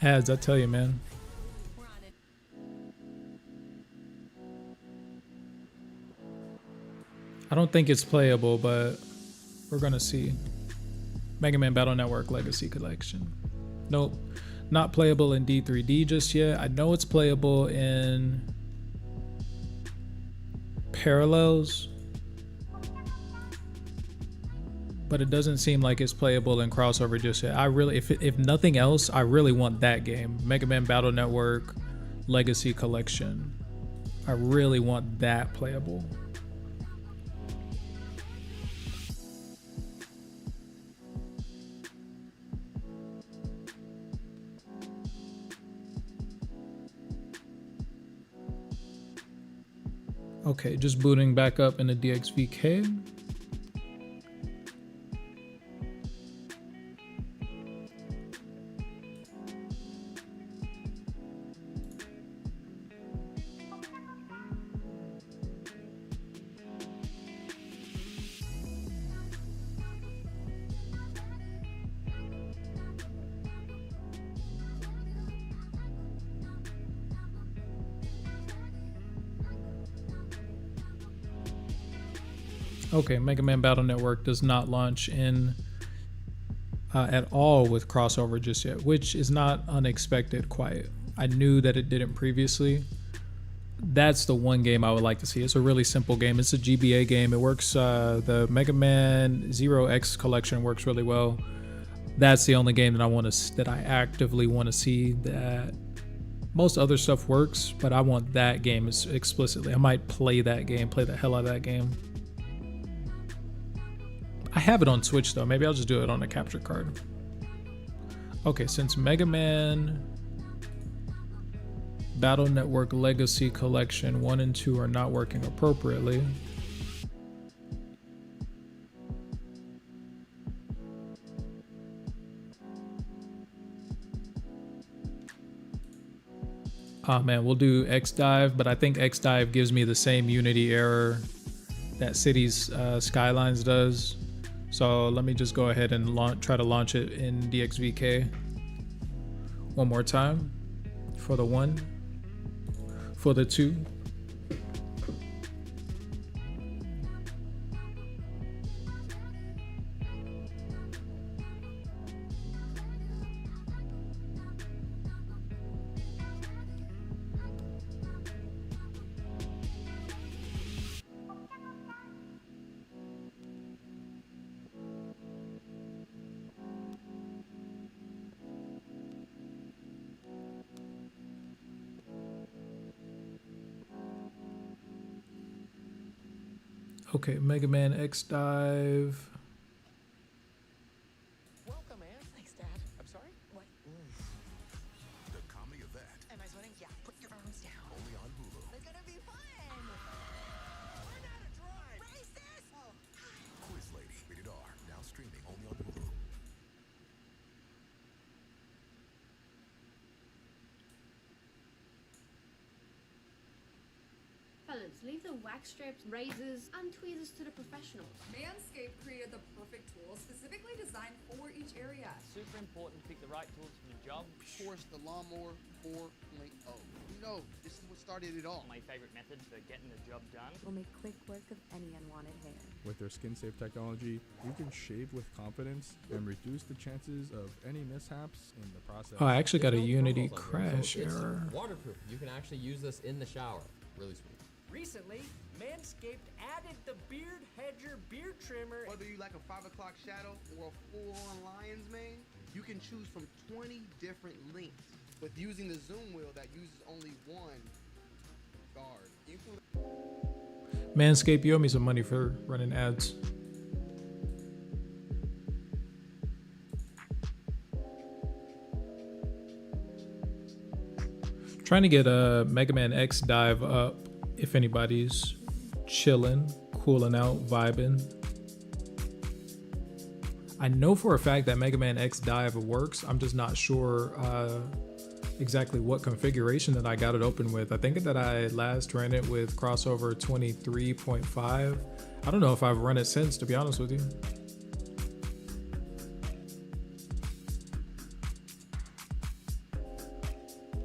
Ads, I tell you, man. I don't think it's playable, but we're gonna see. Megaman Battle Network Legacy Collection. Nope, not playable in D3D just yet. I know it's playable in Parallels, but it doesn't seem like it's playable in crossover just yet. I really, if nothing else, I really want that game, Megaman Battle Network Legacy Collection. I really want that playable. Okay, just booting back up into DXVK. Okay, Mega Man Battle Network does not launch in at all with crossover just yet, which is not unexpected quite. I knew that it didn't previously. That's the one game I would like to see. It's a really simple game. It's a GBA game. It works, the Mega Man Zero X collection works really well. That's the only game that I actively want to see. That most other stuff works, but I want that game explicitly. I might play that game, play the hell out of that game. I have it on Switch though. Maybe I'll just do it on a capture card. Okay, since Mega Man Battle Network Legacy Collection 1 and 2 are not working appropriately, oh man, we'll do X-Dive, but I think X-Dive gives me the same Unity error that Cities Skylines does. So let me just go ahead and try to launch it in DXVK one more time for the 1, for the 2. Okay, Mega Man X-Dive. Welcome, man. Thanks, Dad. I'm sorry? What? The comedy of that. Am I sweating? Yeah. Put your arms down. Only on Hulu. It's gonna be fun. Learn how to drive. Race this. Oh. Quiz Lady. Rated R. Now streaming only on Hulu. Fellas, leave the wax strips, razors, and tweezers to the professionals. Manscaped created the perfect tool specifically designed for each area. Super important to pick the right tools for the job. Of course, the Lawnmower 4.0. You know, this is what started it all. My favorite method for getting the job done. Will make quick work of any unwanted hair. With their skin-safe technology, you can shave with confidence and reduce the chances of any mishaps in the process. Oh, I actually got a Unity crash error. Waterproof. You can actually use this in the shower. Really sweet. Recently, Manscaped added the Beard Hedger beard trimmer. Whether you like a 5 o'clock shadow or a full-on lion's mane, you can choose from 20 different lengths. With using the zoom wheel that uses only one guard. Manscaped, you owe me some money for running ads. Trying to get a Mega Man X-Dive up if anybody's chilling, cooling out, vibing. I know for a fact that Mega Man X-Dive works. I'm just not sure exactly what configuration that I got it open with. I think that I last ran it with crossover 23.5. I don't know if I've run it since, to be honest with you.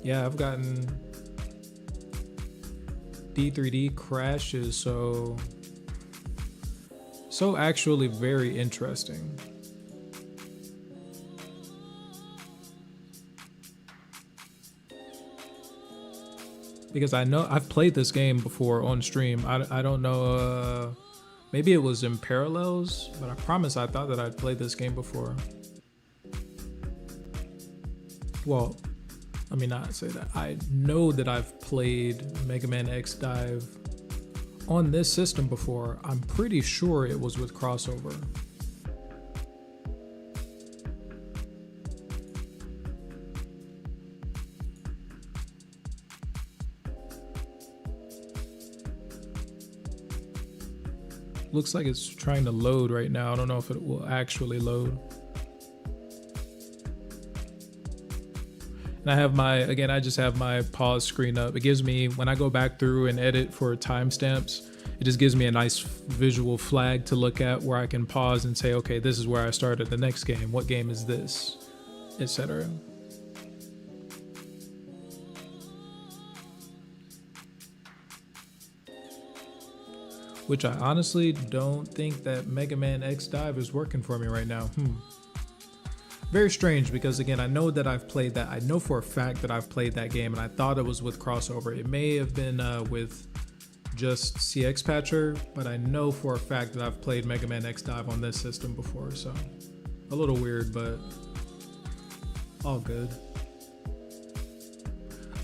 Yeah, I've gotten D3D crashes, so actually very interesting. Because I know I've played this game before on stream. I don't know, maybe it was in Parallels, but I promise I thought that I'd played this game before. Well, let me not say that. I know that I've played Mega Man X-Dive on this system before. I'm pretty sure it was with crossover. Looks like it's trying to load right now. I don't know if it will actually load. And I have my, again, I just have my pause screen up. It gives me, when I go back through and edit for timestamps, it just gives me a nice visual flag to look at where I can pause and say, okay, this is where I started the next game. What game is this? Etc. Which I honestly don't think that Megaman X Dive is working for me right now. Very strange, because again, I know that I've played that. I know for a fact that I've played that game, and I thought it was with crossover. It may have been with just CX Patcher, but I know for a fact that I've played Mega Man X Dive on this system before, so a little weird, but all good.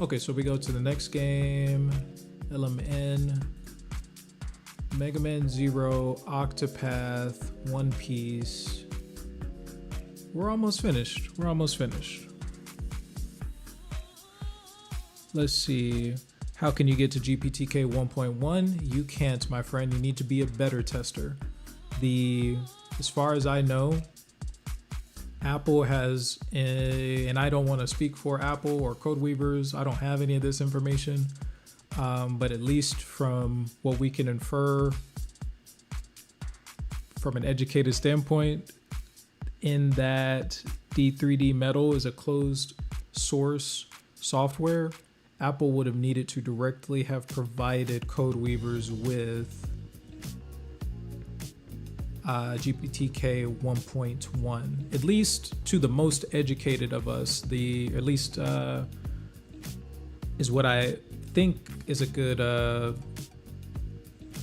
Okay, so we go to the next game, LMN, Mega Man Zero, Octopath, One Piece. We're almost finished. We're almost finished. Let's see. How can you get to GPTK 1.1? You can't, my friend. You need to be a better tester. As far as I know, Apple has, and I don't want to speak for Apple or Codeweavers. I don't have any of this information. But at least from what we can infer from an educated standpoint, in that D3D Metal is a closed source software, Apple would have needed to directly have provided Codeweavers with GPTK 1.1, at least to the most educated of us. At least is what I think is a good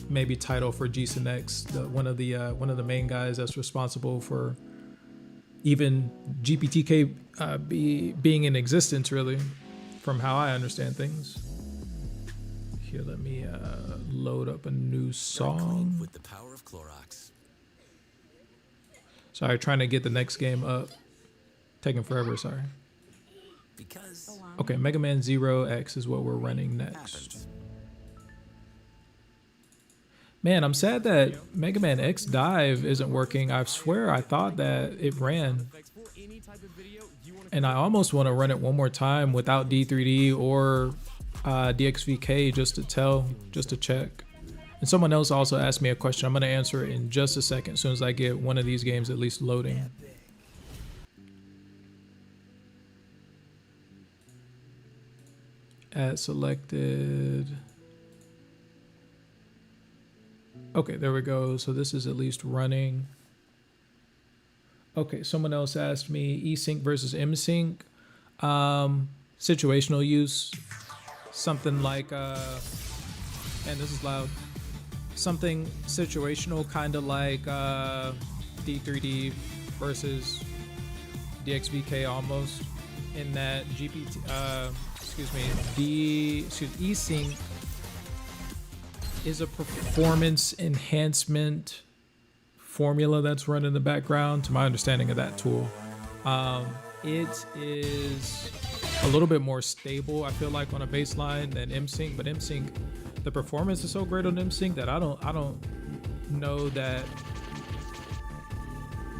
maybe title for Jason X, one of the main guys that's responsible for even GPTK being in existence, really, from how I understand things. Here, let me load up a new song. With the power of Clorox. Sorry, trying to get the next game up. Taking forever, sorry. Okay, Mega Man Zero X is what we're running next. Man, I'm sad that Mega Man X Dive isn't working. I swear I thought that it ran. And I almost want to run it one more time without D3D or DXVK just to check. And someone else also asked me a question. I'm going to answer it in just a second, as soon as I get one of these games at least loading. Add selected. Okay, there we go. So this is at least running. Okay, someone else asked me eSync versus MSync. Situational use. Something like, and this is loud. Something situational, kind of like D3D versus DXVK almost. In that eSync is a performance enhancement formula that's run in the background, to my understanding of that tool. It is a little bit more stable, I feel like, on a baseline than MSync, but MSync, the performance is so great on MSync that I don't know that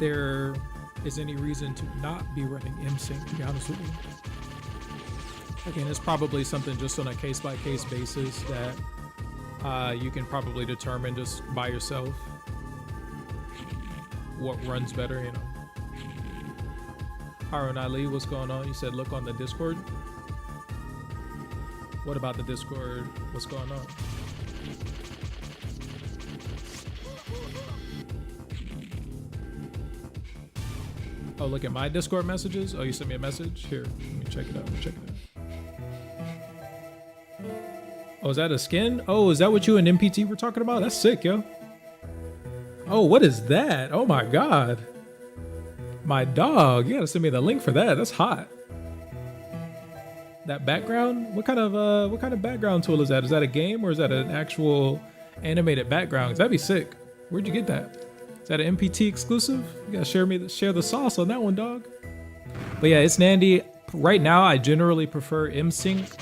there is any reason to not be running MSync, to be honest with you. Again, it's probably something just on a case-by-case basis that you can probably determine just by yourself what runs better, you know. Harun Ali, what's going on? You said look on the Discord. What about the Discord? What's going on? Oh, look at my Discord messages. Oh, you sent me a message? Here, let me check it out. Oh, is that a skin? Oh, is that what you and MPT were talking about? That's sick, yo. Oh, what is that? Oh my God. My dog. You gotta send me the link for that. That's hot. That background? What kind of background tool is that? Is that a game or is that an actual animated background? 'Cause that'd be sick. Where'd you get that? Is that an MPT exclusive? You gotta share the sauce on that one, dog. But yeah, it's Nandy. Right now, I generally prefer MSync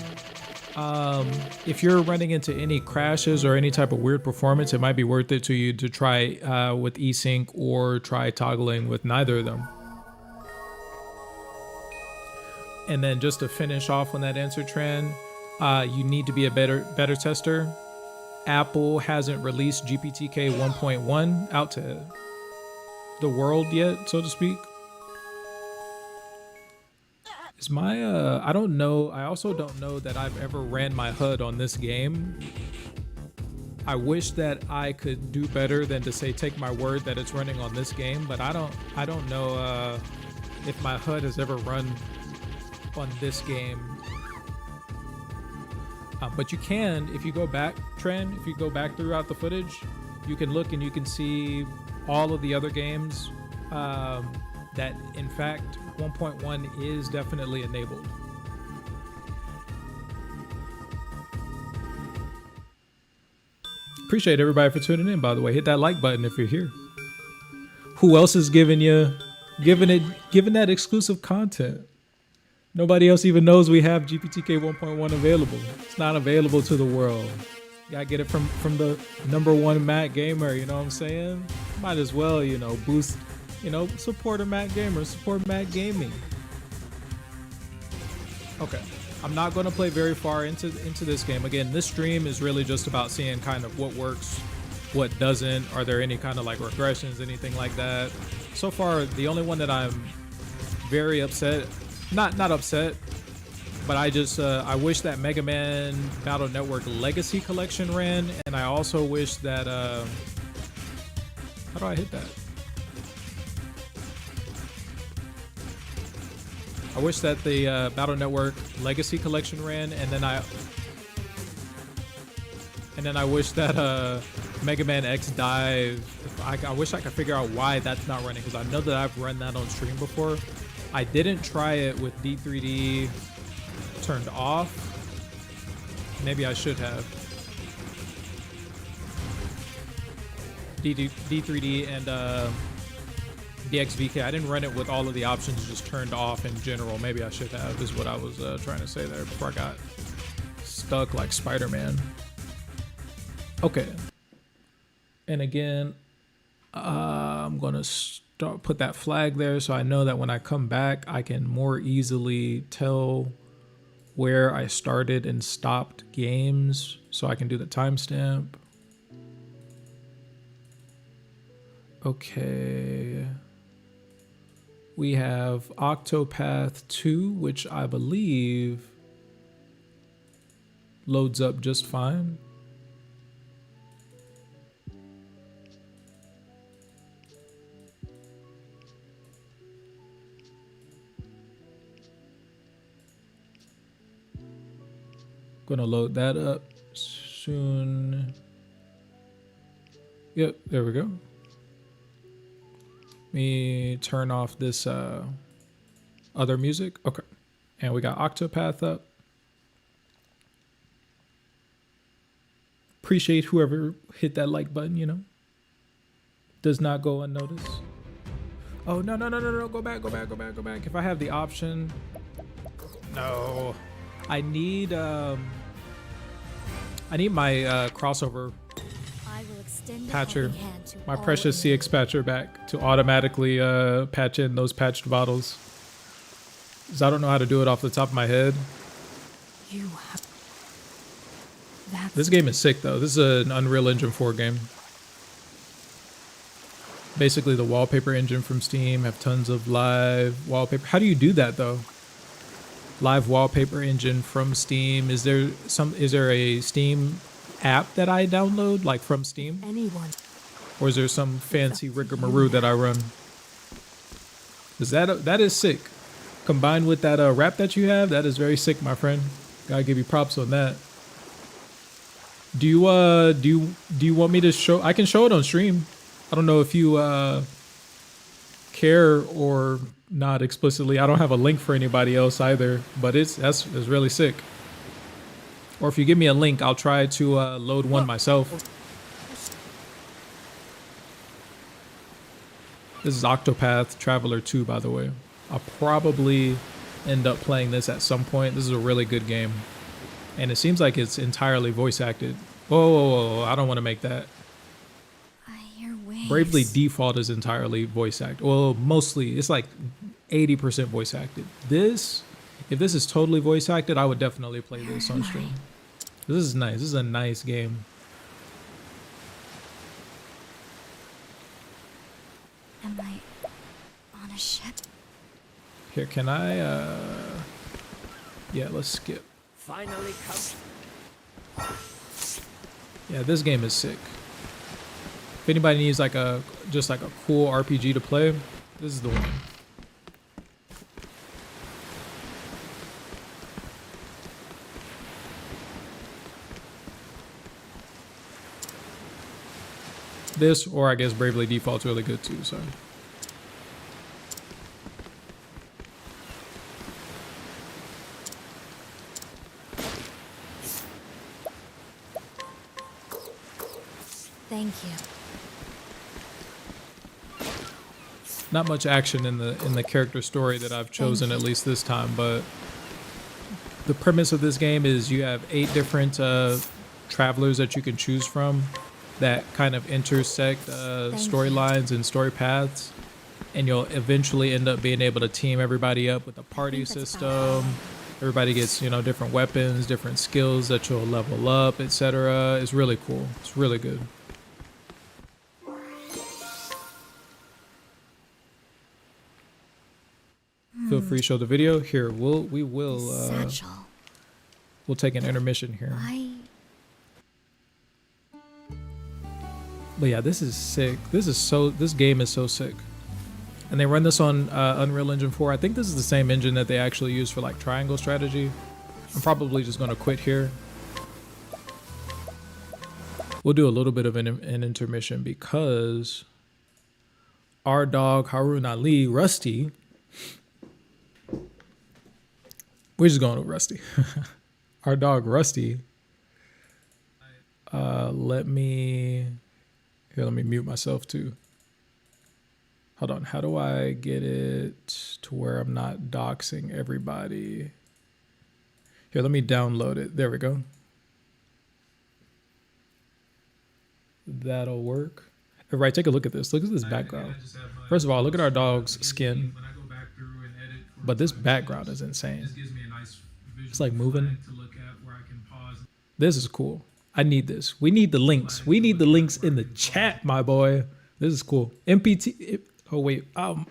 If you're running into any crashes or any type of weird performance, it might be worth it to you to try with MSYNC or try toggling with neither of them. And then just to finish off on that answer, Tran, you need to be a better tester. Apple hasn't released GPTK 1.1 out to the world yet, so to speak. Is my I don't know. I also don't know that I've ever ran my HUD on this game. I wish that I could do better than to say take my word that it's running on this game, but I don't know if my HUD has ever run on this game. But you can, if you go back, Tran, if you go back throughout the footage, you can look and you can see all of the other games that in fact 1.1 is definitely enabled. Appreciate everybody for tuning in, by the way. Hit that like button if you're here. Who else is giving that exclusive content? Nobody else even knows we have GPTK 1.1 available. It's not available to the world. You gotta get it from the #1 Mac gamer, you know what I'm saying? Might as well, you know, boost, you know, support a Mac gamer, support Mac gaming. Okay, I'm not gonna play very far into this game. Again, this stream is really just about seeing kind of what works, what doesn't. Are there any kind of like regressions, anything like that? So far, the only one that I'm very upset, not upset, but I just I wish that Megaman Battle Network Legacy Collection ran, and I also wish that how do I hit that? I wish that the Battle Network Legacy Collection ran, and then I wish that Mega Man X Dive. I wish I could figure out why that's not running, because I know that I've run that on stream before. I didn't try it with D3D turned off. Maybe I should have. D3D and DXVK. I didn't run it with all of the options just turned off in general. Maybe I should have, is what I was trying to say there before I got stuck like Spider-Man. Okay. And again, I'm going to put that flag there so I know that when I come back, I can more easily tell where I started and stopped games, so I can do the timestamp. Okay. We have Octopath 2, which I believe loads up just fine. Gonna load that up soon. Yep, there we go. Let me turn off this other music. Okay. And we got Octopath up. Appreciate whoever hit that like button, you know. Does not go unnoticed. Oh, no. Go back. If I have the option. No. I need my crossover patcher, my precious CX patcher back to automatically patch in those patched bottles. Because I don't know how to do it off the top of my head. This game is sick though. This is an Unreal Engine 4 game. Basically the wallpaper engine from Steam, have tons of live wallpaper. How do you do that though? Live wallpaper engine from Steam. Is there a Steam app that I download like from Steam? Or is there some fancy rigmarole that I run? Is that is sick. Combined with that rap that you have, that is very sick, my friend. Gotta give you props on that. Do you want me to show? I can show it on stream. I don't know if you care or not explicitly. I don't have a link for anybody else either, but that's really sick. Or if you give me a link, I'll try to load one myself. This is Octopath Traveler 2, by the way. I'll probably end up playing this at some point. This is a really good game. And it seems like it's entirely voice acted. Whoa, I don't want to make that. I hear waves. Bravely Default is entirely voice acted. Well, mostly, it's like 80% voice acted. This, if this is totally voice acted, I would definitely play this on stream. This is nice. This is a nice game. Am I on a ship? Here, can I, yeah, let's skip. Finally come. Yeah, this game is sick. If anybody needs like just like a cool RPG to play, this is the one. This, or I guess Bravely Default's really good too, so. Thank you. Not much action in the character story that I've chosen, at least this time, but the premise of this game is you have 8 different travelers that you can choose from that kind of intersect storylines and story paths, and you'll eventually end up being able to team everybody up with a party system. Everybody gets, you know, different weapons, different skills that you'll level up, etc. It's really cool. It's really good. Feel free to show the video. Here, we'll take an intermission here. But yeah, this is sick. This game is so sick. And they run this on Unreal Engine 4. I think this is the same engine that they actually use for like triangle strategy. I'm probably just gonna quit here. We'll do a little bit of an intermission because our dog Harun Ali, Rusty, we're just going with Rusty. Our dog Rusty. Let me mute myself too. Hold on, how do I get it to where I'm not doxing everybody? Here, let me download it. There we go. That'll work. Everybody, take a look at this. Look at this background. First of all, look at our dog's skin. But this background is insane. It's like moving. This is cool. I need this. We need the links. We need the links in the chat, my boy. This is cool. MPT. Oh wait. I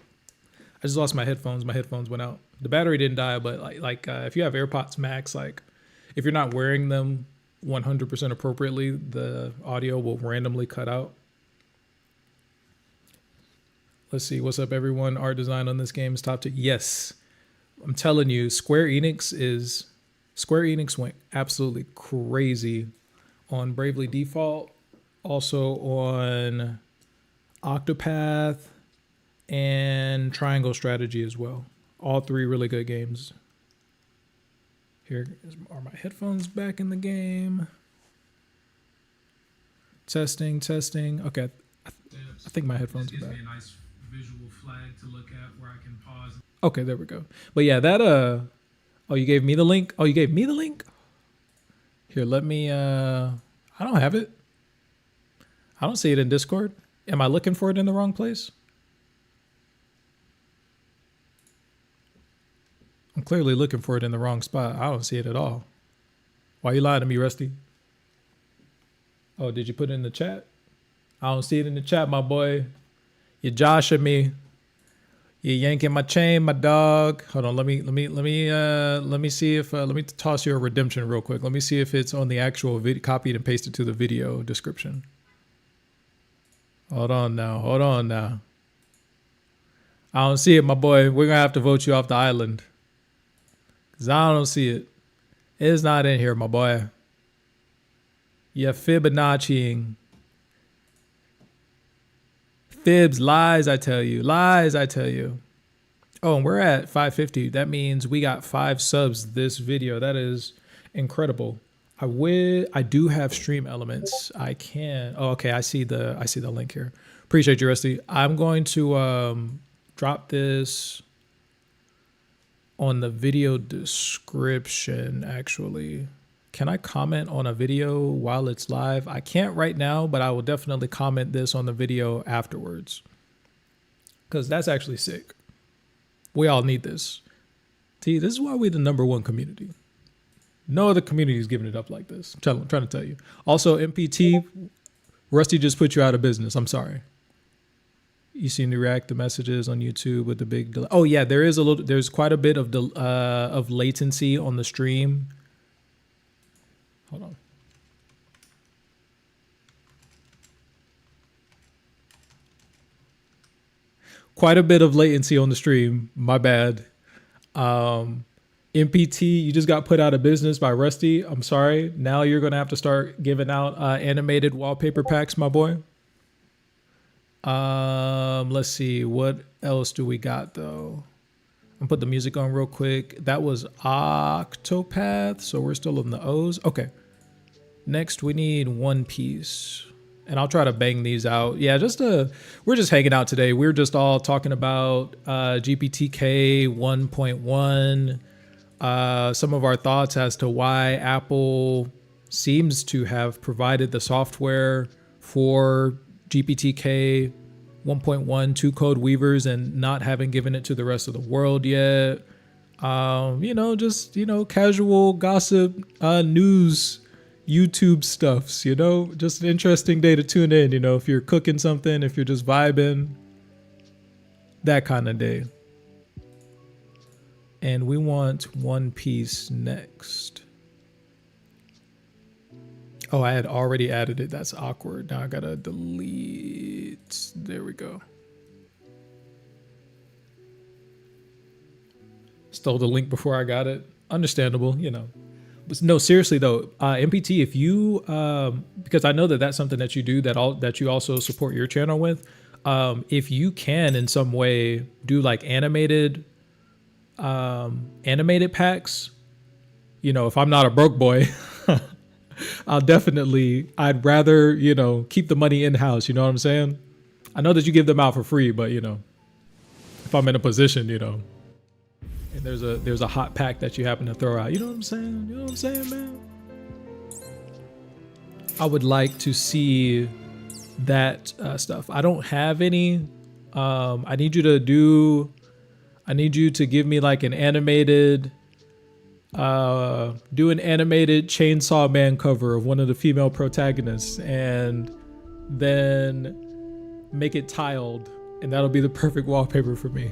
just lost my headphones. My headphones went out. The battery didn't die, but if you have AirPods Max, like if you're not wearing them 100% appropriately, the audio will randomly cut out. Let's see. What's up, everyone? Art design on this game is top 2. Yes. I'm telling you, Square Enix went absolutely crazy on Bravely Default, also on Octopath and Triangle Strategy as well. All 3 really good games. Here are my headphones back in the game. Testing. Okay, I think my headphones are back. Visual flag to look at where I can pause. Okay, there we go. But yeah, that oh, you gave me the link? Oh, you gave me the link? Here, let me I don't have it. I don't see it in Discord. Am I looking for it in the wrong place? I'm clearly looking for it in the wrong spot. I don't see it at all. Why you lying to me, Rusty? Oh, did you put it in the chat? I don't see it in the chat, my boy. You joshing me. You yanking my chain, my dog. Hold on, let me see if let me toss you a redemption real quick. Let me see if it's on the actual video, copied and pasted to the video description. Hold on now. I don't see it, my boy. We're gonna have to vote you off the island. Cause I don't see it. It's not in here, my boy. You're Fibonacciing. Fibs, lies, I tell you. Lies, I tell you. Oh, and we're at 550. That means we got 5 subs this video. That is incredible. I do have stream elements. I can. Oh, okay. I see the link here. Appreciate you, Rusty. I'm going to drop this on the video description, actually. Can I comment on a video while it's live? I can't right now, but I will definitely comment this on the video afterwards. Because that's actually sick. We all need this. See, this is why we're the #1 community. No other community is giving it up like this. I'm trying to tell you. Also, MPT, Rusty just put you out of business. I'm sorry. You seem to react to messages on YouTube with the big delay. Oh yeah, there's quite a bit of latency on the stream. Hold on. Quite a bit of latency on the stream. My bad. MPT, you just got put out of business by Rusty. I'm sorry. Now you're going to have to start giving out animated wallpaper packs, my boy. Let's see. What else do we got, though? I'm put the music on real quick. That was Octopath, so we're still in the O's. Okay. Next, we need One Piece. And I'll try to bang these out. Yeah, we're just hanging out today. We're just all talking about GPTK 1.1. Some of our thoughts as to why Apple seems to have provided the software for GPTK 1.1 to code weavers and not having given it to the rest of the world yet. Casual gossip, news, YouTube stuffs, just an interesting day to tune in, if you're cooking something, if you're just vibing, that kind of day. And we want One Piece next. Oh, I had already added it. That's awkward. Now I gotta delete. There we go. Stole the link before I got it. Understandable, But no, seriously though, MPT, if you, because I know that that's something that you do that you also support your channel with. If you can in some way do like animated packs, if I'm not a broke boy, I'd rather, keep the money in-house. You know what I'm saying? I know that you give them out for free, but if I'm in a position, and there's a hot pack that you happen to throw out, you know what I'm saying? Man? I would like to see that stuff. I don't have any. I need you to give me like an animated, do an animated Chainsaw Man cover of one of the female protagonists and then make it tiled, and that'll be the perfect wallpaper for me.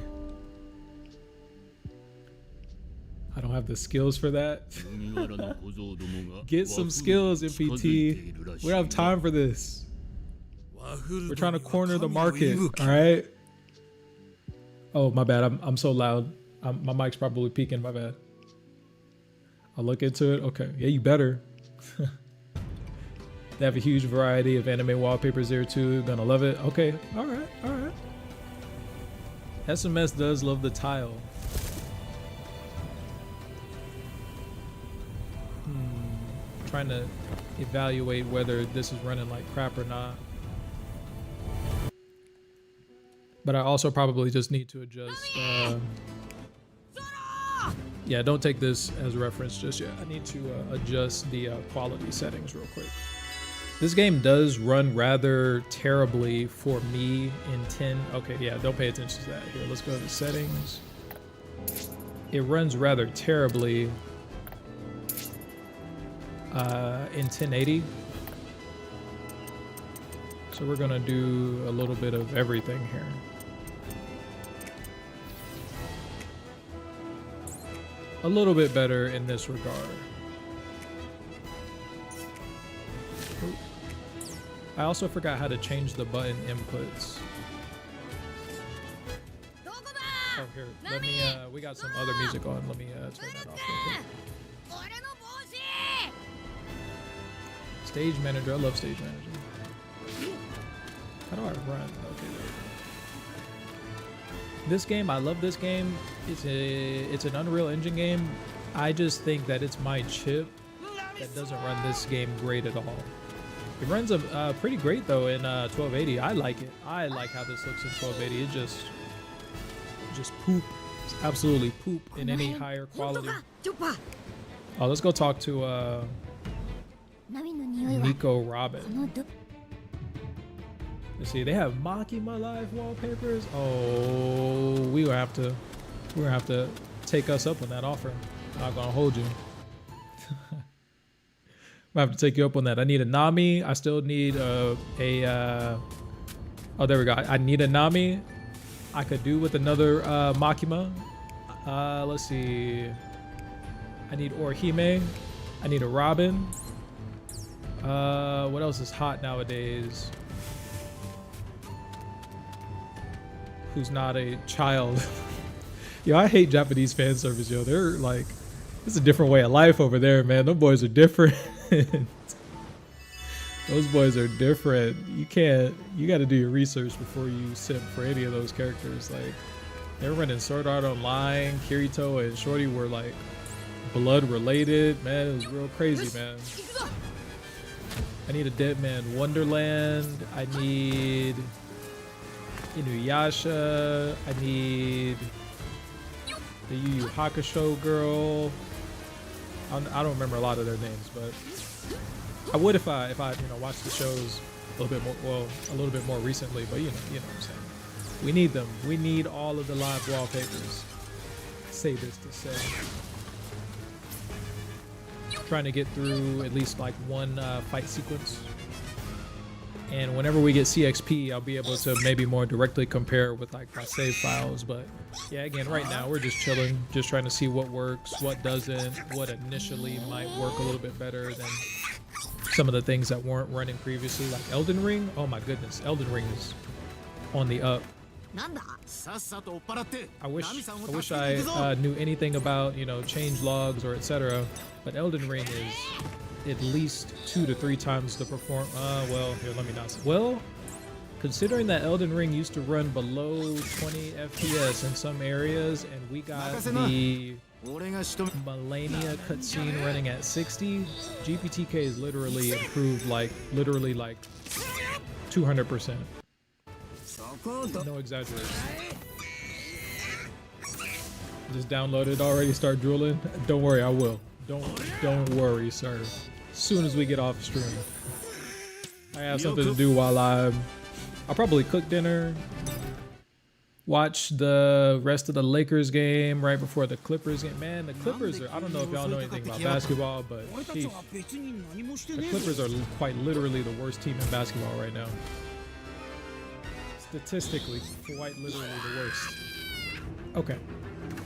I don't have the skills for that. Get some skills, MPT. We don't have time for this. We're trying to corner the market, all right? Oh, my bad. I'm so loud. My mic's probably peaking. My bad. I'll look into it. Okay. Yeah, you better. They have a huge variety of anime wallpapers there too. Gonna love it. Okay. All right. SMS does love the tile. Trying to evaluate whether this is running like crap or not. But I also probably just need to adjust. Yeah, don't take this as a reference just yet. I need to adjust the quality settings real quick. This game does run rather terribly for me in 10. Okay, yeah, don't pay attention to that. Here, let's go to settings. It runs rather terribly in 1080. So we're gonna do a little bit of everything here. A little bit better in this regard. Ooh. I also forgot how to change the button inputs. Oh, here, let me, we got some other music on. Let me turn that off real quick. Stage manager, I love stage manager. How do I run? Okay, there we go. This game, I love this game. It's an Unreal Engine game. I just think that it's my chip that doesn't run this game great at all. It runs pretty great though in 1280. I like it. I like how this looks in 1280. It just poop. It's absolutely poop in any higher quality. Oh, let's go talk to Nico Robin. Let's see, they have Makima Live wallpapers. Oh, we're gonna have to take us up on that offer. I'm not gonna hold you. I have to take you up on that. I need a Nami. I still need oh, there we go. I need a Nami. I could do with another Makima. Let's see. I need Orihime. I need a Robin. What else is hot nowadays? Who's not a child? Yo, I hate Japanese fan service, yo. They're like, it's a different way of life over there, man. Those boys are different. Those boys are different. You got to do your research before you simp for any of those characters. Like, they were running Sword Art Online. Kirito and Shorty were like blood related. Man, it was real crazy, man. I need a Dead Man Wonderland. I need Inuyasha. I need the Yu Yu Hakusho girl. I don't remember a lot of their names, but I would if I watched the shows a little bit more recently. But you know what I'm saying. We need them. We need all of the live wallpapers. Say this to say. Trying to get through at least like one fight sequence. And whenever we get CXP, I'll be able to maybe more directly compare with like my save files. But yeah, again, right now we're just chilling, just trying to see what works, what doesn't, what initially might work a little bit better than some of the things that weren't running previously, like Elden Ring. Oh my goodness, Elden Ring is on the up. I wish I knew anything about, change logs or etc. But Elden Ring is at least 2 to 3 times the well, here, let me not say. Well, considering that Elden Ring used to run below 20 FPS in some areas, and we got the Millennia cutscene running at 60, GPTK is literally improved like 200%. No exaggeration. Just download it already, start drooling. Don't worry, I will. Don't worry, sir. As soon as we get off stream, I have something to do while I'll probably cook dinner, watch the rest of the Lakers game right before the Clippers game. Man, the Clippers are, I don't know if y'all know anything about basketball, but the Clippers are quite literally the worst team in basketball right now. Statistically, quite literally the worst. Okay.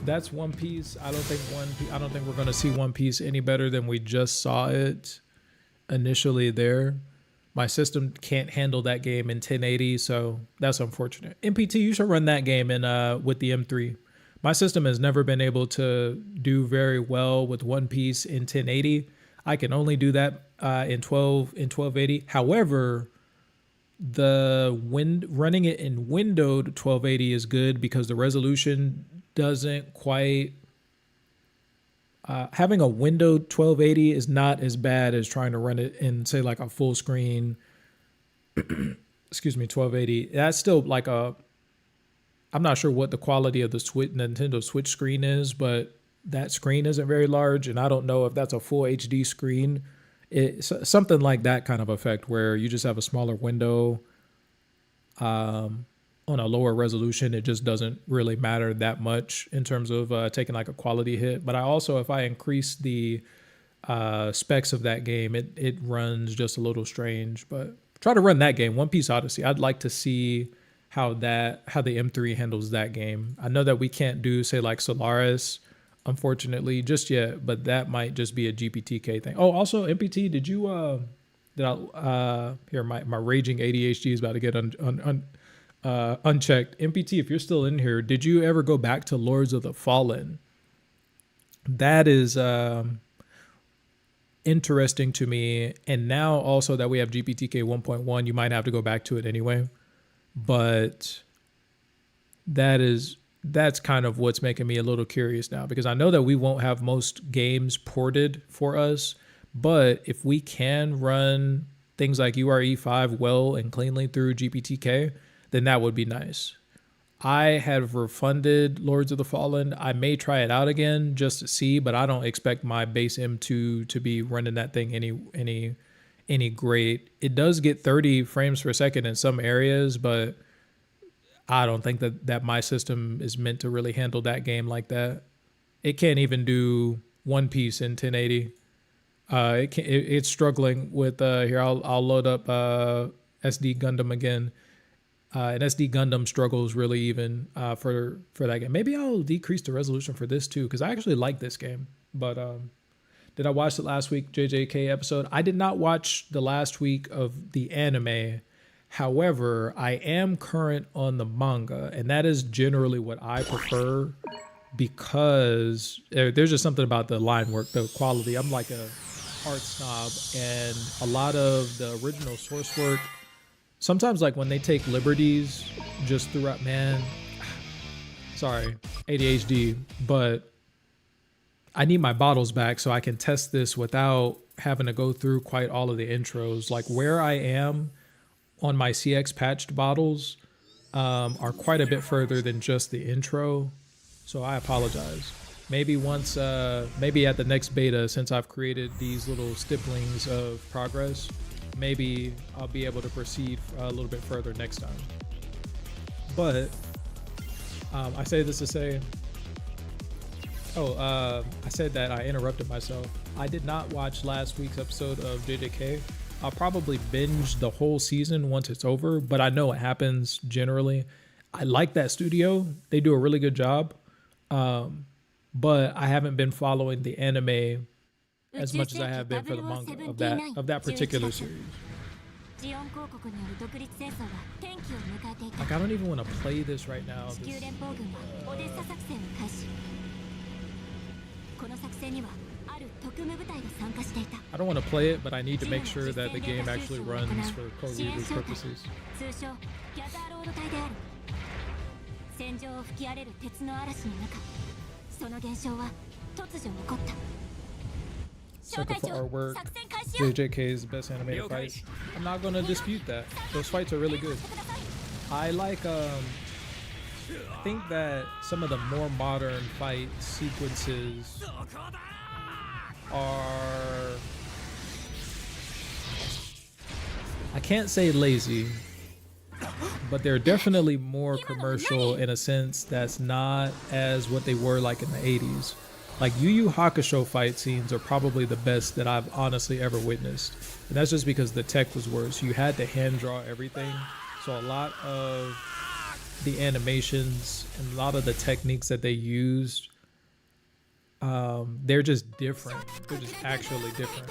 That's One Piece. I don't think we're gonna see One Piece any better than we just saw it initially there. My system can't handle that game in 1080, so that's unfortunate. MPT, you should run that game in with the M3. My system has never been able to do very well with One Piece in 1080. I can only do that in 1280. However, running it in windowed 1280 is good because the resolution doesn't quite having a windowed 1280 is not as bad as trying to run it in, say, like a full screen 1280. That's still like I'm not sure what the quality of the Nintendo Switch screen is, but that screen isn't very large, and I don't know if that's a full HD screen. It's something like that kind of effect where you just have a smaller window on a lower resolution. It just doesn't really matter that much in terms of taking like a quality hit. But I also, if I increase the specs of that game, it runs just a little strange. But try to run that game, One Piece Odyssey. I'd like to see how the M3 handles that game. I know that we can't do, say, like Solaris, unfortunately, just yet, but that might just be a GPTK thing. Oh, also, MPT, did you here, my raging ADHD is about to get unchecked. MPT, if you're still in here, did you ever go back to Lords of the Fallen? That is interesting to me. And now also that we have GPTK 1.1, you might have to go back to it anyway. But that's kind of what's making me a little curious now, because I know that we won't have most games ported for us, but if we can run things like URE5 well and cleanly through GPTK, then that would be nice. I have refunded Lords of the Fallen. I may try it out again just to see, but I don't expect my base M2 to be running that thing any any great. It does get 30 frames per second in some areas, but I don't think that my system is meant to really handle that game like that. It can't even do One Piece in 1080. It's struggling with here. I'll load up SD Gundam again. And SD Gundam struggles really even for that game. Maybe I'll decrease the resolution for this too, because I actually like this game. But did I watch the last week JJK episode? I did not watch the last week of the anime. However, I am current on the manga, and that is generally what I prefer, because there's just something about the line work, the quality. I'm like a art snob, and a lot of the original source work, sometimes like when they take liberties just throughout, man, sorry, ADHD, but I need my bottles back so I can test this without having to go through quite all of the intros. Like where I am on my CX patched bottles are quite a bit further than just the intro. So I apologize. Maybe once, maybe at the next beta, since I've created these little stipplings of progress, maybe I'll be able to proceed a little bit further next time. But I say this to say, I said that I interrupted myself. I did not watch last week's episode of JJK. I'll probably binge the whole season once it's over, but I know what happens generally. I like that studio. They do a really good job. But I haven't been following the anime as much as I have been for the manga of that particular series. Like, I don't even want to play this right now. I don't want to play it, but I need to make sure that the game actually runs for code reboot purposes. Sucker for artwork. JJK is the best animated fights. I'm not gonna dispute that. Those fights are really good. I like I think that some of the more modern fight sequences are, I can't say lazy, but they're definitely more commercial in a sense that's not as what they were like in the 80s. Like Yu Yu Hakusho fight scenes are probably the best that I've honestly ever witnessed. And that's just because the tech was worse. You had to hand draw everything. So a lot of the animations and a lot of the techniques that they used, they're just different. They're just actually different.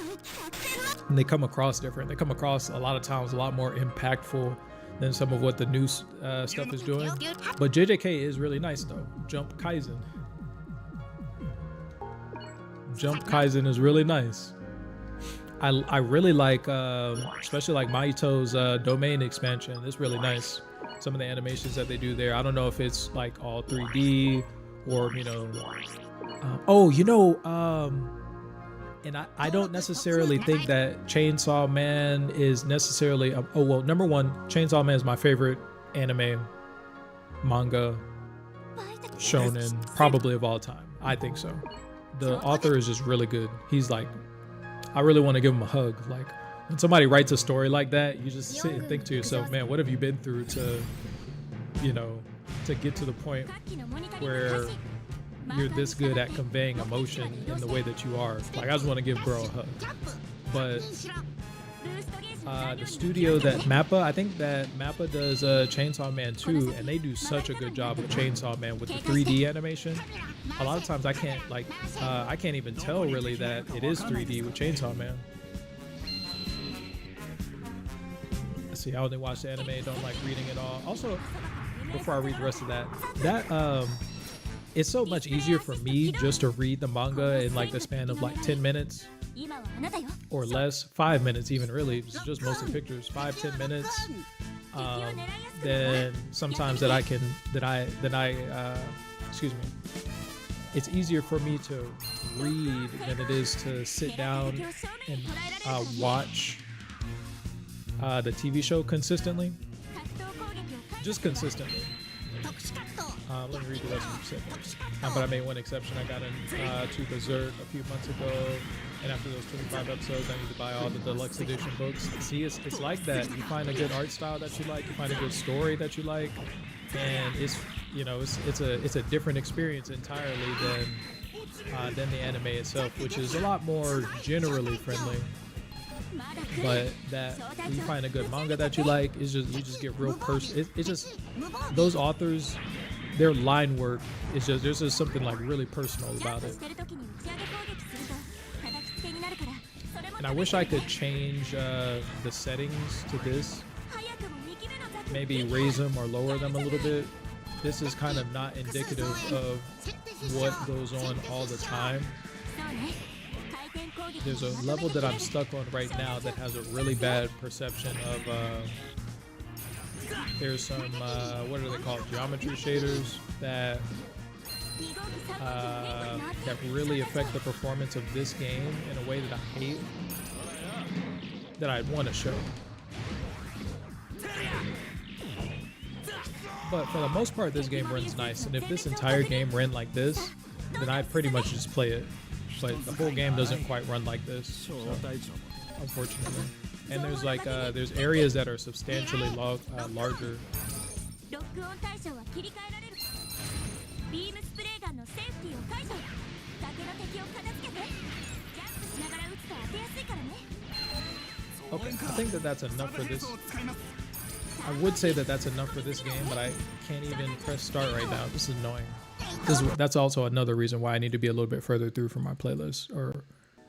And they come across different. They come across a lot of times a lot more impactful than some of what the new stuff is doing. But JJK is really nice though. Jump Kaizen. Jump Kaizen is really nice. I really like, especially like Mahito's domain expansion. It's really nice. Some of the animations that they do there. I don't know if it's like all 3D or, you know, and I don't necessarily think that Chainsaw Man is necessarily, well, number one, Chainsaw Man is my favorite anime, manga, shonen, probably of all time. I think so. The author is just really good. He's like, I really want to give him a hug. Like, when somebody writes a story like that, you just sit and think to yourself, man, what have you been through to, you know, to get to the point where you're this good at conveying emotion in the way that you are. Like, I just want to give bro a hug. But the studio that Mappa, I think that Mappa does Chainsaw Man 2, and they do such a good job of Chainsaw Man with the 3D animation. A lot of times I can't even tell really that it is 3D with Chainsaw Man. Let's see, I only watch the anime, don't like reading it all. Also, before I read the rest of that, it's so much easier for me just to read the manga in like the span of like 10 minutes or less, 5 minutes even, really. It's just mostly pictures, 5-10 minutes. Then sometimes excuse me, it's easier for me to read than it is to sit down and watch the TV show consistently. Just consistently. Let me read the rest of the segments. But I made one exception. I got into Berserk a few months ago, and after those 25 episodes, I need to buy all the deluxe edition books. See, it's like that. You find a good art style that you like, you find a good story that you like, and it's a different experience entirely than the anime itself, which is a lot more generally friendly. But that when you find a good manga that you like, you just get real it's just those authors, their line work is just there's just something like really personal about it. And I wish I could change the settings to this, maybe raise them or lower them a little bit. This is kind of not indicative of what goes on all the time. There's a level that I'm stuck on right now that has a really bad perception of there's some what are they called, geometry shaders that really affect the performance of this game in a way that I hate, that I want to show. But for the most part, this game runs nice, and if this entire game ran like this, then I'd pretty much just play it. But the whole game doesn't quite run like this, so, unfortunately. And there's like there's areas that are substantially larger. Okay, I think that's enough for this. I would say that's enough for this game, but I can't even press start right now. This is annoying. That's also another reason why I need to be a little bit further through for my playlist, or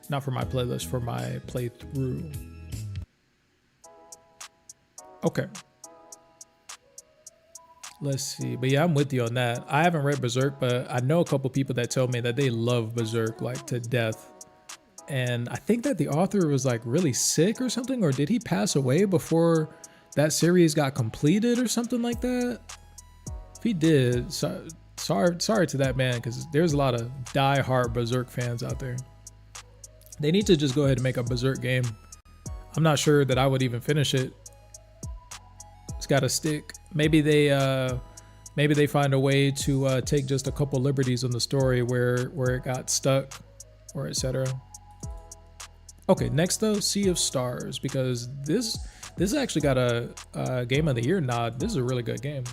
not for my playlist, for my playthrough. Okay. Let's see. But yeah, I'm with you on that. I haven't read Berserk, but I know a couple people that tell me that they love Berserk like to death. And I think that the author was like really sick or something, or did he pass away before that series got completed or something like that? If he did, sorry to that man, because there's a lot of die-hard Berserk fans out there. They need to just go ahead and make a Berserk game. I'm not sure that I would even finish it. It's got to stick. Maybe they find a way to take just a couple liberties on the story where it got stuck, or etc. Okay, next though, Sea of Stars, because this actually got a Game of the Year nod. This is a really good game.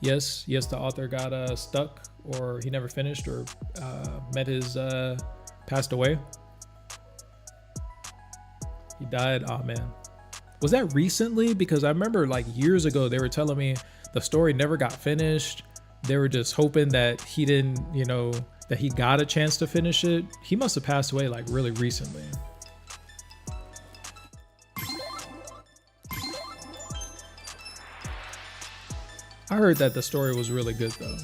Yes, the author got stuck, or he never finished, or met his passed away. He died. Oh man, was that recently? Because I remember like years ago they were telling me the story never got finished. They were just hoping that he didn't, that he got a chance to finish it. He must have passed away like really recently. I heard that the story was really good though.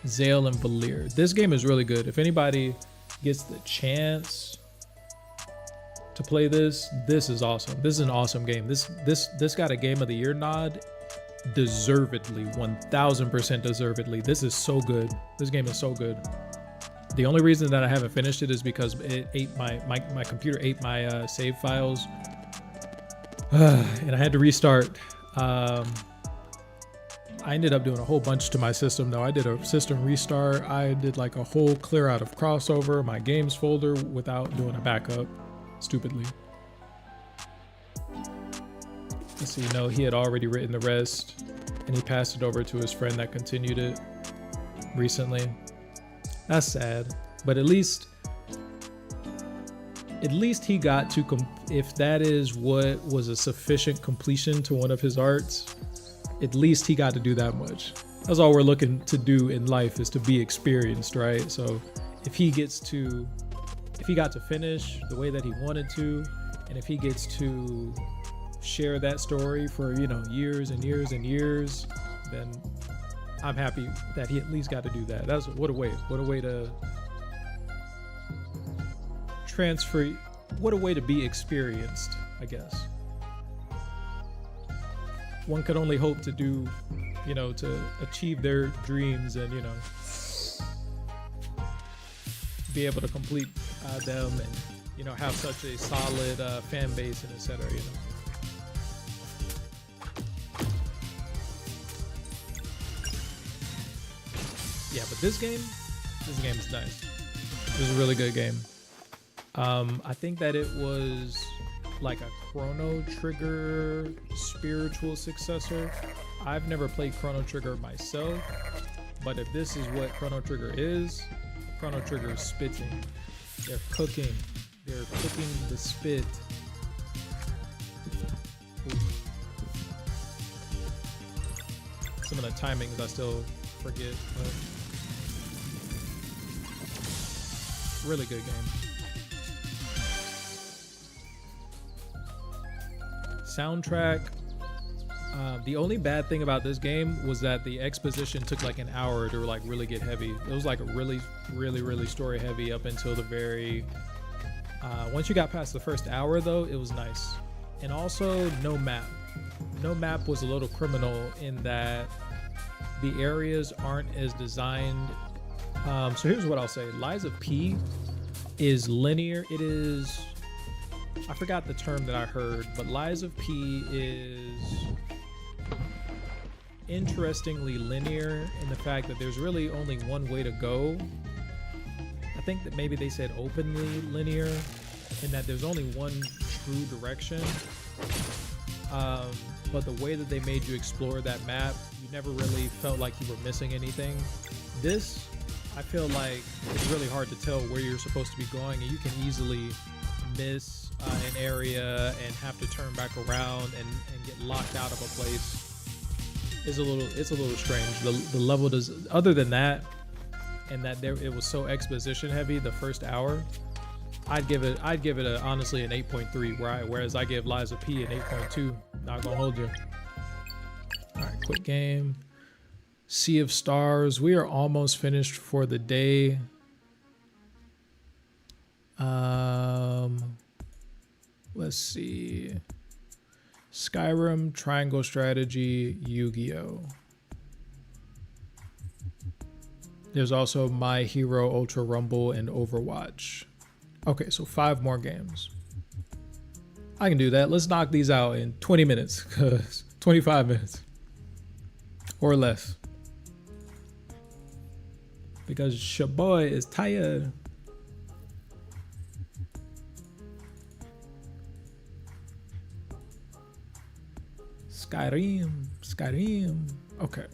Zale and Valir. This game is really good. If anybody gets the chance to play this is awesome. This is an awesome game. This got a Game of the Year nod deservedly, 1000% deservedly. This is so good. This game is so good. The only reason that I haven't finished it is because it ate my computer ate my save files, and I had to restart. I ended up doing a whole bunch to my system though. I did a system restart. I did like a whole clear out of crossover, my games folder, without doing a backup, stupidly. Let's see, no, he had already written the rest and he passed it over to his friend that continued it recently. That's sad, but at least he got to, if that is what was a sufficient completion to one of his arts, at least he got to do that much. That's all we're looking to do in life, is to be experienced, right? So if he got to finish the way that he wanted to, and if he gets to share that story for, years and years and years, then I'm happy that he at least got to do that. That's what a way to transfer, what a way to be experienced, I guess. One could only hope to do, to achieve their dreams and, be able to complete them and, you know, have such a solid fan base and etc. You know. Yeah, but this game is nice. It was a really good game. I think that it was like a Chrono Trigger spiritual successor. I've never played Chrono Trigger myself, but if this is what Chrono Trigger is spitting. They're cooking the spit. Some of the timings I still forget, but really good game. Soundtrack. The only bad thing about this game was that the exposition took like an hour to like really get heavy. It was like a really story heavy up until the very once you got past the first hour though, it was nice. And also no map. No map was a little criminal in that the areas aren't as designed. So here's what I'll say. Lies of P is linear. It is, I forgot the term that I heard, but Lies of P is interestingly linear in the fact that there's really only one way to go. I think that maybe they said openly linear in that there's only one true direction. But the way that they made you explore that map, you never really felt like you were missing anything. This, I feel like it's really hard to tell where you're supposed to be going, and you can easily miss an area and have to turn back around and get locked out of a place. It's a little strange. The level does, other than that, and that it was so exposition heavy the first hour, I'd give it honestly an 8.3, whereas I give Lies of P an 8.2. Not gonna hold you. All right, quick game. Sea of Stars. We are almost finished for the day. Let's see. Skyrim, Triangle Strategy, Yu-Gi-Oh. There's also My Hero, Ultra Rumble, and Overwatch. Okay, so 5 more games. I can do that. Let's knock these out in 20 minutes, 25 minutes or less. Because your boy is tired. Skyrim. Okay.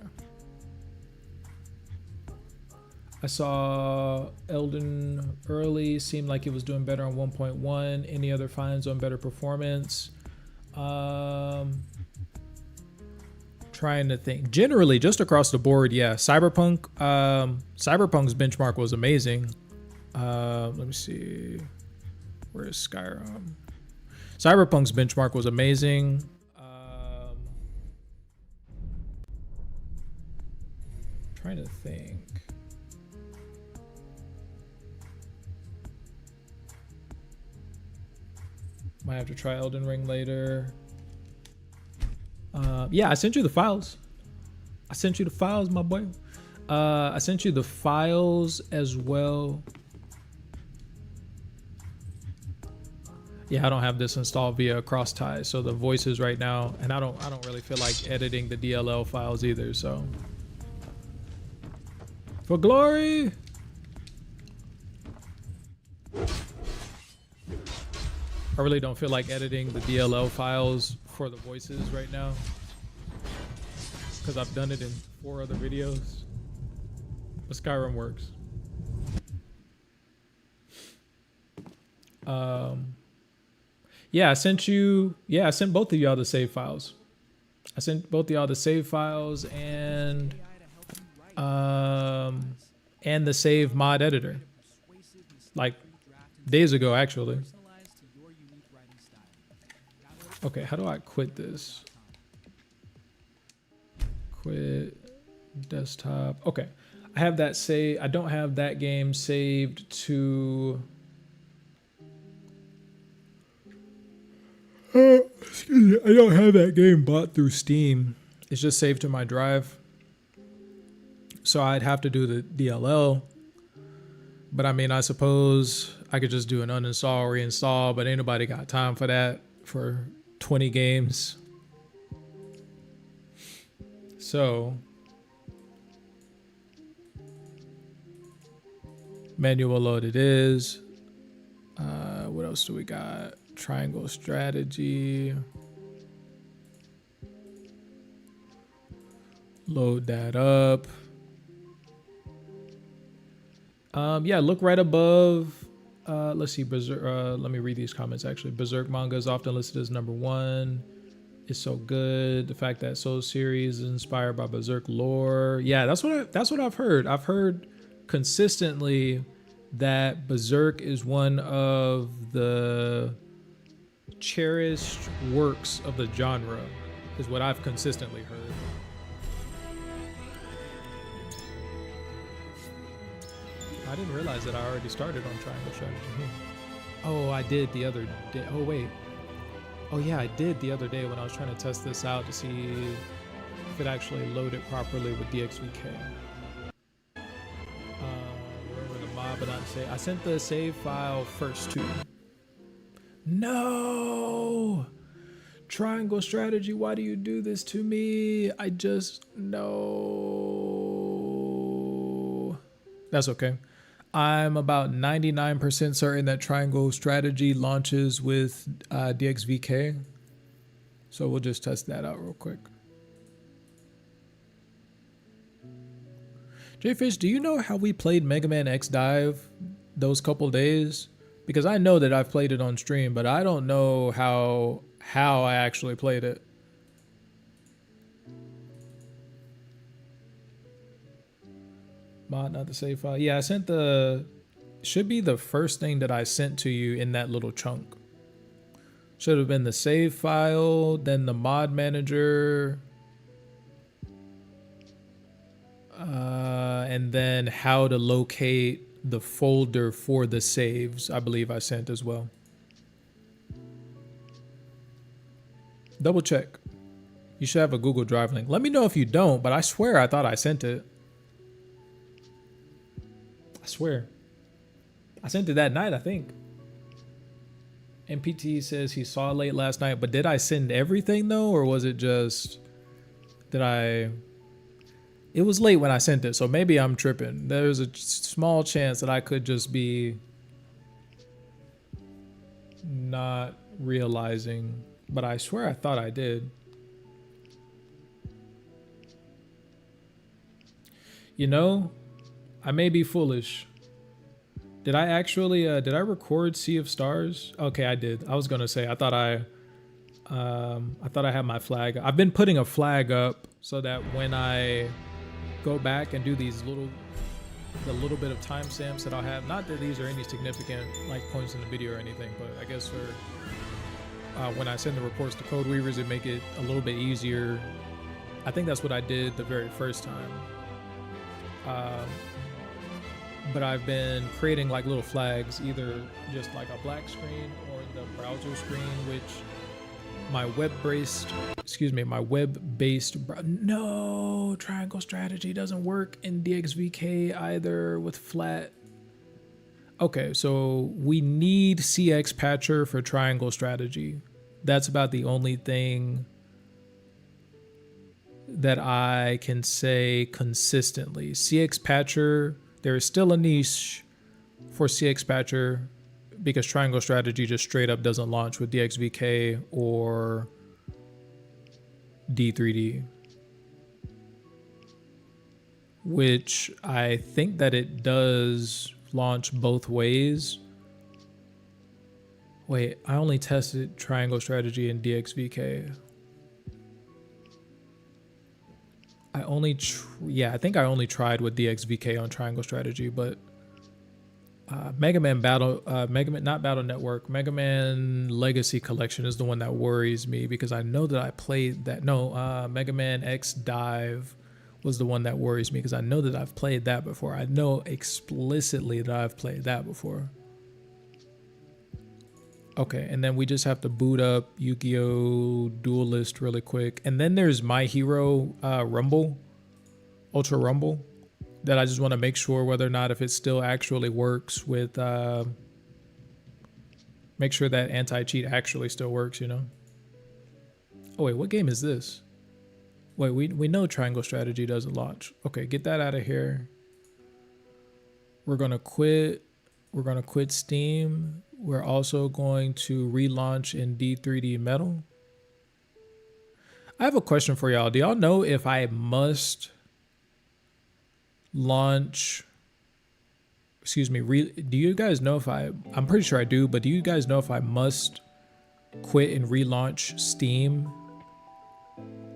I saw Elden early, seemed like it was doing better on 1.1. Any other finds on better performance? Trying to think. Generally, just across the board, yeah. Cyberpunk's benchmark was amazing. Let me see. Where is Skyrim? Cyberpunk's benchmark was amazing. Trying to think. Might have to try Elden Ring later. Yeah, I sent you the files. My boy. I sent you the files as well. Yeah, I don't have this installed via cross tie, so the voices right now, and I don't really feel like editing the DLL files either, so. For glory. I really don't feel like editing the DLL files for the voices right now, because I've done it in 4 other videos. But Skyrim works. Yeah, I sent both of y'all the save files. and the save mod editor, like days ago actually. Okay, how do I quit this? Quit desktop. Okay, I have that save. I don't have that game saved to. Excuse me. I don't have that game bought through Steam. It's just saved to my drive. So I'd have to do the DLL. But I mean, I suppose I could just do an uninstall or reinstall, but ain't nobody got time for that for 20 games. So, manual load it is. What else do we got? Triangle strategy. Load that up. Yeah, look right above. Let's see. Berserk. Let me read these comments. Actually, Berserk manga is often listed as #1. It's so good. The fact that Soul series is inspired by Berserk lore. Yeah, that's what I've heard. I've heard consistently that Berserk is one of the cherished works of the genre, is what I've consistently heard. I didn't realize that I already started on Triangle Strategy. Oh, I did the other day. Oh, wait. Oh, yeah, I did the other day when I was trying to test this out to see if it actually loaded properly with DXVK. Remember the mod, but not say. I sent the save file first, too. No! Triangle Strategy, why do you do this to me? I just... No. That's okay. I'm about 99% certain that Triangle Strategy launches with DXVK. So we'll just test that out real quick. Jfish, do you know how we played Megaman X Dive those couple days? Because I know that I've played it on stream, but I don't know how I actually played it. Mod, not the save file. Yeah, I sent should be the first thing that I sent to you in that little chunk. Should have been the save file, then the mod manager, and then how to locate the folder for the saves, I believe I sent as well. Double check. You should have a Google Drive link. Let me know if you don't, but I swear I thought I sent it. I swear. I sent it that night, I think. MPT says he saw it late last night, but did I send everything though? Or was it just, it was late when I sent it, so maybe I'm tripping. There's a small chance that I could just be not realizing, but I swear I thought I did. You know, I may be foolish. Did I actually, did I record Sea of Stars? Okay, I did. I was gonna say, I thought I had my flag. I've been putting a flag up so that when I go back and do these the little bit of timestamps that I'll have, not that these are any significant like points in the video or anything, but I guess for when I send the reports to Code Weavers, it make it a little bit easier. I think that's what I did the very first time. But I've been creating like little flags, either just like a black screen or the browser screen, which my web-based, no, Triangle Strategy doesn't work in DXVK either with flat. Okay, so we need CX Patcher for Triangle Strategy. That's about the only thing that I can say consistently. CX Patcher, there is still a niche for CX Patcher because Triangle Strategy just straight up doesn't launch with DXVK or D3D. Which I think that it does launch both ways. Wait, I only tested Triangle Strategy in DXVK. I think I only tried with DXVK on Triangle Strategy, but Megaman Legacy Collection is the one that worries me because I know that I played that. No, Megaman X Dive was the one that worries me because I know that I've played that before. I know explicitly that I've played that before. Okay, and then we just have to boot up Yu-Gi-Oh! Duelist really quick. And then there's My Hero Rumble, Ultra Rumble. that I just want to make sure whether or not if it still actually works with, make sure that anti-cheat actually still works, you know? Oh wait, what game is this? Wait, we know Triangle Strategy doesn't launch. Okay, get that out of here. We're gonna quit. We're gonna quit Steam. We're also going to relaunch in D3D Metal. I have a question for y'all. Do y'all know if I must launch, excuse me, do you guys know if I'm pretty sure I do, but do you guys know if I must quit and relaunch Steam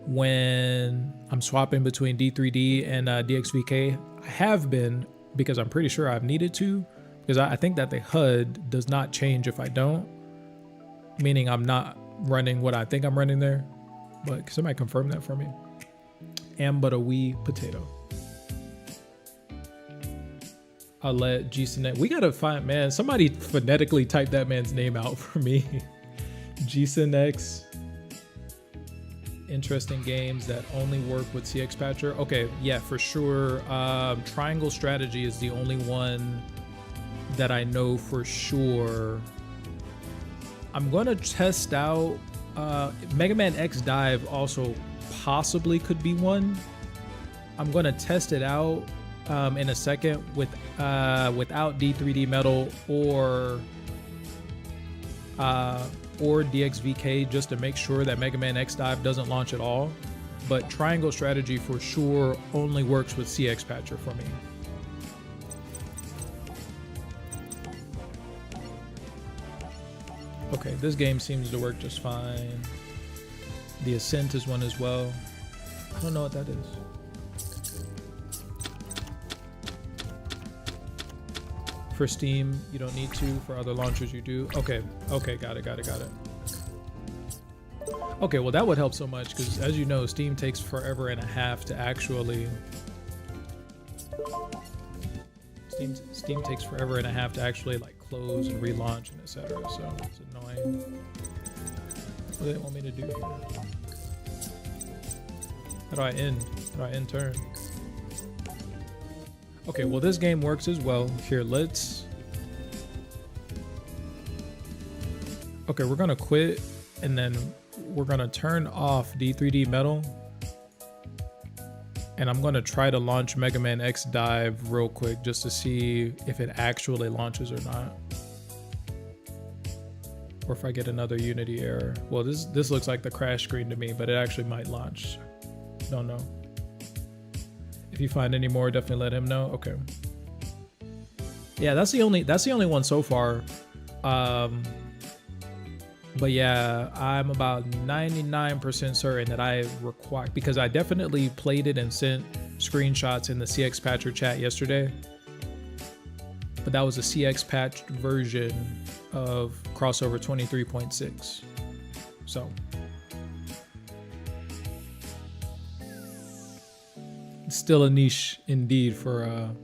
when I'm swapping between D3D and DXVK? I have been, because I'm pretty sure I've needed to, because I think that the HUD does not change if I don't, meaning I'm not running what I think I'm running there. But can somebody confirm that for me? Am but a wee potato. I'll let GCNet. We gotta find, man, somebody phonetically type that man's name out for me. GCNX. Interesting games that only work with CX Patcher. Okay, yeah, for sure. Triangle Strategy is the only one that I know for sure. I'm gonna test out Megaman X Dive also possibly could be one. I'm gonna test it out in a second without D3D Metal or DXVK, just to make sure that Megaman X Dive doesn't launch at all. But Triangle Strategy for sure only works with CX Patcher for me. Okay, this game seems to work just fine. The Ascent is one as well. I don't know what that is. For Steam, you don't need to. For other launchers, you do. Okay, okay, got it. Okay, well that would help so much because, as you know, Steam takes forever and a half to actually... Steam takes forever and a half to actually like close and relaunch and etc. So it's annoying. What do they want me to do here? How do I end? How do I end turn? Okay, well this game works as well. Here, let's... Okay, we're gonna quit and then we're gonna turn off D3D Metal. And I'm gonna try to launch Megaman X Dive real quick just to see if it actually launches or not. Or if I get another Unity error. Well, this looks like the crash screen to me, but it actually might launch. Don't know. If you find any more, definitely let him know. Okay. Yeah, that's the only one so far. But yeah, I'm about 99% certain that I require, because I definitely played it and sent screenshots in the CX Patcher chat yesterday. But that was a CX patched version of Crossover 23.6. So still a niche indeed for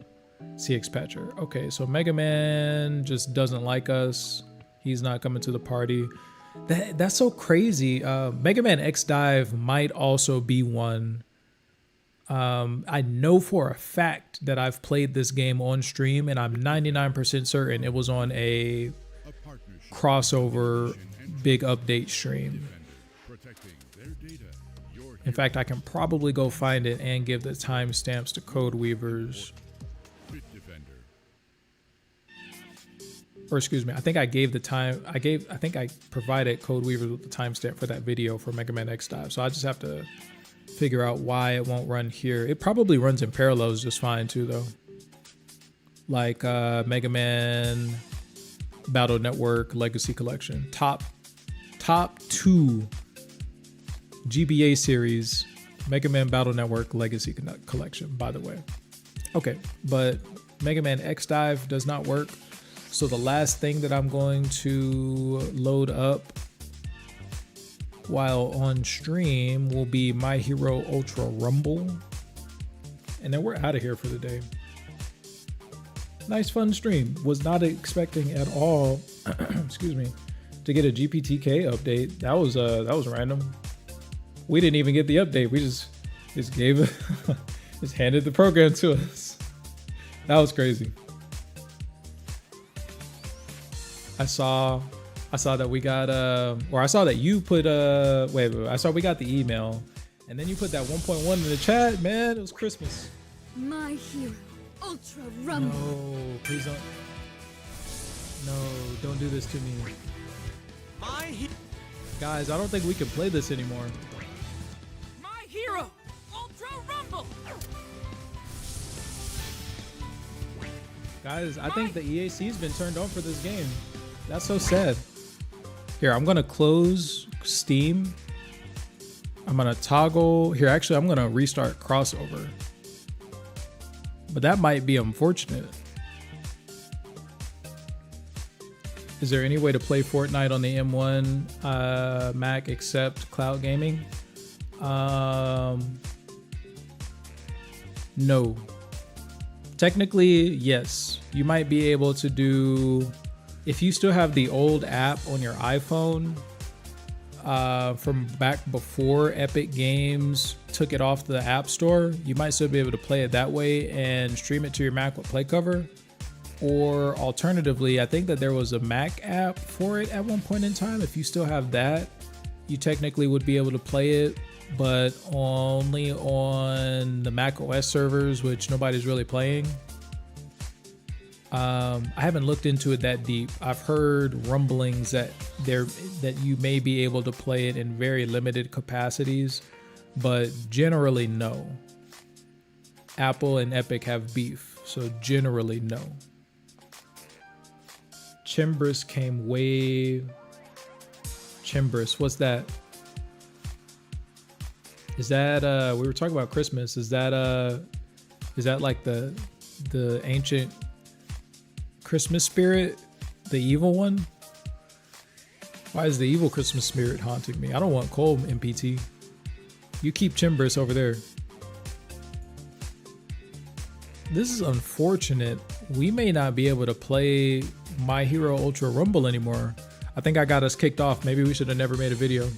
CX Patcher. Okay, so Mega Man just doesn't like us. He's not coming to the party. That's so crazy. Mega Man X Dive might also be one. I know for a fact that I've played this game on stream, and I'm 99% certain it was on a crossover big update stream. In fact, I can probably go find it and give the timestamps to Code Weavers. Or excuse me, I think I gave the time. I think I provided Code Weavers with the timestamp for that video for Mega Man X Dive. So I just have to figure out why it won't run here. It probably runs in parallels just fine too, though. Like Mega Man Battle Network Legacy Collection, top 2 GBA series, Mega Man Battle Network Legacy Collection, by the way. Okay, but Mega Man X Dive does not work. So the last thing that I'm going to load up while on stream will be My Hero Ultra Rumble. And then we're out of here for the day. Nice fun stream. Was not expecting at all, excuse me, to get a GPTK update. That was random. We didn't even get the update. We just gave it, just handed the program to us. That was crazy. I saw that we got or I saw that you put wait, I saw we got the email, and then you put that 1.1 in the chat. Man, it was Christmas. My hero, Ultra Rumble. No, please don't. No, don't do this to me. Guys, I don't think we can play this anymore. My hero, Ultra Rumble. Guys, I think the EAC's been turned on for this game. That's so sad. Here, I'm gonna close Steam. I'm gonna toggle here. Actually, I'm gonna restart crossover. But that might be unfortunate. Is there any way to play Fortnite on the M1 Mac except cloud gaming? No. Technically, yes. You might be able to do, if you still have the old app on your iPhone from back before Epic Games took it off the App Store, you might still be able to play it that way and stream it to your Mac with PlayCover. Or alternatively, I think that there was a Mac app for it at one point in time. If you still have that, you technically would be able to play it, but only on the Mac OS servers, which nobody's really playing. I haven't looked into it that deep. I've heard rumblings that you may be able to play it in very limited capacities, but generally no. Apple and Epic have beef, so generally no. Chimbris came way. Chimbris, what's that? Is that we were talking about Christmas? Is that like the ancient Christmas spirit, the evil one? Why is the evil Christmas spirit haunting me? I don't want Cole MPT. You keep Chimbris over there. This is unfortunate. We may not be able to play My Hero Ultra Rumble anymore. I think I got us kicked off. Maybe we should have never made a video.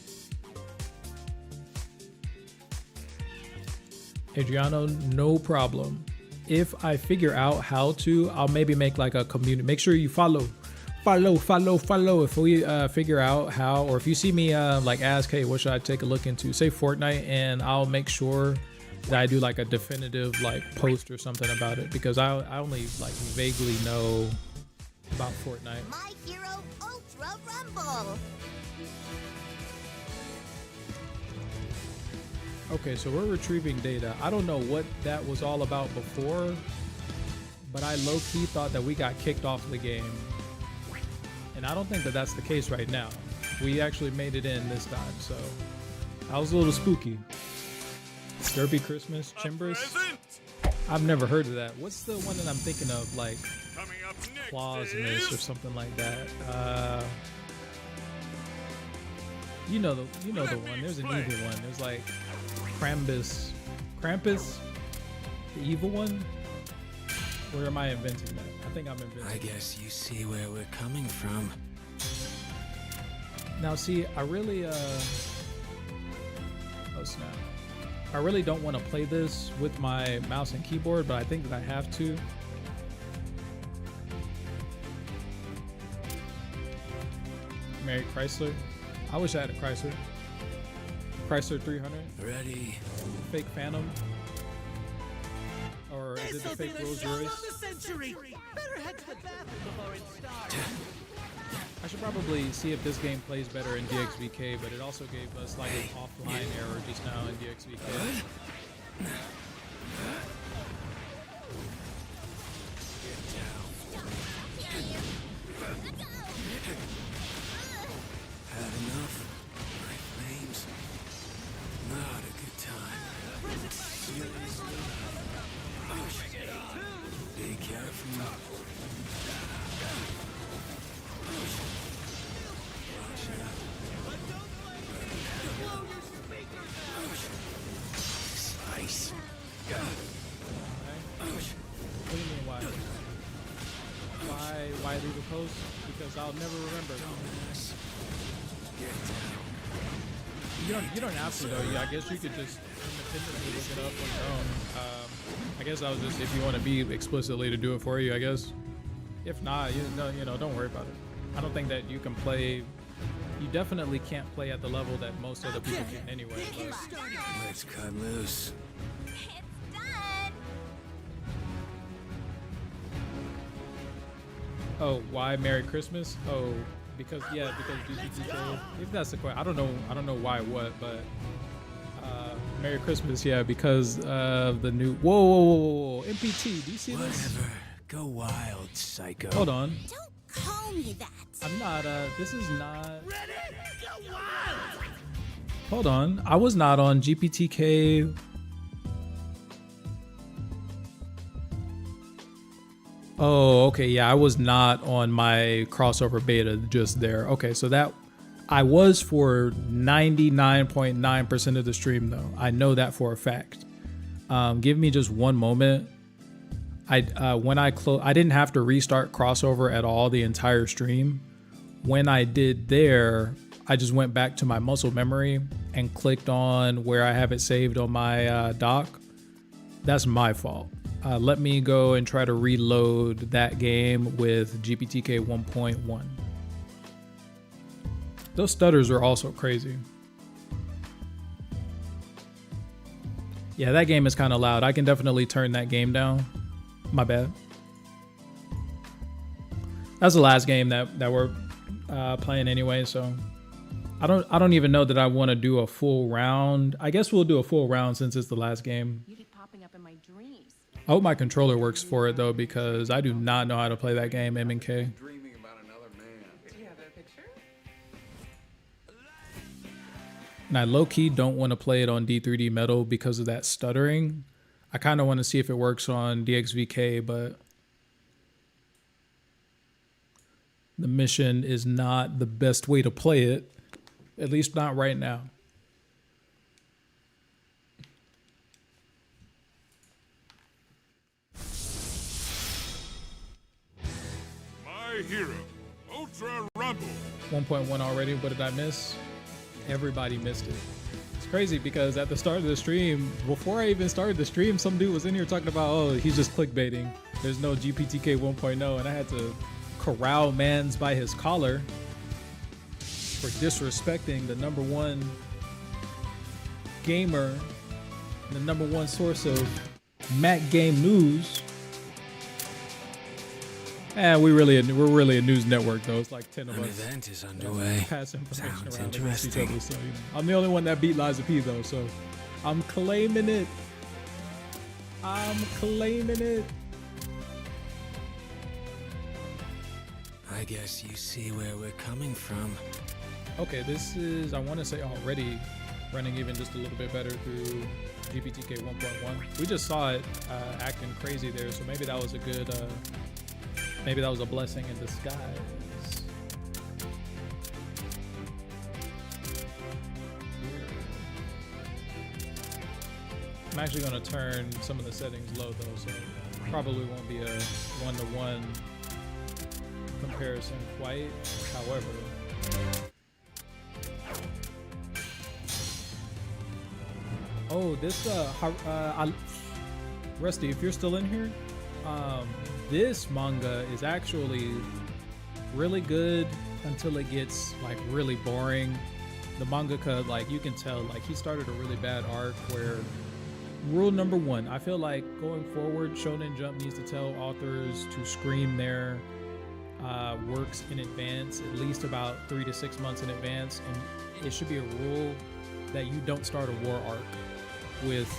Adriano, no problem. If I figure out how to, I'll maybe make like a community. Make sure you follow. If we figure out how, or if you see me like ask, hey, what should I take a look into? Say Fortnite, and I'll make sure that I do like a definitive like post or something about it, because I only like vaguely know about Fortnite. My Hero Ultra Rumble. Okay, so we're retrieving data. I don't know what that was all about before, but I low-key thought that we got kicked off the game. And I don't think that that's the case right now. We actually made it in this time, so I was a little spooky. Derby Christmas, Chimbris. I've never heard of that. What's the one that I'm thinking of? Like Clausness or something like that. You know the one. There's an evil one. There's like Krampus, the evil one. Or am I inventing that? I think I'm inventing. I guess you see where we're coming from. Now, see, I really oh snap. I really don't want to play this with my mouse and keyboard, but I think that I have to. Mary Chrysler. I wish I had a Chrysler. Chrysler 300. Ready. Fake Phantom. Or is it the fake Rolls Royce? Better head to the bathroom before it starts. I should probably see if this game plays better in DXVK, but it also gave us like an offline error just now in DXVK. Had enough? My flames? Not a good time. Seriously? Be careful. Slice. What do you mean why? Why leave a post? Because I'll never remember. You don't have to though. I guess you could just independently look it up on your own. I guess I was just, if you want to be explicitly to do it for you, I guess. If not, you know, don't worry about it. I don't think that you can play. You definitely can't play at the level that most other people can anyway. But. Let's cut loose. Oh, why Merry Christmas? Oh, because GPTK. If that's the question, I don't know why what, but Merry Christmas, yeah, because of the new. Whoa, MPT, do you see this? Whatever. Go wild, psycho. Hold on. Don't call me that. I'm not. This is not. Hold on. I was not on GPTK. Oh, okay. Yeah, I was not on my crossover beta just there. Okay, so that I was for 99.9% of the stream though. I know that for a fact. Give me just one moment. When I didn't have to restart crossover at all the entire stream. When I did there, I just went back to my muscle memory and clicked on where I have it saved on my dock. That's my fault. Let me go and try to reload that game with GPTK 1.1. Those stutters are also crazy. Yeah, that game is kind of loud. I can definitely turn that game down. My bad. That's the last game that we're playing anyway, so I don't even know that I want to do a full round. I guess we'll do a full round since it's the last game. You keep popping up in my dreams. I hope my controller works for it though, because I do not know how to play that game, M&K. Dreaming about another man. Do you have a picture? And I low-key don't want to play it on D3D Metal because of that stuttering. I kind of want to see if it works on DXVK, but the mission is not the best way to play it, at least not right now. My hero, Ultra Rumble. 1.1 already. What did I miss? Everybody missed it. It's crazy because at the start of the stream, before I even started the stream, some dude was in here talking about, oh, he's just clickbaiting. There's no GPTK 1.0, and I had to corral mans by his collar for disrespecting the #1 gamer, the #1 source of Mac Game News. And we're really a news network though. It's like 10 of An us. event is underway. Pass information Sounds around against each interesting. other, so, I'm the only one that beat Liza P though, so I'm claiming it. I'm claiming it. I guess you see where we're coming from. Okay, this is, I want to say, already running even just a little bit better through GPTK 1.1. We just saw it acting crazy there, so maybe that was a good, maybe that was a blessing in disguise. I'm actually going to turn some of the settings low though, so probably won't be a one-to-one comparison quite. However, oh, this Rusty, if you're still in here, this manga is actually really good until it gets like really boring. The mangaka, like, you can tell, like, he started a really bad arc where rule number 1, I feel like going forward, Shonen Jump needs to tell authors to screen their works in advance, at least about 3 to 6 months in advance, and it should be a rule that you don't start a war arc with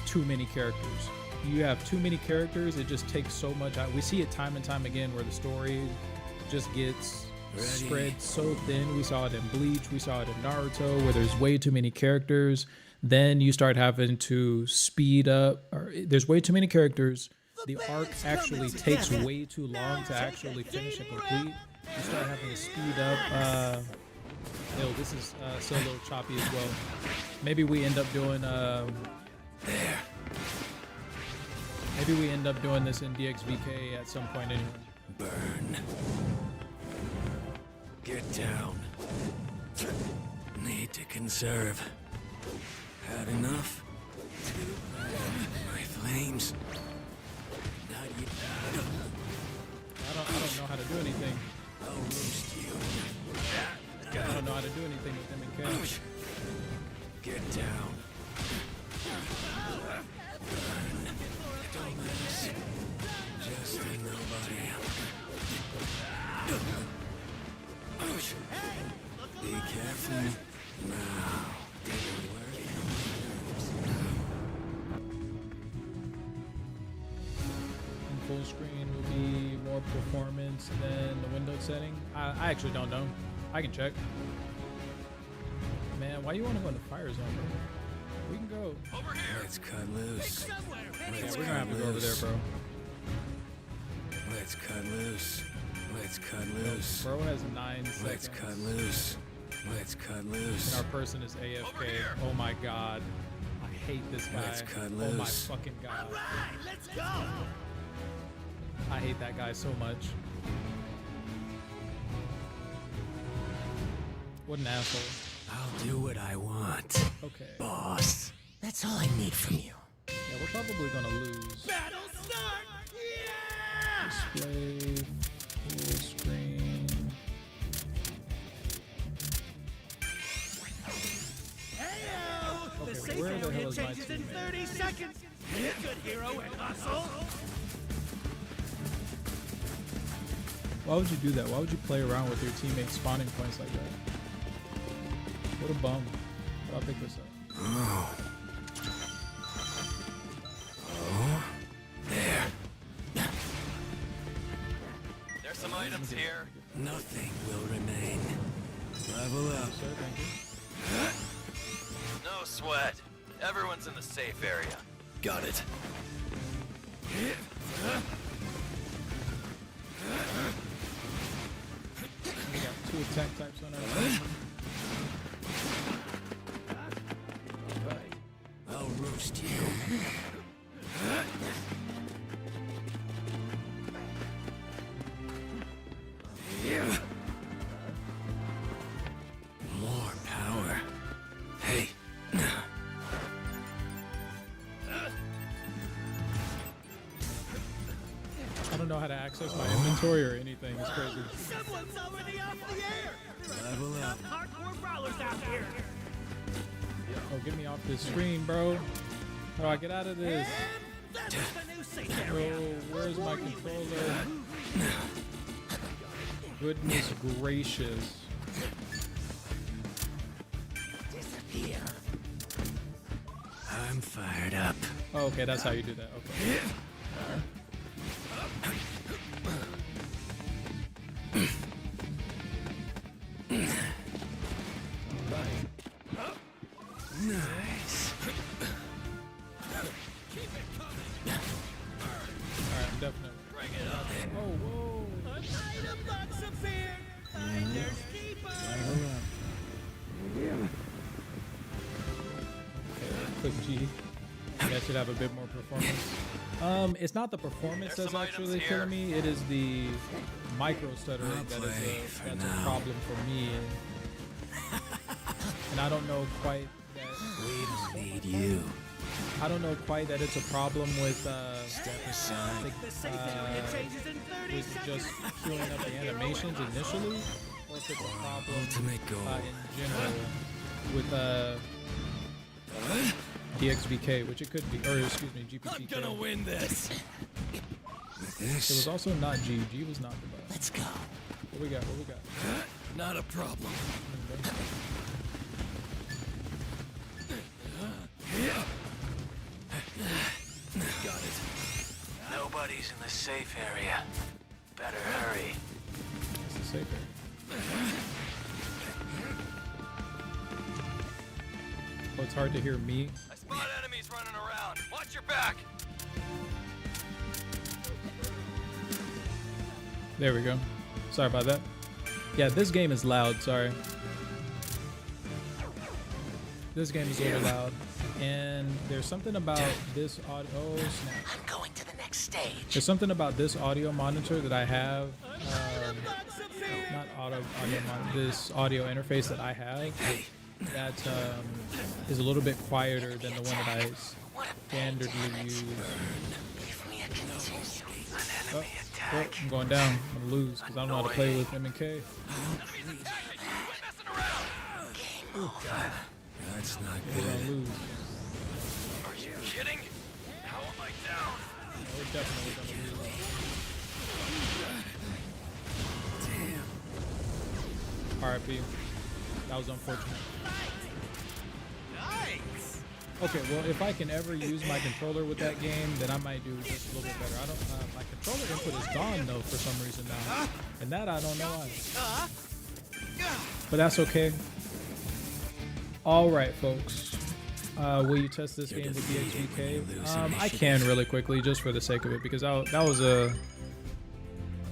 too many characters. You have too many characters, it just takes so much out. We see it time and time again where the story just gets spread so thin. We saw it in Bleach, we saw it in Naruto, where there's way too many characters. Then you start having to speed up, or there's way too many characters. The arc actually takes way too long to actually finish and complete. You start having to speed up. This is still a little choppy as well. Maybe we end up doing maybe we end up doing this in DXVK at some point anyway. Burn. Get down. Need to conserve. Had enough? Too bad. My flames. Not yet. I don't know how to do anything. I'll roast you. I don't know how to do anything with him and K. Get down. Don't miss. Just a nobody. Be careful. Now. Didn't work. And full screen will be more performance than the windowed setting. I actually don't know. I can check. Man, why you want to go in the fire zone, bro? We can go. Over here. Let's cut loose. Yeah, we're gonna have to go over there, bro. Let's cut loose. Let's cut loose. Bro has 9 seconds. Let's cut loose. Let's cut loose. And our person is AFK. Oh my god. I hate this guy. Let's cut Oh my loose. fucking god. Alright, let's go! I hate that guy so much. What an asshole. I'll do what I want. Okay. Boss. That's all I need from you. Yeah, we're probably gonna lose. Battle start! Yeah! Display full screen. Heyo! Okay, The safe where the hell area is my changes in teammate? 30 seconds! Good hero and hustle! Why would you do that? Why would you play around with your teammates spawning points like that? What a bum. I'll pick this up. Oh. Oh. There. There's some items here. Nothing will remain. Level up. Sir, thank you. No sweat. Everyone's in the safe area. Got it. We got 2 attack types on our team. Alright. I'll roast you. More power. Hey. I don't know how to access my inventory or anything. It's crazy. Someone's already off the air! Level up. Hardcore brawlers out here! Oh, get me off this screen, bro. How do I get out of this? That's the new safe Bro, area! where's my controller? Goodness gracious. Disappear! I'm fired up. Oh, okay, that's how you do that. Okay. Nice. Alright, definitely. Bring it up. Oh, whoa. An item box appeared! Finders keepers! Click G. That should have a bit more performance. It's not the performance There's that's some actually items killing me. It is the micro stuttering I'll that's play a for that's a now. problem for me. And I don't know quite that. We don't need you. I don't know quite that it's a problem with Step aside. The safe area changes in 30 with seconds! just queuing up the animations initially, or if it's a problem Ultimate goal. in general with DXVK, which it could be, or excuse me, GPTK. I'm gonna win this. With this. It was also not G. G was not the best. Let's go! What we got? What we got? Not a problem. Got it. Nobody's in the safe area. Better hurry. It's a safe area. Oh, it's hard to hear me. I spot enemies running around. Watch your back. There we go. Sorry about that. Yeah, this game is loud. Sorry. This game is really loud. And there's something about this audio. Oh, snap. I'm going to the next stage! There's something about this audio monitor that I have. Not audio monitor. This audio interface that I have that is a little bit quieter than the one that standardly used. Oh, I'm going down. I'm gonna lose because I don't know how to play with M&K. That's not We're gonna good. lose. Are you kidding? How am I down? Yeah, we're definitely gonna lose. RIP. That was unfortunate. Nice. Okay, well, if I can ever use my controller with that game, then I might do just a little bit better. I don't. My controller input is gone though for some reason now, and that I don't know why. But that's okay. All right, folks. Will you test this game with DXVK? I can really quickly, just for the sake of it, because that was a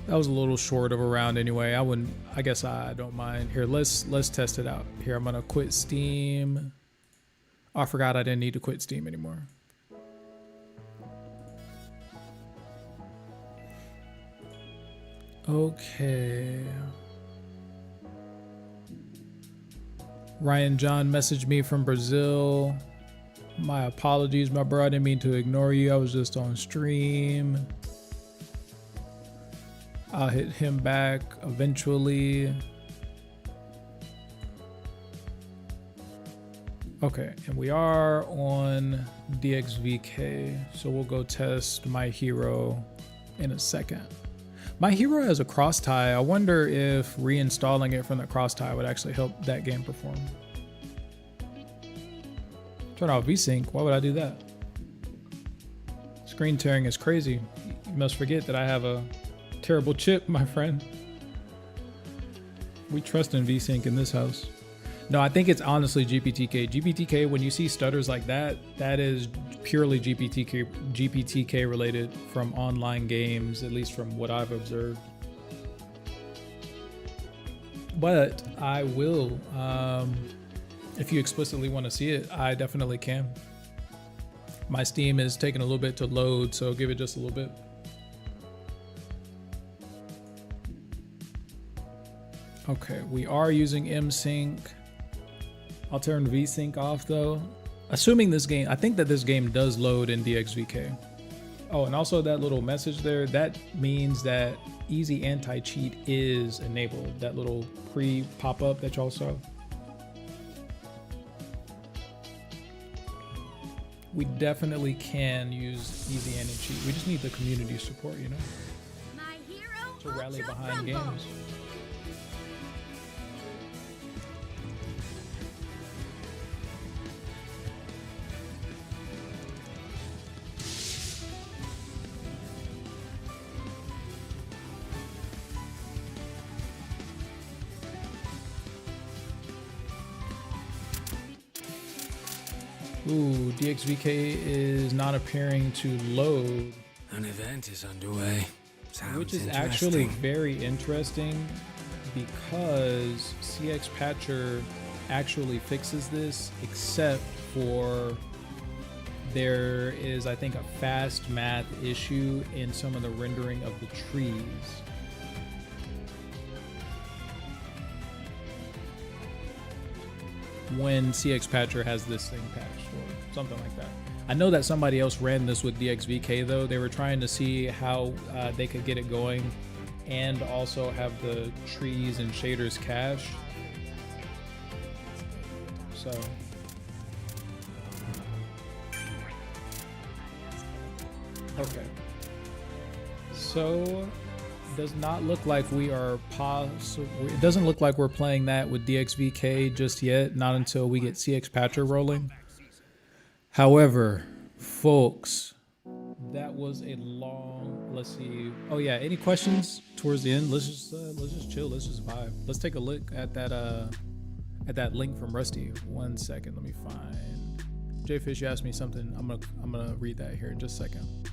little short of a round anyway. I guess I don't mind. Here, let's test it out. Here, I'm gonna quit Steam. Oh, I forgot I didn't need to quit Steam anymore. Okay. Ryan John messaged me from Brazil. My apologies, my bro. I didn't mean to ignore you. I was just on stream. I'll hit him back eventually. Okay, and we are on DXVK, so we'll go test My Hero in a second. My Hero has a cross tie. I wonder if reinstalling it from the cross tie would actually help that game perform. Turn off VSync. Why would I do that? Screen tearing is crazy. You must forget that I have a terrible chip, my friend. We trust in VSync in this house. No, I think it's honestly GPTK. GPTK, when you see stutters like that, that is purely GPTK related from online games, at least from what I've observed. But I will, if you explicitly want to see it, I definitely can. My Steam is taking a little bit to load, so give it just a little bit. Okay, we are using MSYNC. I'll turn VSync off though. Assuming this game, I think that this game does load in DXVK. Oh, and also that little message there, that means that easy anti-cheat is enabled. That little pre-pop-up that y'all saw. We definitely can use easy anti-cheat. We just need the community support, you know? My hero To rally Ultra behind Rumble. games. Ooh, DXVK is not appearing to load. An event is underway. Sounds Which is interesting. actually very interesting because CX Patcher actually fixes this, except for there is, I think, a fast math issue in some of the rendering of the trees. When CX Patcher has this thing patched or something like that. I know that somebody else ran this with DXVK though. They were trying to see how they could get it going and also have the trees and shaders cached. So okay. So does not look like we are it doesn't look like we're playing that with DXVK just yet, not until we get CX Patcher rolling. However, folks, that was a long, let's see. Oh yeah, any questions towards the end? Let's just chill, let's just vibe. Let's take a look at that link from Rusty. 1 second, let me find. Jfish, you asked me something. I'm gonna read that here in just a second.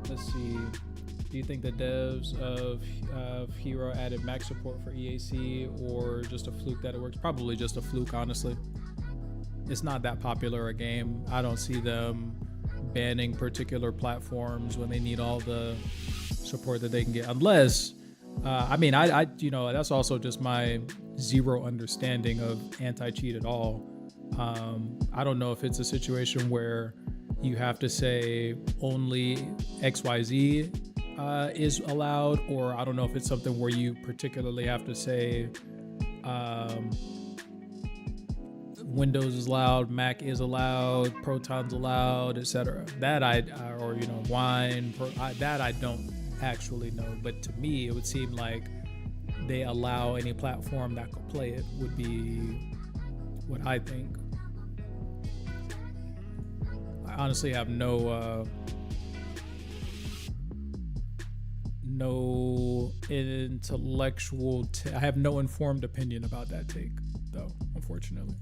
Let's see. Do you think the devs of Hero added max support for EAC or just a fluke that it works? Probably just a fluke, honestly. It's not that popular a game. I don't see them banning particular platforms when they need all the support that they can get. Unless, I mean, I you know, that's also just my zero understanding of anti-cheat at all. I don't know if it's a situation where you have to say only XYZ is allowed, or I don't know if it's something where you particularly have to say Windows is allowed, Mac is allowed, Proton's allowed, etc. That or you know, Wine, that I don't actually know. But to me, it would seem like they allow any platform that could play it would be what I think. I honestly have no intellectual. I have no informed opinion about that take, though. Unfortunately.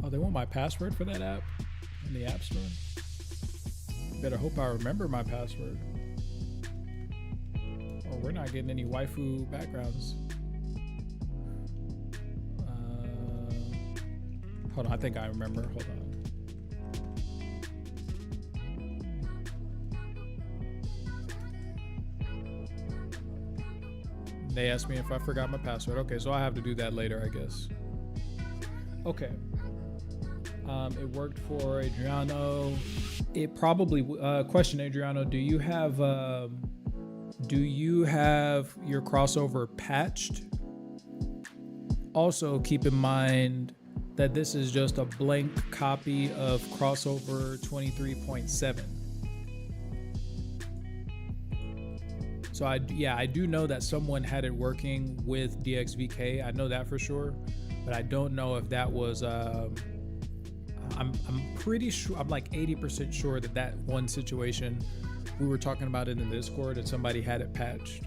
Oh, they want my password for that app in the App Store. Better hope I remember my password. Oh, we're not getting any waifu backgrounds. Hold on, I think I remember. Hold on. They asked me if I forgot my password. Okay, so I have to do that later, I guess. Okay. It worked for Adriano. It probably question, Adriano, do you have your crossover patched? Also, keep in mind that this is just a blank copy of crossover 23.7. So I do know that someone had it working with DXVK. I know that for sure, but I don't know if that was I'm pretty sure, I'm like 80% sure that one situation we were talking about it in the Discord and somebody had it patched.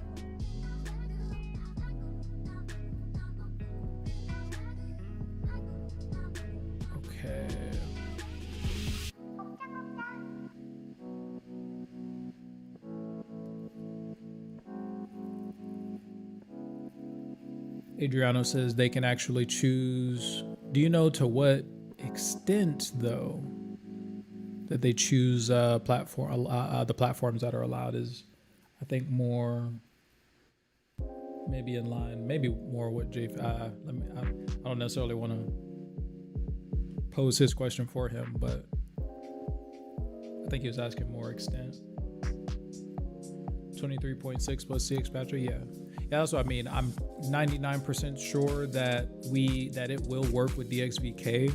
Okay. Adriano says they can actually choose. Do you know to what extent, though, that they choose the platforms that are allowed? Is, I think, more maybe in line, maybe more what I don't necessarily want to pose his question for him, but I think he was asking more extent. 23.6 plus CX Patcher, yeah, that's what I mean. I'm 99% sure that it will work with DXVK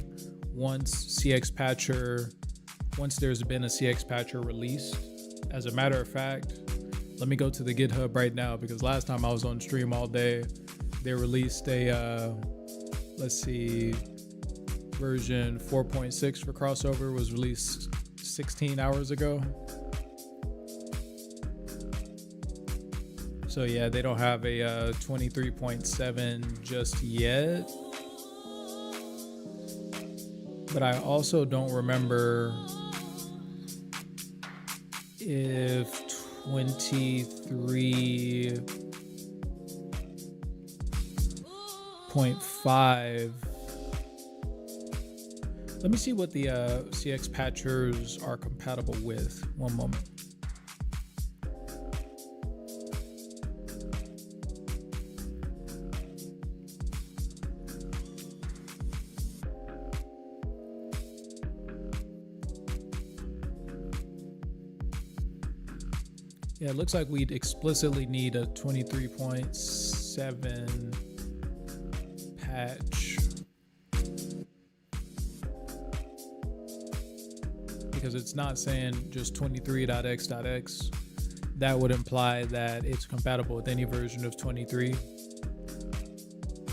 once there's been a CX Patcher released. As a matter of fact, let me go to the GitHub right now, because last time I was on stream all day, they released a let's see, version 4.6 for crossover was released 16 hours ago. So yeah, they don't have a 23.7 just yet. But I also don't remember if 23.5. Let me see what the CX patchers are compatible with. One moment. Yeah, it looks like we'd explicitly need a 23.7 patch, because it's not saying just 23.x.x. That would imply that it's compatible with any version of 23.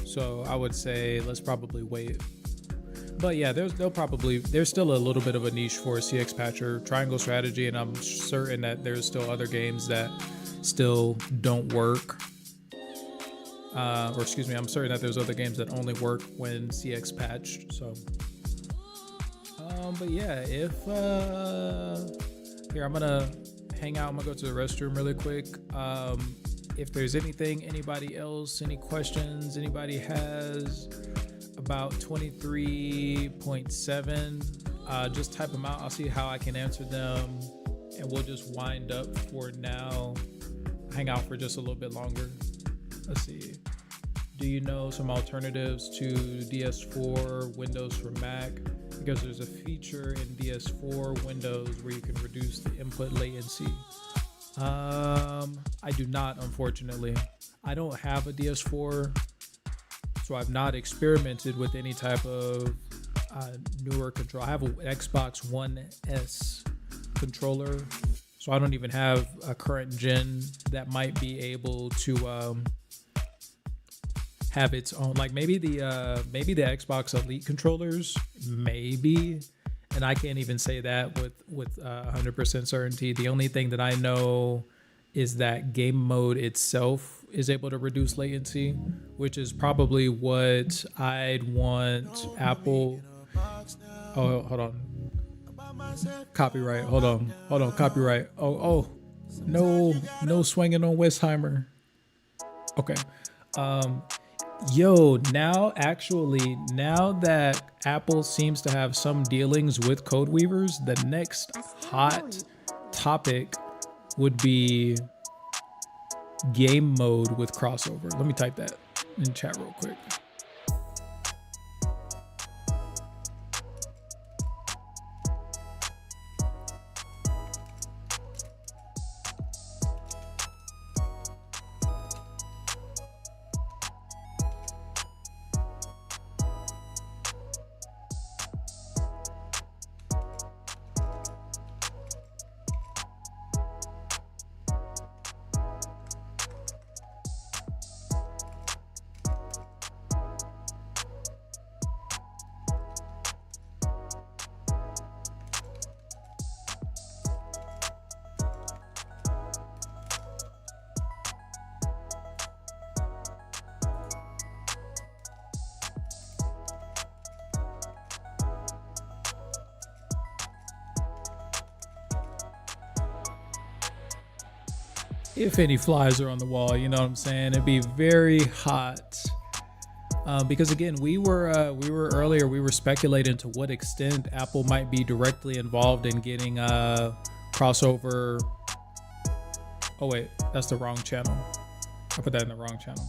So I would say let's probably wait. But yeah, there's still a little bit of a niche for CX Patcher Triangle Strategy, and I'm certain that there's still other games that still don't work. Or excuse me, I'm certain that there's other games that only work when CX patched. So, but yeah, if here I'm gonna hang out. I'm gonna go to the restroom really quick. If there's anybody else, any questions anybody has about 23.7, just type them out. I'll see how I can answer them, and we'll just wind up for now. Hang out for just a little bit longer. Let's see. Do you know some alternatives to DS4 Windows for Mac? Because there's a feature in DS4 Windows where you can reduce the input latency. I do not, unfortunately. I don't have a DS4, so I've not experimented with any type of newer control. I have an Xbox One S controller, so I don't even have a current gen that might be able to have its own, like maybe the Xbox Elite controllers, maybe, and I can't even say that with 100% certainty. The only thing that I know is that game mode itself is able to reduce latency, which is probably what I'd want Apple. Oh, hold on. Copyright. Hold on. Copyright. Oh, no swinging on Westheimer. Okay. Now that Apple seems to have some dealings with code weavers, the next hot topic would be game mode with crossover. Let me type that in chat real quick. If any flies are on the wall, you know what I'm saying? It'd be very hot. Because again, we were earlier, we were speculating to what extent Apple might be directly involved in getting crossover. Oh wait, that's the wrong channel. I put that in the wrong channel.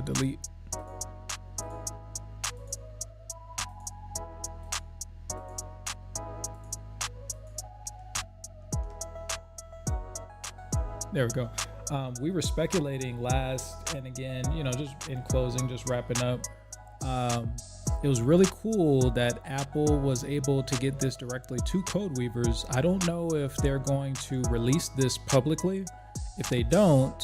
Delete. There we go. We were speculating last, and again, you know, just in closing, just wrapping up. It was really cool that Apple was able to get this directly to code weavers. I don't know if they're going to release this publicly. If they don't,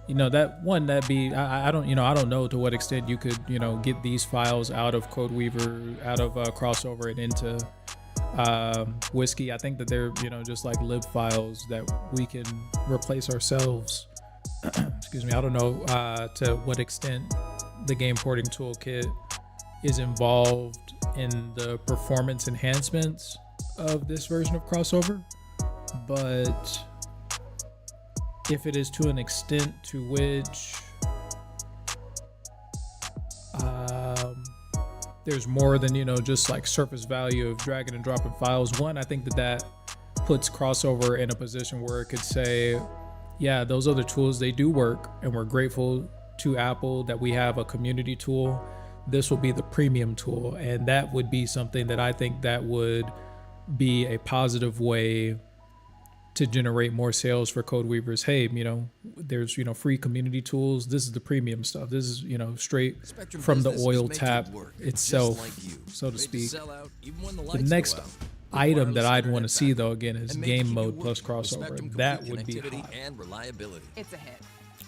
you know, that'd be, I don't know to what extent you could, you know, get these files out of CodeWeaver, out of crossover and into Whiskey. I think that they're, you know, just like lib files that we can replace ourselves. Excuse me. I don't know to what extent the game porting toolkit is involved in the performance enhancements of this version of crossover, but if it is to an extent to which there's more than, you know, just like surface value of dragging and dropping files. One, I think that puts crossover in a position where it could say, yeah, those other tools, they do work, and we're grateful to Apple that we have a community tool. This will be the premium tool, and that would be something that I think that would be a positive way to generate more sales for code weavers. Hey, you know, there's, you know, free community tools. This is the premium stuff. This is, you know, straight Spectrum from the oil business is tap making it work, itself, just like you. so to Made speak. sell out even when the The lights next go out. item that Wireless I'd want to internet see, backup. though, again, is And may game keep mode you plus working with crossover. Spectrum That complete would be connectivity hot. and reliability. It's a hit.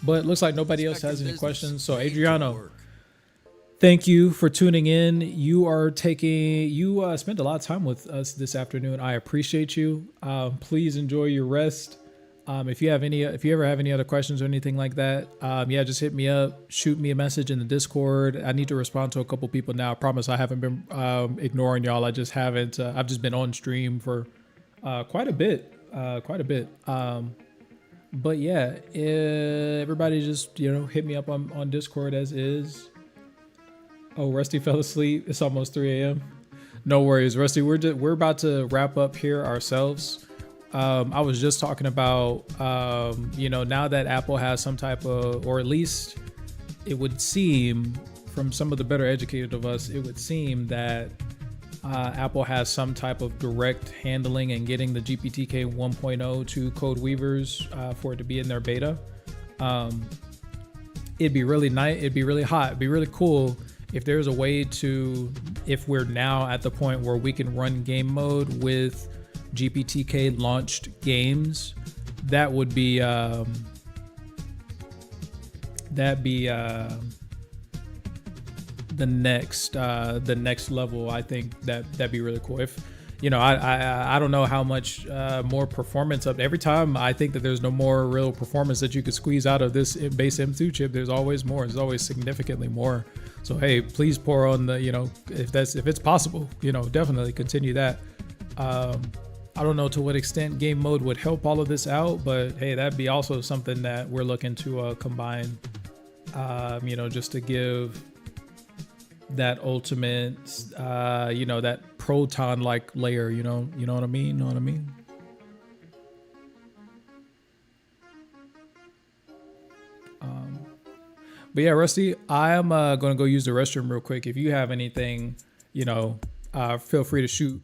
But it looks like nobody else has Spectrum any business questions. So made to Adriano, work. thank you for tuning in. You spent a lot of time with us this afternoon. I appreciate you. Please enjoy your rest. If you ever have any other questions or anything like that, just hit me up, shoot me a message in the Discord. I need to respond to a couple people now. I promise I haven't been ignoring y'all. I just haven't. I've just been on stream for quite a bit. But yeah, everybody just, you know, hit me up on Discord as is. Oh, Rusty fell asleep. It's almost 3 a.m. No worries, Rusty. We're about to wrap up here ourselves. I was just talking about, you know, now that Apple has some type of, or at least it would seem from some of the better educated of us, it would seem that Apple has some type of direct handling and getting the GPTK 1.0 to code weavers for it to be in their beta. It'd be really nice. It'd be really hot. It'd be really cool if there's a way to, if we're now at the point where we can run game mode with GPTK launched games, that would be the next level. I think that'd be really cool. If you know, I don't know how much more performance up. Every time I think that there's no more real performance that you could squeeze out of this base M2 chip, there's always more. There's always significantly more. So hey, please pour on the, you know, if it's possible, you know, definitely continue that. I don't know to what extent game mode would help all of this out, but hey, that'd be also something that we're looking to combine, you know, just to give that ultimate, you know, that proton-like layer, you know what I mean? Know what I mean? But yeah, Rusty, I am gonna go use the restroom real quick. If you have anything, you know, feel free to shoot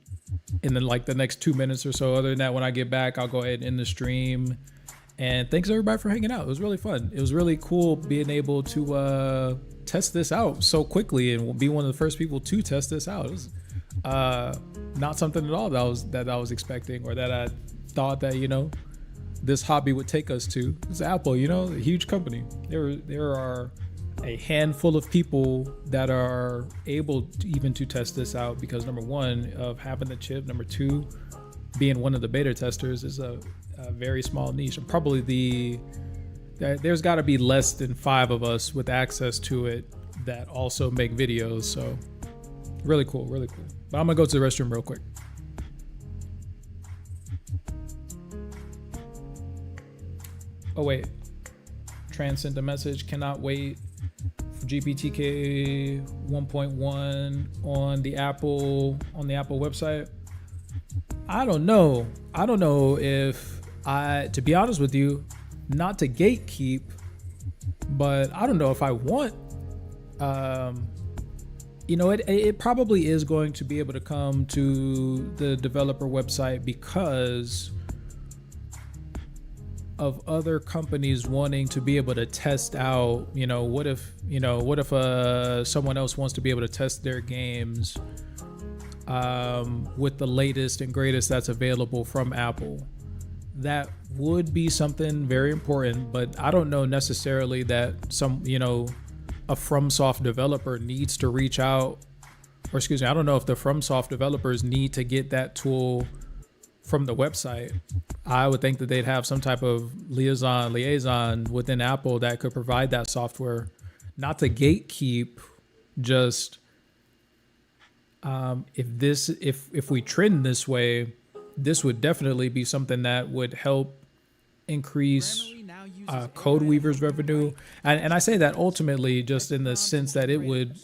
in the next 2 minutes or so. Other than that, when I get back, I'll go ahead and end the stream. And thanks everybody for hanging out. It was really fun. It was really cool being able to test this out so quickly and be one of the first people to test this out. It was not something at all that I was expecting, or that I thought that, you know, this hobby would take us to. It's Apple, you know, a huge company. There are a handful of people that are able to even to test this out because, number one, of having the chip, number two, being one of the beta testers is a very small niche. And probably there's got to be less than 5 of us with access to it that also make videos. So really cool, really cool. But I'm gonna go to the restroom real quick. Oh wait, Trans sent a message. Cannot wait for GPTK 1.1 on the Apple website. I don't know if to be honest with you, not to gatekeep, but I don't know if I want, you know, it probably is going to be able to come to the developer website because of other companies wanting to be able to test out, you know, what if someone else wants to be able to test their games with the latest and greatest that's available from Apple. That would be something very important, but I don't know necessarily that a FromSoft developer needs to reach out, or excuse me, I don't know if the FromSoft developers need to get that tool from the website. I would think that they'd have some type of liaison within Apple that could provide that software, not to gatekeep, just if we trend this way, this would definitely be something that would help increase Code Weaver's revenue. And I say that ultimately just in the sense that it would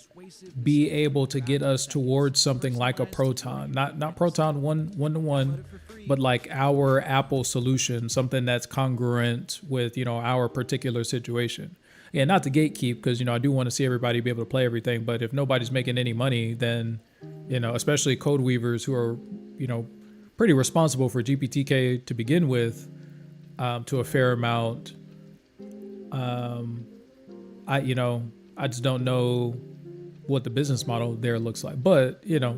be able to get us towards something like a Proton, not Proton one-to-one, but like our Apple solution, something that's congruent with, you know, our particular situation. Yeah, not to gatekeep, because, you know, I do want to see everybody be able to play everything, but if nobody's making any money, then, you know, especially Code Weavers who are, you know, pretty responsible for GPTK to begin with, to a fair amount. I just don't know what the business model there looks like, but, you know,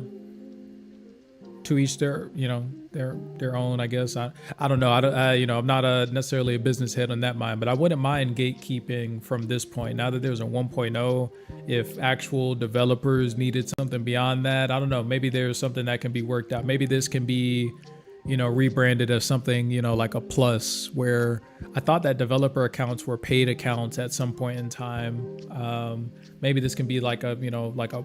to each their, you know, their own, I guess. I don't know. I'm not necessarily a business head on that mind, but I wouldn't mind gatekeeping from this point. Now that there's a 1.0, if actual developers needed something beyond that, I don't know. Maybe there's something that can be worked out. Maybe this can be, you know, rebranded as something, you know, like a plus, where I thought that developer accounts were paid accounts at some point in time. Maybe this can be like a, you know, like a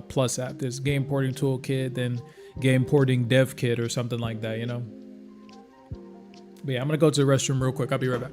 plus app. There's game porting toolkit, then game porting dev kit or something like that, you know? But yeah, I'm gonna go to the restroom real quick. I'll be right back.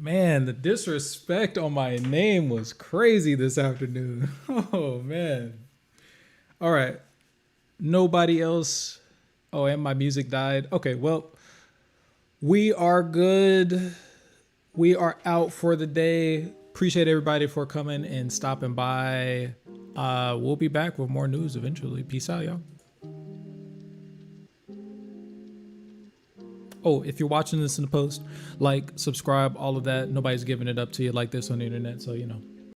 Man, the disrespect on my name was crazy this afternoon. Oh, man. All right. Nobody else. Oh, and my music died. Okay, well, we are good. We are out for the day. Appreciate everybody for coming and stopping by. We'll be back with more news eventually. Peace out, y'all. Oh, if you're watching this in the post, like, subscribe, all of that. Nobody's giving it up to you like this on the internet, so, you know.